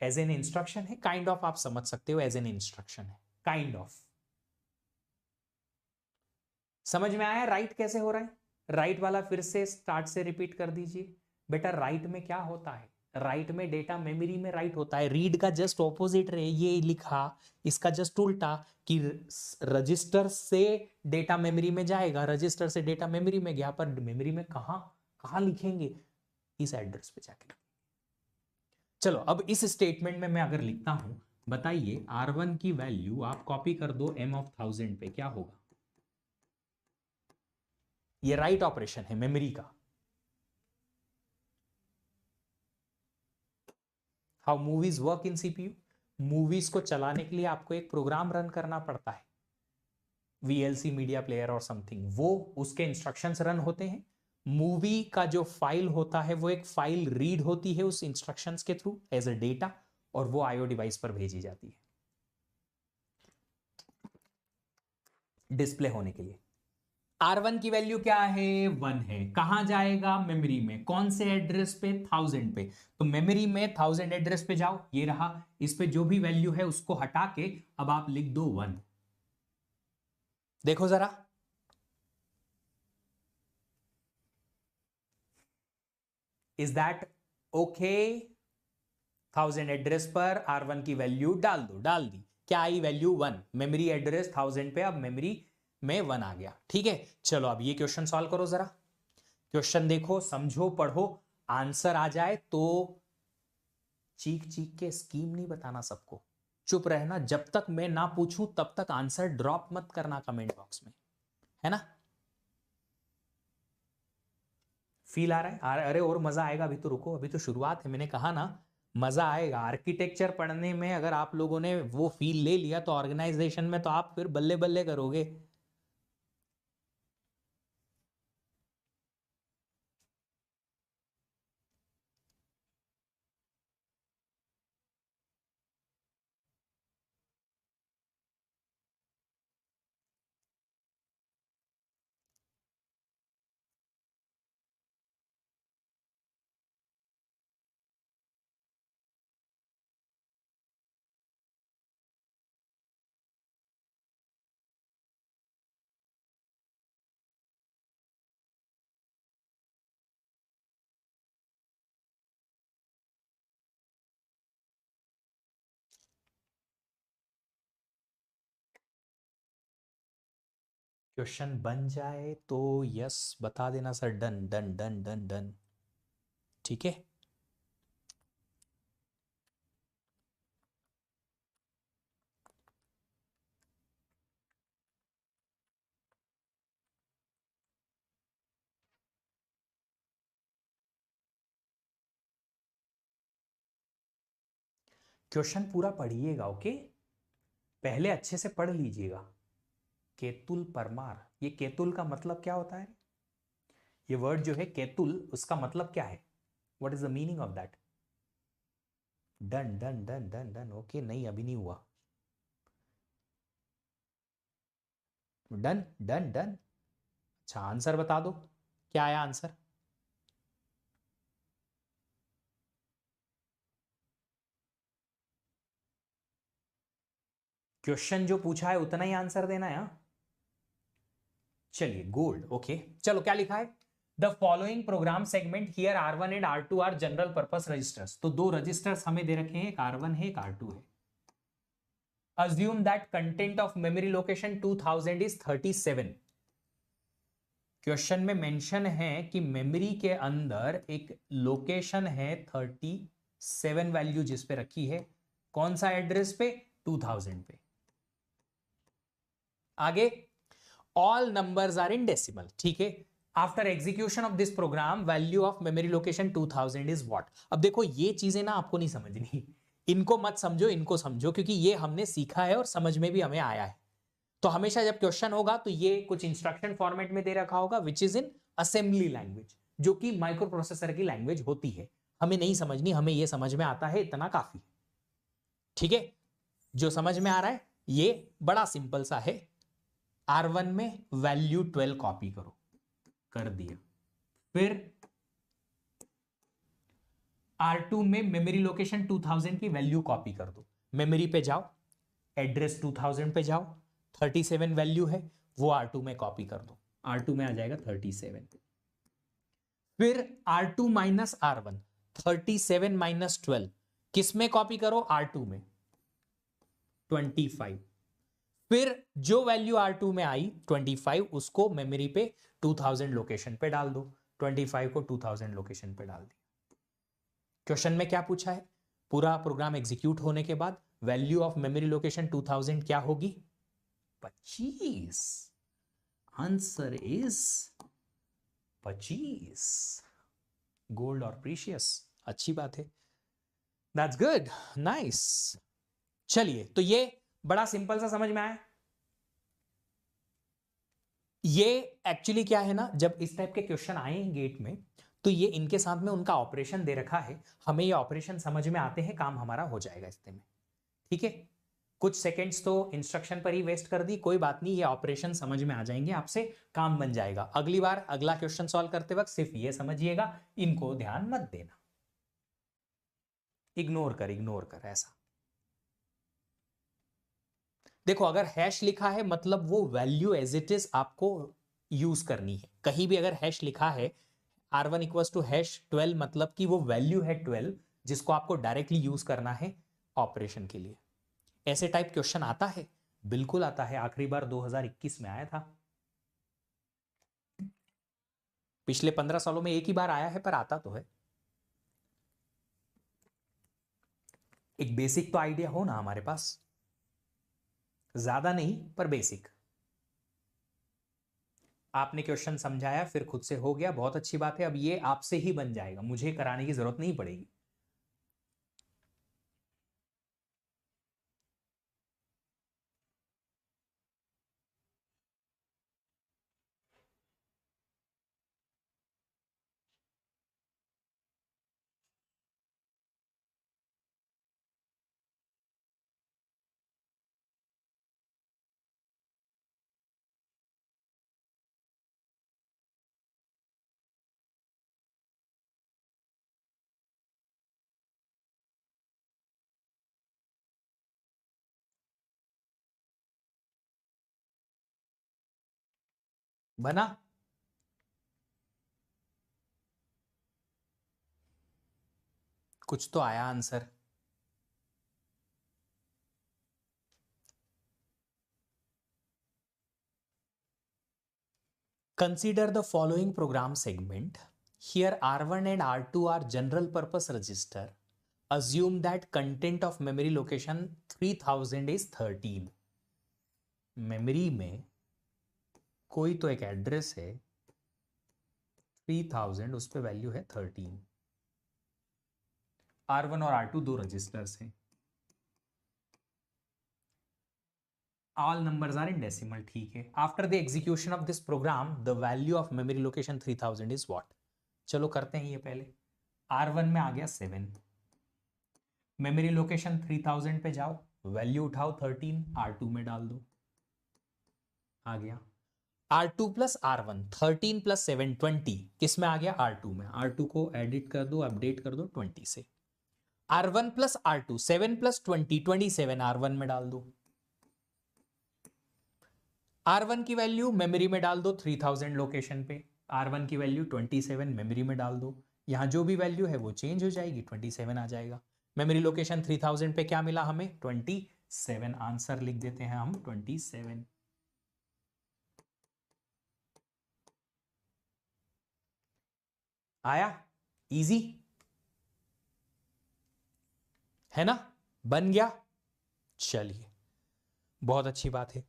एज एन इंस्ट्रक्शन है, काइंड ऑफ, आप समझ सकते हो एज एन इंस्ट्रक्शन है, काइंड ऑफ। समझ में आया राइट कैसे हो रहा है? राइट वाला फिर से स्टार्ट से रिपीट कर दीजिए। बेटा राइट में क्या होता है, राइट में डेटा मेमोरी में राइट होता है, रीड का जस्ट ऑपोजिट रहे, ये लिखा इसका जस्ट उल्टा कि रजिस्टर से डेटा मेमोरी में जाएगा, रजिस्टर से डेटा मेमोरी में गया, पर मेमोरी में कहां कहां लिखेंगे, इस एड्रेस पे जाके। चलो अब इस स्टेटमेंट में मैं अगर लिखता हूं, बताइए R1 की वैल्यू आप कॉपी कर दो m(1000) पे, क्या होगा? ये राइट ऑपरेशन है मेमोरी का। How movies work in CPU, movies को चलाने के लिए आपको एक प्रोग्राम रन करना पड़ता है, VLC मीडिया प्लेयर और समथिंग, वो उसके इंस्ट्रक्शंस रन होते हैं। मूवी का जो फाइल होता है वो एक फाइल रीड होती है उस इंस्ट्रक्शंस के थ्रू एज अ डेटा, और वो IO डिवाइस पर भेजी जाती है डिस्प्ले होने के लिए। R1 की वैल्यू क्या है? 1 है। कहां जाएगा? मेमोरी में। कौन से एड्रेस पे? 1000 पे। तो मेमोरी में 1000 एड्रेस पे जाओ, ये रहा, इस पे जो भी वैल्यू है उसको हटा के अब आप लिख दो 1। देखो जरा, इज दैट ओके? 1000 एड्रेस पर R1 की वैल्यू डाल दो, डाल दी, क्या आई वैल्यू? 1। मेमोरी एड्रेस 1000 पे, अब मेमोरी में 1 आ गया, ठीक है। चलो अब ये क्वेश्चन सॉल्व करो जरा, क्वेश्चन देखो, समझो, पढ़ो, आंसर आ जाए तो चीख चीख के स्कीम नहीं बताना सबको, चुप रहना, जब तक मैं ना पूछूं तब तक आंसर ड्रॉप मत करना कमेंट बॉक्स में, है ना? फील आ रहा है? अरे और मजा आएगा, अभी तो रुको, अभी तो शुरुआत है, मैंने कहा ना मजा आएगा। आर्किटेक्चर पढ़ने में अगर आप लोगों ने वो फील ले लिया तो ऑर्गेनाइजेशन में तो आप फिर बल्ले बल्ले करोगे। क्वेश्चन बन जाए तो यस बता देना sir, done done done done done, ठीक है। क्वेश्चन पूरा पढ़िएगा, ओके, पहले अच्छे से पढ़ लीजिएगा। केतुल परमार, ये केतुल का मतलब क्या होता है? ये वर्ड जो है केतुल, उसका मतलब क्या है? What is the meaning of that? Done done done done done, okay, नहीं अभी नहीं हुआ, डन डन डन। अच्छा आंसर बता दो, क्या आया आंसर? क्वेश्चन जो पूछा है उतना ही आंसर देना है, हाँ? चलिए गोल्ड, ओके, चलो क्या लिखा है? The following program segment here R1 and R2 are general purpose registers. तो दो रजिस्टर्स हमें दे रखे हैं, एक R1 है एक R2 है। Assume that content of memory location 2000 is 37। Question में मेंशन है कि मेमोरी के अंदर एक लोकेशन है 37 वैल्यू जिस पे रखी है, कौन सा एड्रेस पे? 2000 पे। आगे all numbers are in decimal, ठीक है। After execution of this program value of memory location 2000 is what? अब देखो ये चीजें ना आपको नहीं समझनी, इनको मत समझो, इनको समझो, क्योंकि ये हमने सीखा है और समझ में भी हमें आया है। तो हमेशा जब क्वेश्चन होगा तो ये कुछ इंस्ट्रक्शन फॉर्मेट में दे रखा होगा which is in assembly language, जो कि माइक्रो प्रोसेसर की लैंग्वेज होती है। हमें नहीं समझनी, हमें ये समझ में आता है, इतना काफी, ठीक है। जो समझ में आ रहा है ये बड़ा सिंपल सा है। R1 में वैल्यू 12 कॉपी करो, कर दिया। फिर R2 में मेमोरी लोकेशन 2000 की वैल्यू कॉपी कर दो, मेमोरी पे जाओ, एड्रेस 2000 पे जाओ, 37 वैल्यू है वो R2 में कॉपी कर दो, R2 में आ जाएगा 37। फिर R2 माइनस R1, 37 माइनस 12 किस में कॉपी करो, R2 में 25। फिर जो वैल्यू R2 में आई 25 उसको मेमोरी पे 2000 लोकेशन पे डाल दो, 25 को 2000 लोकेशन पे डाल दिया। क्वेश्चन में क्या पूछा है, पूरा प्रोग्राम एग्जीक्यूट होने के बाद वैल्यू ऑफ मेमोरी लोकेशन 2000 क्या होगी, 25। Answer is 25। गोल्ड और प्रीशियस, अच्छी बात है, दैट्स गुड, नाइस। चलिए, तो ये बड़ा सिंपल सा समझ में आया। ये एक्चुअली क्या है ना, जब इस टाइप के क्वेश्चन आए हैं गेट में, तो ये इनके साथ में उनका ऑपरेशन दे रखा है, हमें ये ऑपरेशन समझ में आते हैं, काम हमारा हो जाएगा इसमें, ठीक है। कुछ सेकंड्स तो इंस्ट्रक्शन पर ही वेस्ट कर दी, कोई बात नहीं, ये ऑपरेशन समझ में आ जाएंगे आपसे, काम बन जाएगा। अगली बार अगला क्वेश्चन सॉल्व करते वक्त सिर्फ ये समझिएगा, इनको ध्यान मत देना, इग्नोर कर ऐसा। देखो, अगर हैश लिखा है मतलब वो वैल्यू एज इट इज आपको यूज करनी है। कहीं भी अगर हैश लिखा है R1 इक्वल्स टू हैश 12 मतलब कि वो वैल्यू है 12 जिसको आपको डायरेक्टली यूज करना है ऑपरेशन के लिए। ऐसे टाइप क्वेश्चन आता है, बिल्कुल आता है, आखिरी बार 2021 में आया था, पिछले 15 सालों में एक ही बार आया है, पर आता तो है। एक बेसिक तो आइडिया हो ना हमारे पास, ज्यादा नहीं पर बेसिक। आपने क्वेश्चन समझाया, फिर खुद से हो गया, बहुत अच्छी बात है। अब ये आपसे ही बन जाएगा, मुझे कराने की जरूरत नहीं पड़ेगी। बना, कुछ तो आया answer. Consider the following program segment. Here R1 and R2 are general purpose register. Assume that content of memory location 3000 is 13. Memory में कोई तो एक एड्रेस है 3000, उस पे वैल्यू है 13। R1 और R2 दो रजिस्टर्स हैं, all numbers are in decimal, ठीक है। After the execution of this program, the value of memory location 3000 is what? चलो करते हैं ये पहले। R1 में आ गया 7, मेमोरी लोकेशन 3000 पे जाओ, वैल्यू उठाओ 13, R2 में डाल दो, आ गया। R2 प्लस R1, 13 प्लस 7 20, किस में आ गया, R2 में। R2 को एडिट कर दो, अपडेट कर दो 20 से। R1 plus R2, 7 plus 20 27, R1 में डाल दो। R1 की वैल्यू मेमोरी में डाल दो 3000 लोकेशन पे, R1 की वैल्यू 27 मेमोरी में डाल दो, यहां जो भी वैल्यू है वो चेंज हो जाएगी, 27 आ जाएगा। मेमोरी लोकेशन 3000 पे क्या मिला हमें, 27, आंसर लिख देते हैं हम 27। आया, इजी है ना, बन गया। चलिए, बहुत अच्छी बात है।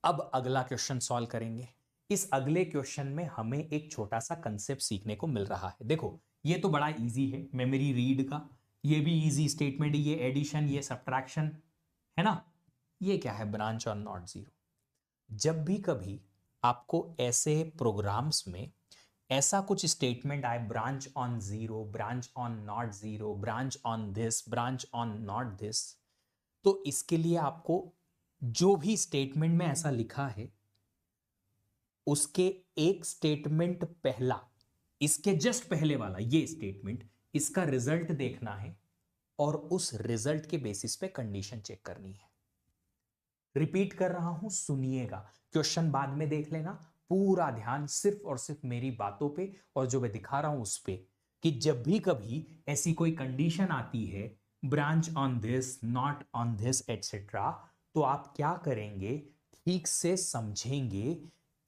अब अगला क्वेश्चन सॉल्व करेंगे। इस अगले क्वेश्चन में हमें एक छोटा सा कंसेप्ट सीखने को मिल रहा है। देखो, ये तो बड़ा इजी है, मेमोरी रीड का, ये भी इजी स्टेटमेंट, ये एडिशन, ये सब्ट्रैक्शन है ना। ये क्या है, ब्रांच ऑन नॉट जीरो। जब भी कभी आपको ऐसे प्रोग्राम्स में ऐसा कुछ स्टेटमेंट आए, branch on zero, branch on not zero, branch on this, branch on not this, तो इसके लिए आपको जो भी स्टेटमेंट में ऐसा लिखा है उसके एक स्टेटमेंट पहला, इसके जस्ट पहले वाला ये स्टेटमेंट, इसका रिजल्ट देखना है और उस रिजल्ट के बेसिस पे कंडीशन चेक करनी है। रिपीट कर रहा हूं, सुनिएगा, क्वेश्चन बाद में देख लेना, पूरा ध्यान सिर्फ और सिर्फ मेरी बातों पे और जो मैं दिखा रहा हूं उस पे। कि जब भी कभी ऐसी कोई कंडीशन आती है, branch on this, not on this etcetera, तो आप क्या करेंगे, ठीक से समझेंगे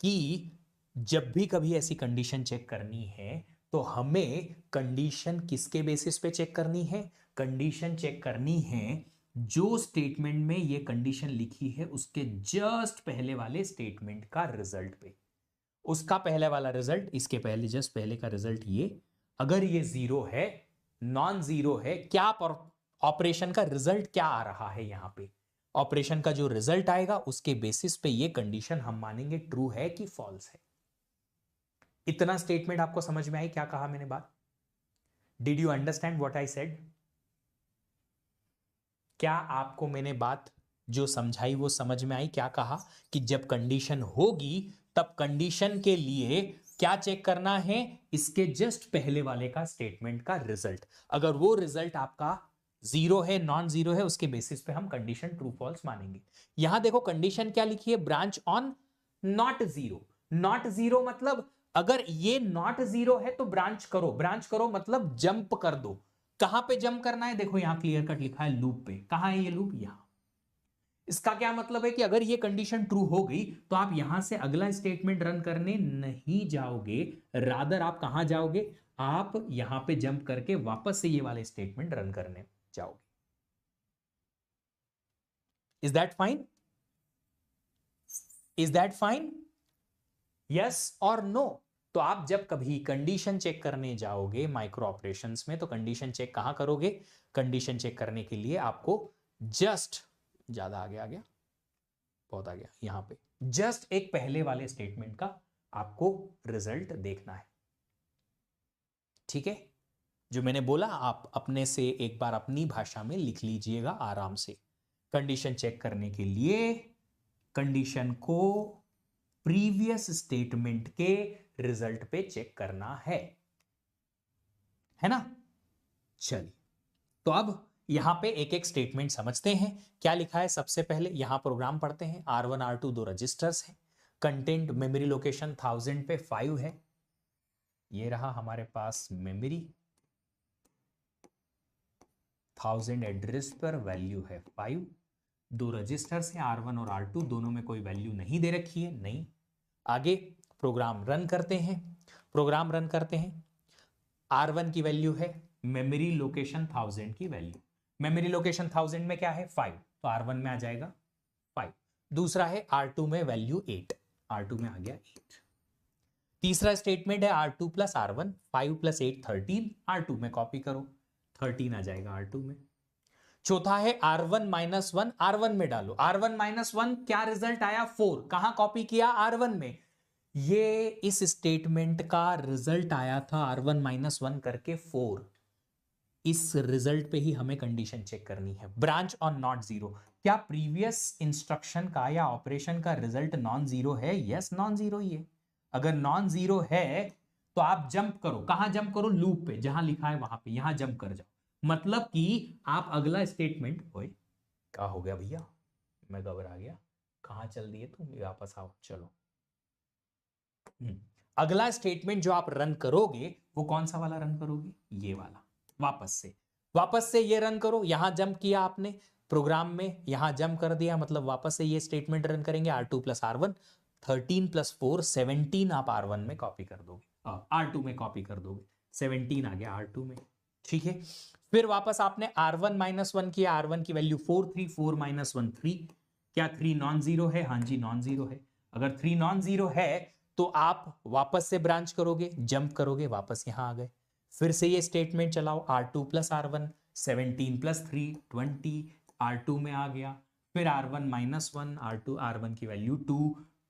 कि जब भी कभी ऐसी कंडीशन चेक करनी है तो हमें कंडीशन किसके बेसिस पे चेक करनी है, कंडीशन चेक करनी है जो स्टेटमेंट में ये कंडीशन लिखी है उसके जस्ट पहले वाले स्टेटमेंट का रिजल्ट पे। उसका पहले वाला रिजल्ट, इसके पहले जस्ट पहले का रिजल्ट ये, अगर ये जीरो है, नॉन जीरो है, क्या ऑपरेशन का रिजल्ट क्या आ रहा है यहां पे, ऑपरेशन का जो रिजल्ट आएगा उसके बेसिस पे ये कंडीशन हम मानेंगे ट्रू है कि फॉल्स है। इतना स्टेटमेंट आपको समझ में आई, क्या कहा मैंने बात? Did you understand what I said? क्या आपको मैंने बात जो समझाई वो समझ में आई? क्या कहा कि जब कंडीशन होगी तब कंडीशन के लिए क्या चेक करना है, इसके जस्ट पहले वाले का स्टेटमेंट का रिजल्ट। अगर वो रिजल्ट आपका जीरो है, नॉन जीरो है, उसके बेसिस पे हम कंडीशन ट्रू फॉल्स मानेंगे। यहां देखो कंडीशन क्या लिखी है, branch on not zero. Not zero मतलब अगर ये नॉट जीरो है तो ब्रांच करो, ब्रांच करो मतलब जंप कर दो। कहां पे जंप करना है, देखो यहां क्लियर कट लिखा है लूप पे। कहां है ये लूप? यहां। इसका क्या मतलब है कि अगर ये कंडीशन ट्रू हो गई तो आप यहां से अगला स्टेटमेंट रन करने नहीं जाओगे, रादर आप कहां जाओगे, आप यहां पे जंप करके वापस से ये वाले स्टेटमेंट रन करने जाओगे। Is that fine? Is that fine? Yes और नो? तो आप जब कभी कंडीशन चेक करने जाओगे माइक्रो ऑपरेशंस में, तो कंडीशन चेक कहां करोगे? कंडीशन चेक करने के लिए आपको जस्ट, ज्यादा आगे आ गया, बहुत आ गया, यहां पे जस्ट एक पहले वाले स्टेटमेंट का आपको रिजल्ट देखना है। ठीक है? जो मैंने बोला आप अपने से एक बार अपनी भाषा में लिख लीजिएगा आराम से। कंडीशन चेक करने के लिए कंडीशन को प्रीवियस स्टेटमेंट के रिजल्ट पे चेक करना है ना? चलिए, तो अब यहां पे एक एक स्टेटमेंट समझते हैं। क्या लिखा है सबसे पहले, यहां प्रोग्राम पढ़ते हैं। R1 R2 दो रजिस्टर्स हैं, कंटेंट मेमोरी लोकेशन 1000 पे 5 है। ये रहा हमारे पास मेमोरी, 1000 एड्रेस पर वैल्यू है 5। दो रजिस्टर्स हैं R1 और R2, दोनों में कोई वैल्यू नहीं दे रखी है, नहीं। आगे प्रोग्राम रन करते हैं, प्रोग्राम रन करते हैं। R1 की वैल्यू है मेमोरी लोकेशन 1000 की वैल्यू, मेमोरी लोकेशन 1000 में क्या है 5, तो R1 में आ जाएगा 5। दूसरा है R2 में वैल्यू 8, R2 में आ गया 8। तीसरा स्टेटमेंट है R2 plus R1, 5 plus 8 13, R2 में कॉपी करो, 13 आ जाएगा R2 में। चौथा है R1 माइनस 1, R1 में डालो, R1 माइनस 1 क्या रिजल्ट आया 4, कहां कॉपी किया R1 में। ये इस स्टेटमेंट का रिजल्ट आया था R1 माइनस 1 करके 4। इस रिजल्ट पे ही हमें कंडीशन चेक करनी है। ब्रांच ऑन नॉट जीरो, क्या प्रीवियस इंस्ट्रक्शन का या ऑपरेशन का रिजल्ट नॉन जीरो है? यस, नॉन जीरो ही है। अगर नॉन जीरो है तो आप जंप करो, कहां जंप करो? लूप पे, जहां लिखा है वहां पे, यहां जंप कर जाओ। मतलब कि आप अगला स्टेटमेंट, ओए क्या हो गया भैया, मैं घबरा गया, कहां चल दिए तुम, वापस आओ, चलो। अगला स्टेटमेंट जो आप रन करोगे वो कौन सा वाला रन करोगे? ये वाला। वापस से ये रन करो, यहां जंप किया आपने प्रोग्राम में, यहां जंप कर दिया, मतलब वापस से ये स्टेटमेंट रन करेंगे। R2 प्लस R1, 13 प्लस 4 17 आप R1 में कॉपी कर दोगे, R2 में कॉपी कर दोगे, 17 आ गया R2 में। ठीक है, फिर वापस आपने R1 माइनस 1 किया, R1 की वैल्यू 4 3, 4 माइनस 1 3। क्या 3 नॉन जीरो है? हाँ जी नॉन जीरो है। अगर 3 नॉन जीरो है तो आप वापस से ब्रांच करोगे, जंप करोगे, वापस यहां आ गए। फिर से ये स्टेटमेंट चलाओ, R2 plus R1, 17 plus 3 20, R2 में आ गया। फिर R1 माइनस 1, R2 R1 की वैल्यू 2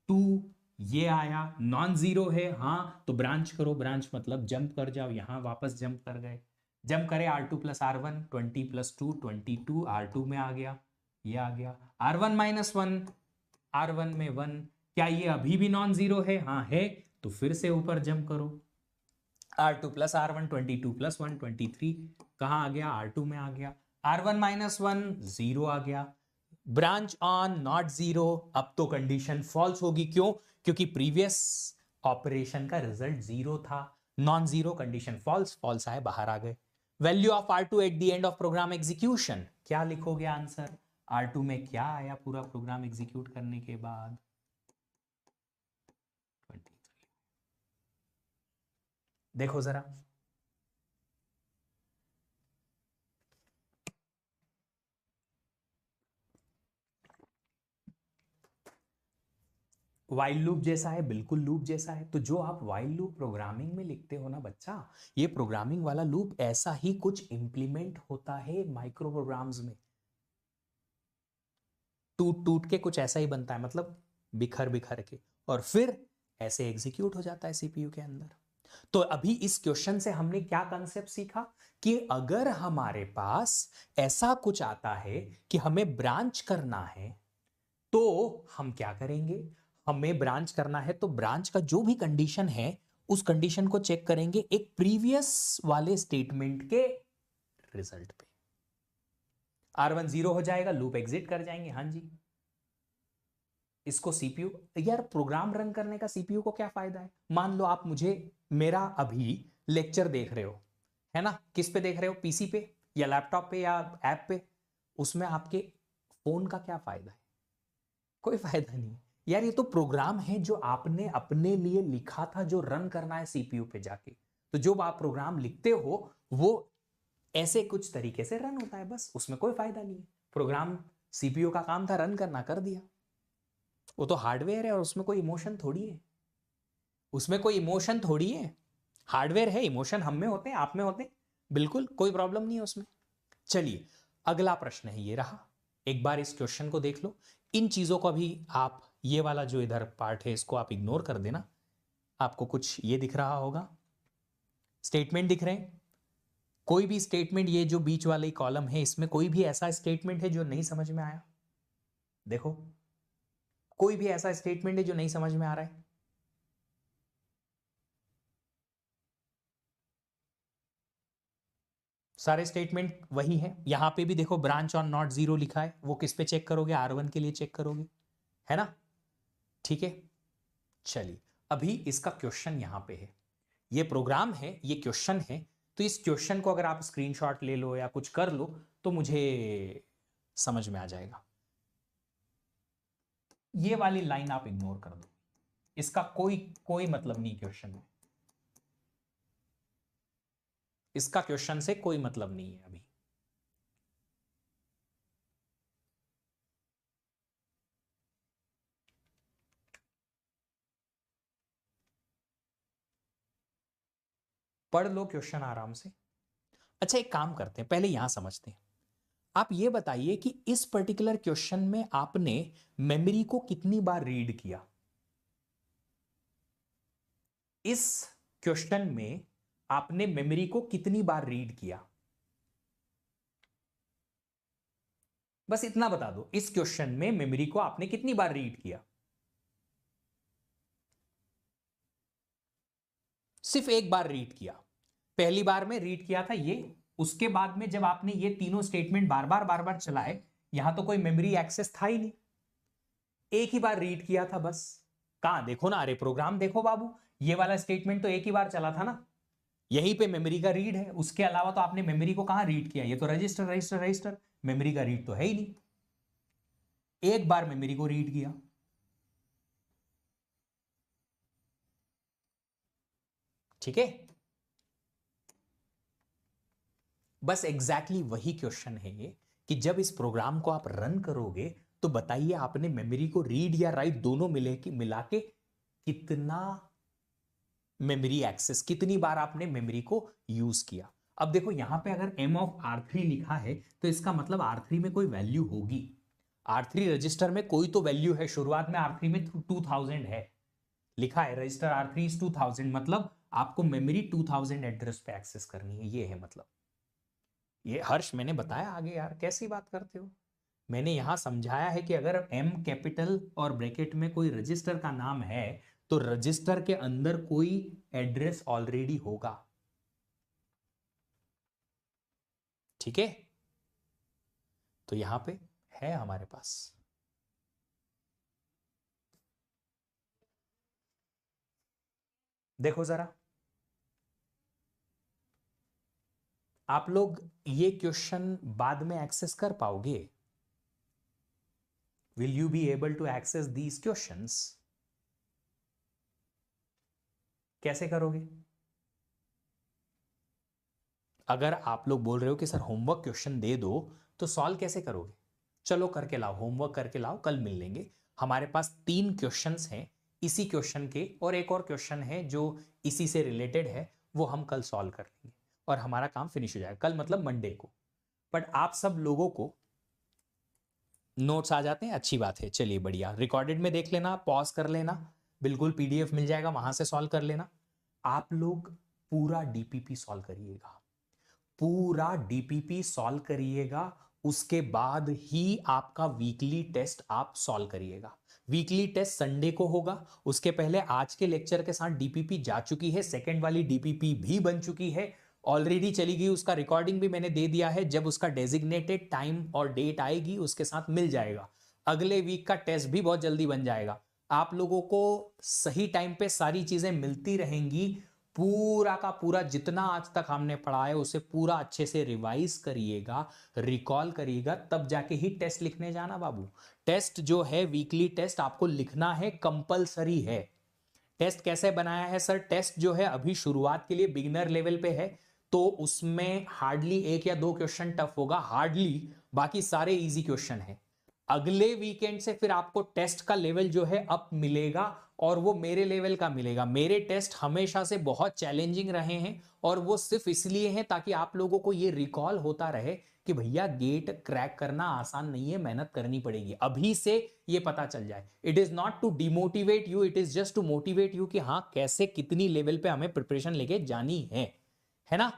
2, ये आया, नॉन जीरो है, हाँ, तो ब्रांच करो, ब्रांच मतलब जंप कर जाओ, यहां वापस जंप कर गए, जंप करे R2 plus R1, 20 plus 2 22, R2 में आ गया, ये आ गया। R1 माइनस 1, R1 में 1, क्या ये अभी भी नॉन जीरो है? हाँ है, तो फिर से ऊपर जंप करो, R2 प्लस R1, 22 प्लस 1 23, कहां आ गया? R2 में आ गया। R1 माइनस 1 जीरो आ गया, ब्रांच ऑन नॉट जीरो, अब तो कंडीशन फॉल्स होगी, क्यों? क्योंकि प्रीवियस ऑपरेशन का रिजल्ट जीरो था। Non zero condition false, false आए बाहर आ गए। Value of R2 at the end of program execution, क्या लिखोगे आंसर? R2 में क्या आया पूरा प्रोग्राम एग्जीक्यूट करने के बाद? 23। देखो जरा, वाइल लूप जैसा है, बिल्कुल लूप जैसा है। तो जो आप वाइल लूप प्रोग्रामिंग में लिखते हो ना बच्चा, ये प्रोग्रामिंग वाला लूप ऐसा ही कुछ इंप्लीमेंट होता है माइक्रो प्रोग्राम्स में, टूट टूट के कुछ ऐसा ही बनता है, मतलब बिखर बिखर के, और फिर ऐसे एग्जीक्यूट हो जाता है सीपीयू के अंदर। तो अभी इस क्वेश्चन से हमने क्या कंसेप्ट सीखा कि अगर हमारे पास ऐसा कुछ आता है कि हमें ब्रांच करना है, तो हम क्या करेंगे? हमें ब्रांच करना है तो ब्रांच का जो भी कंडीशन है उस कंडीशन को चेक करेंगे एक प्रीवियस वाले स्टेटमेंट के रिजल्ट पे। R1 0 हो जाएगा, लूप एग्जिट कर जाएंगे। हाँ जी, इसको सीपीयू, यार प्रोग्राम रन करने का सीपीयू को क्या फायदा है? मान लो आप मुझे मेरा अभी लेक्चर देख रहे हो, है ना, किस पे देख रहे हो? पीसी पे या लैपटॉप पे या ऐप पे? उसमें आपके फोन का क्या फायदा है? कोई फायदा नहीं यार। ये तो प्रोग्राम है जो आपने अपने लिए लिखा था, जो रन करना है सीपीयू पे जाके। तो जो आप प्रोग्राम लिखते हो वो ऐसे कुछ तरीके से रन होता है, बस, उसमें कोई फायदा नहीं है। प्रोग्राम, सीपीयू का काम था रन करना, कर दिया। वो तो हार्डवेयर है और उसमें कोई इमोशन थोड़ी है, उसमें कोई इमोशन थोड़ी है। हार्डवेयर है, इमोशन हम में होते हैं, आप में होते हैं, बिल्कुल कोई प्रॉब्लम नहीं है उसमें। चलिए, अगला प्रश्न है ये रहा। एक बार इस क्वेश्चन को देख लो। इन चीजों को भी आप, ये वाला जो इधर पार्ट है इसको आप इग्नोर कर देना। आपको कुछ ये दिख रहा होगा, स्टेटमेंट दिख रहे हैं। कोई भी स्टेटमेंट, ये जो बीच वाले कॉलम है इसमें कोई भी ऐसा स्टेटमेंट है जो नहीं समझ में आया? देखो, कोई भी ऐसा स्टेटमेंट है जो नहीं समझ में आ रहा है? सारे स्टेटमेंट वही है। यहां पे भी देखो ब्रांच ऑन नॉट जीरो लिखा है, वो किस पे चेक करोगे? R1 के लिए चेक करोगे, है ना? ठीक है, चलिए अभी इसका क्वेश्चन यहां पे है। ये प्रोग्राम है, ये क्वेश्चन है। तो इस क्वेश्चन को अगर आप स्क्रीनशॉट ले लो या कुछ कर लो तो मुझे समझ में आ जाएगा। ये वाली लाइन आप इग्नोर कर दो, इसका कोई कोई मतलब नहीं क्वेश्चन में, इसका क्वेश्चन से कोई मतलब नहीं है अभी। पढ़ लो क्वेश्चन आराम से। अच्छा, एक काम करते हैं, पहले यहां समझते हैं। आप ये बताइए कि इस पर्टिकुलर क्वेश्चन में आपने मेमोरी को कितनी बार रीड किया? इस क्वेश्चन में आपने मेमोरी को कितनी बार रीड किया? बस इतना बता दो, इस क्वेश्चन में मेमोरी को आपने कितनी बार रीड किया? सिर्फ एक बार रीड किया। पहली बार में रीड किया था ये, उसके बाद में जब आपने ये तीनों स्टेटमेंट बार बार चलाए, यहां तो कोई मेमोरी एक्सेस था ही नहीं, एक ही बार रीड किया था बस। कहां देखो ना, अरे प्रोग्राम देखो बाबू, ये वाला स्टेटमेंट तो एक ही बार चला था ना, यहीं पे मेमोरी का रीड है। उसके अलावा तो आपने मेमोरी को कहां रीड किया? ये तो रजिस्टर रजिस्टर रजिस्टर, मेमोरी का रीड तो है ही नहीं। एक बार मेमोरी को रीड किया। ठीक है, बस एग्जैक्टली exactly वही क्वेश्चन है ये, कि जब इस प्रोग्राम को आप रन करोगे तो बताइए आपने मेमोरी को रीड या राइट दोनों मिला के कितना मेमोरी एक्सेस, कितनी बार आपने मेमोरी को यूज किया। अब देखो यहां पे अगर m ऑफ R3 लिखा है तो इसका मतलब R3 में कोई वैल्यू होगी। R3 रजिस्टर में कोई तो वैल्यू है, शुरुआत में R3 में 2000 है, लिखा है रजिस्टर R3 इज 2000, मतलब आपको मेमोरी 2000 एड्रेस पे एक्सेस करनी है, ये है मतलब। ये हर्ष मैंने बताया आगे, यार कैसी बात करते हो? मैंने यहां समझाया है कि अगर M कैपिटल और ब्रैकेट में कोई रजिस्टर का नाम है तो रजिस्टर के अंदर कोई एड्रेस ऑलरेडी होगा। ठीक है, तो यहां पे है हमारे पास। देखो जरा, आप लोग ये क्वेश्चन बाद में एक्सेस कर पाओगे? Will you be able to access these questions? कैसे करोगे? अगर आप लोग बोल रहे हो कि सर होमवर्क क्वेश्चन दे दो, तो सॉल्व कैसे करोगे? चलो करके लाओ, होमवर्क करके लाओ, कल मिल लेंगे। हमारे पास 3 क्वेश्चंस हैं इसी क्वेश्चन के, और एक और क्वेश्चन है जो इसी से रिलेटेड है, वो हम कल सॉल्व कर लेंगे और हमारा काम फिनिश हो जाएगा। कल मतलब मंडे को। बट आप सब लोगों को नोट्स आ जाते हैं, अच्छी बात है। चलिए बढ़िया, रिकॉर्डेड में देख लेना, पॉज कर लेना, बिल्कुल पीडीएफ मिल जाएगा, वहां से सॉल्व कर लेना। आप लोग पूरा डीपीपी सॉल्व करिएगा, पूरा डीपीपी सॉल्व करिएगा, उसके बाद ही आपका वीकली टेस्ट आप सॉल्व करिएगा। वीकली टेस्ट संडे को होगा। उसके पहले आज के लेक्चर के साथ डीपीपी जा चुकी है, सेकंड वाली डीपीपी भी बन चुकी है, ऑलरेडी चली गई, उसका रिकॉर्डिंग भी मैंने दे दिया है। जब उसका डेजिग्नेटेड टाइम और डेट आएगी उसके साथ मिल जाएगा। अगले वीक का टेस्ट भी बहुत जल्दी बन जाएगा। आप लोगों को सही टाइम पे सारी चीजें मिलती रहेंगी। पूरा का पूरा जितना आज तक हमने पढ़ा है उसे पूरा अच्छे से रिवाइज करिएगा, रिकॉल करिएगा, तब जाके ही टेस्ट लिखने जाना बाबू। टेस्ट जो है वीकली टेस्ट आपको लिखना है, कंपलसरी है। टेस्ट कैसे बनाया है सर? टेस्ट जो है अभी शुरुआत के लिए बिगिनर लेवल पे है, तो उसमें हार्डली 1 या 2 क्वेश्चन टफ होगा, हार्डली, बाकी सारे इजी क्वेश्चन है। अगले वीकेंड से फिर आपको टेस्ट का लेवल जो है अप मिलेगा, और वो मेरे लेवल का मिलेगा। मेरे टेस्ट हमेशा से बहुत चैलेंजिंग रहे हैं, और वो सिर्फ इसलिए हैं ताकि आप लोगों को ये रिकॉल होता रहे कि भैया गेट क्रैक करना आसान नहीं है, मेहनत करनी पड़ेगी। अभी से ये पता चल जाए। It is not to demotivate you, it is just to motivate you कि हाँ कैसे कितनी लेवल पे हमें प्रिपरेशन लेके जानी है ना।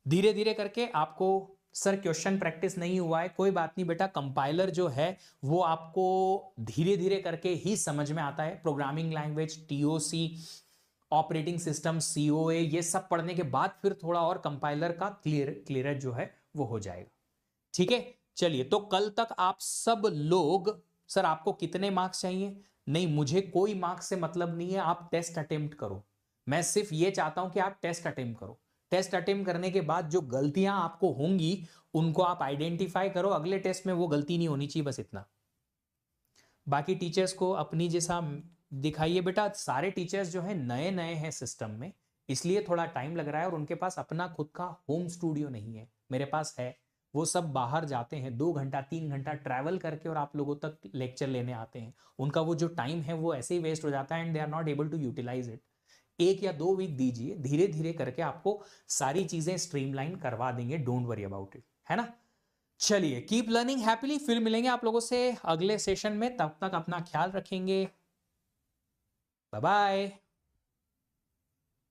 धीरे धीरे करके आपको, सर क्वेश्चन प्रैक्टिस नहीं हुआ है, कोई बात नहीं बेटा, कंपाइलर जो है वो आपको धीरे धीरे करके ही समझ में आता है। Programming language, TOC, operating system, COA, ये सब पढ़ने के बाद फिर थोड़ा और कंपाइलर का क्लियर जो है वो हो जाएगा। ठीक है, चलिए, तो कल तक आप सब लोग, सर आपको कितने मार्क्स चाहिए? नहीं, मुझे कोई मार्क्स से मतलब नहीं है, आप टेस्ट अटेम्प्ट करो। मैं सिर्फ ये चाहता हूं कि आप टेस्ट अटेम्प्ट करो। टेस्ट अटेम्प्ट करने के बाद जो गलतियां आपको होंगी उनको आप आइडेंटिफाई करो, अगले टेस्ट में वो गलती नहीं होनी चाहिए, बस इतना। बाकी टीचर्स को अपनी जैसा दिखाइए बेटा। सारे टीचर्स जो है नए नए हैं सिस्टम में, इसलिए थोड़ा टाइम लग रहा है, और उनके पास अपना खुद का होम स्टूडियो नहीं है, मेरे पास है। वो सब बाहर जाते हैं 2 घंटा 3 घंटा ट्रैवल करके और आप लोगों तक लेक्चर लेने आते हैं। उनका वो जो टाइम है वो ऐसे ही वेस्ट हो जाता है, and they are not able to utilise it. 1 या 2 वीक दीजिए, धीरे धीरे करके आपको सारी चीजें स्ट्रीमलाइन करवा देंगे, डोंट वरी अबाउट इट, है ना। चलिए, कीप लर्निंग हैप्पीली, फिर मिलेंगे आप लोगों से अगले सेशन में, तब तक अपना ख्याल रखेंगे। Bye bye.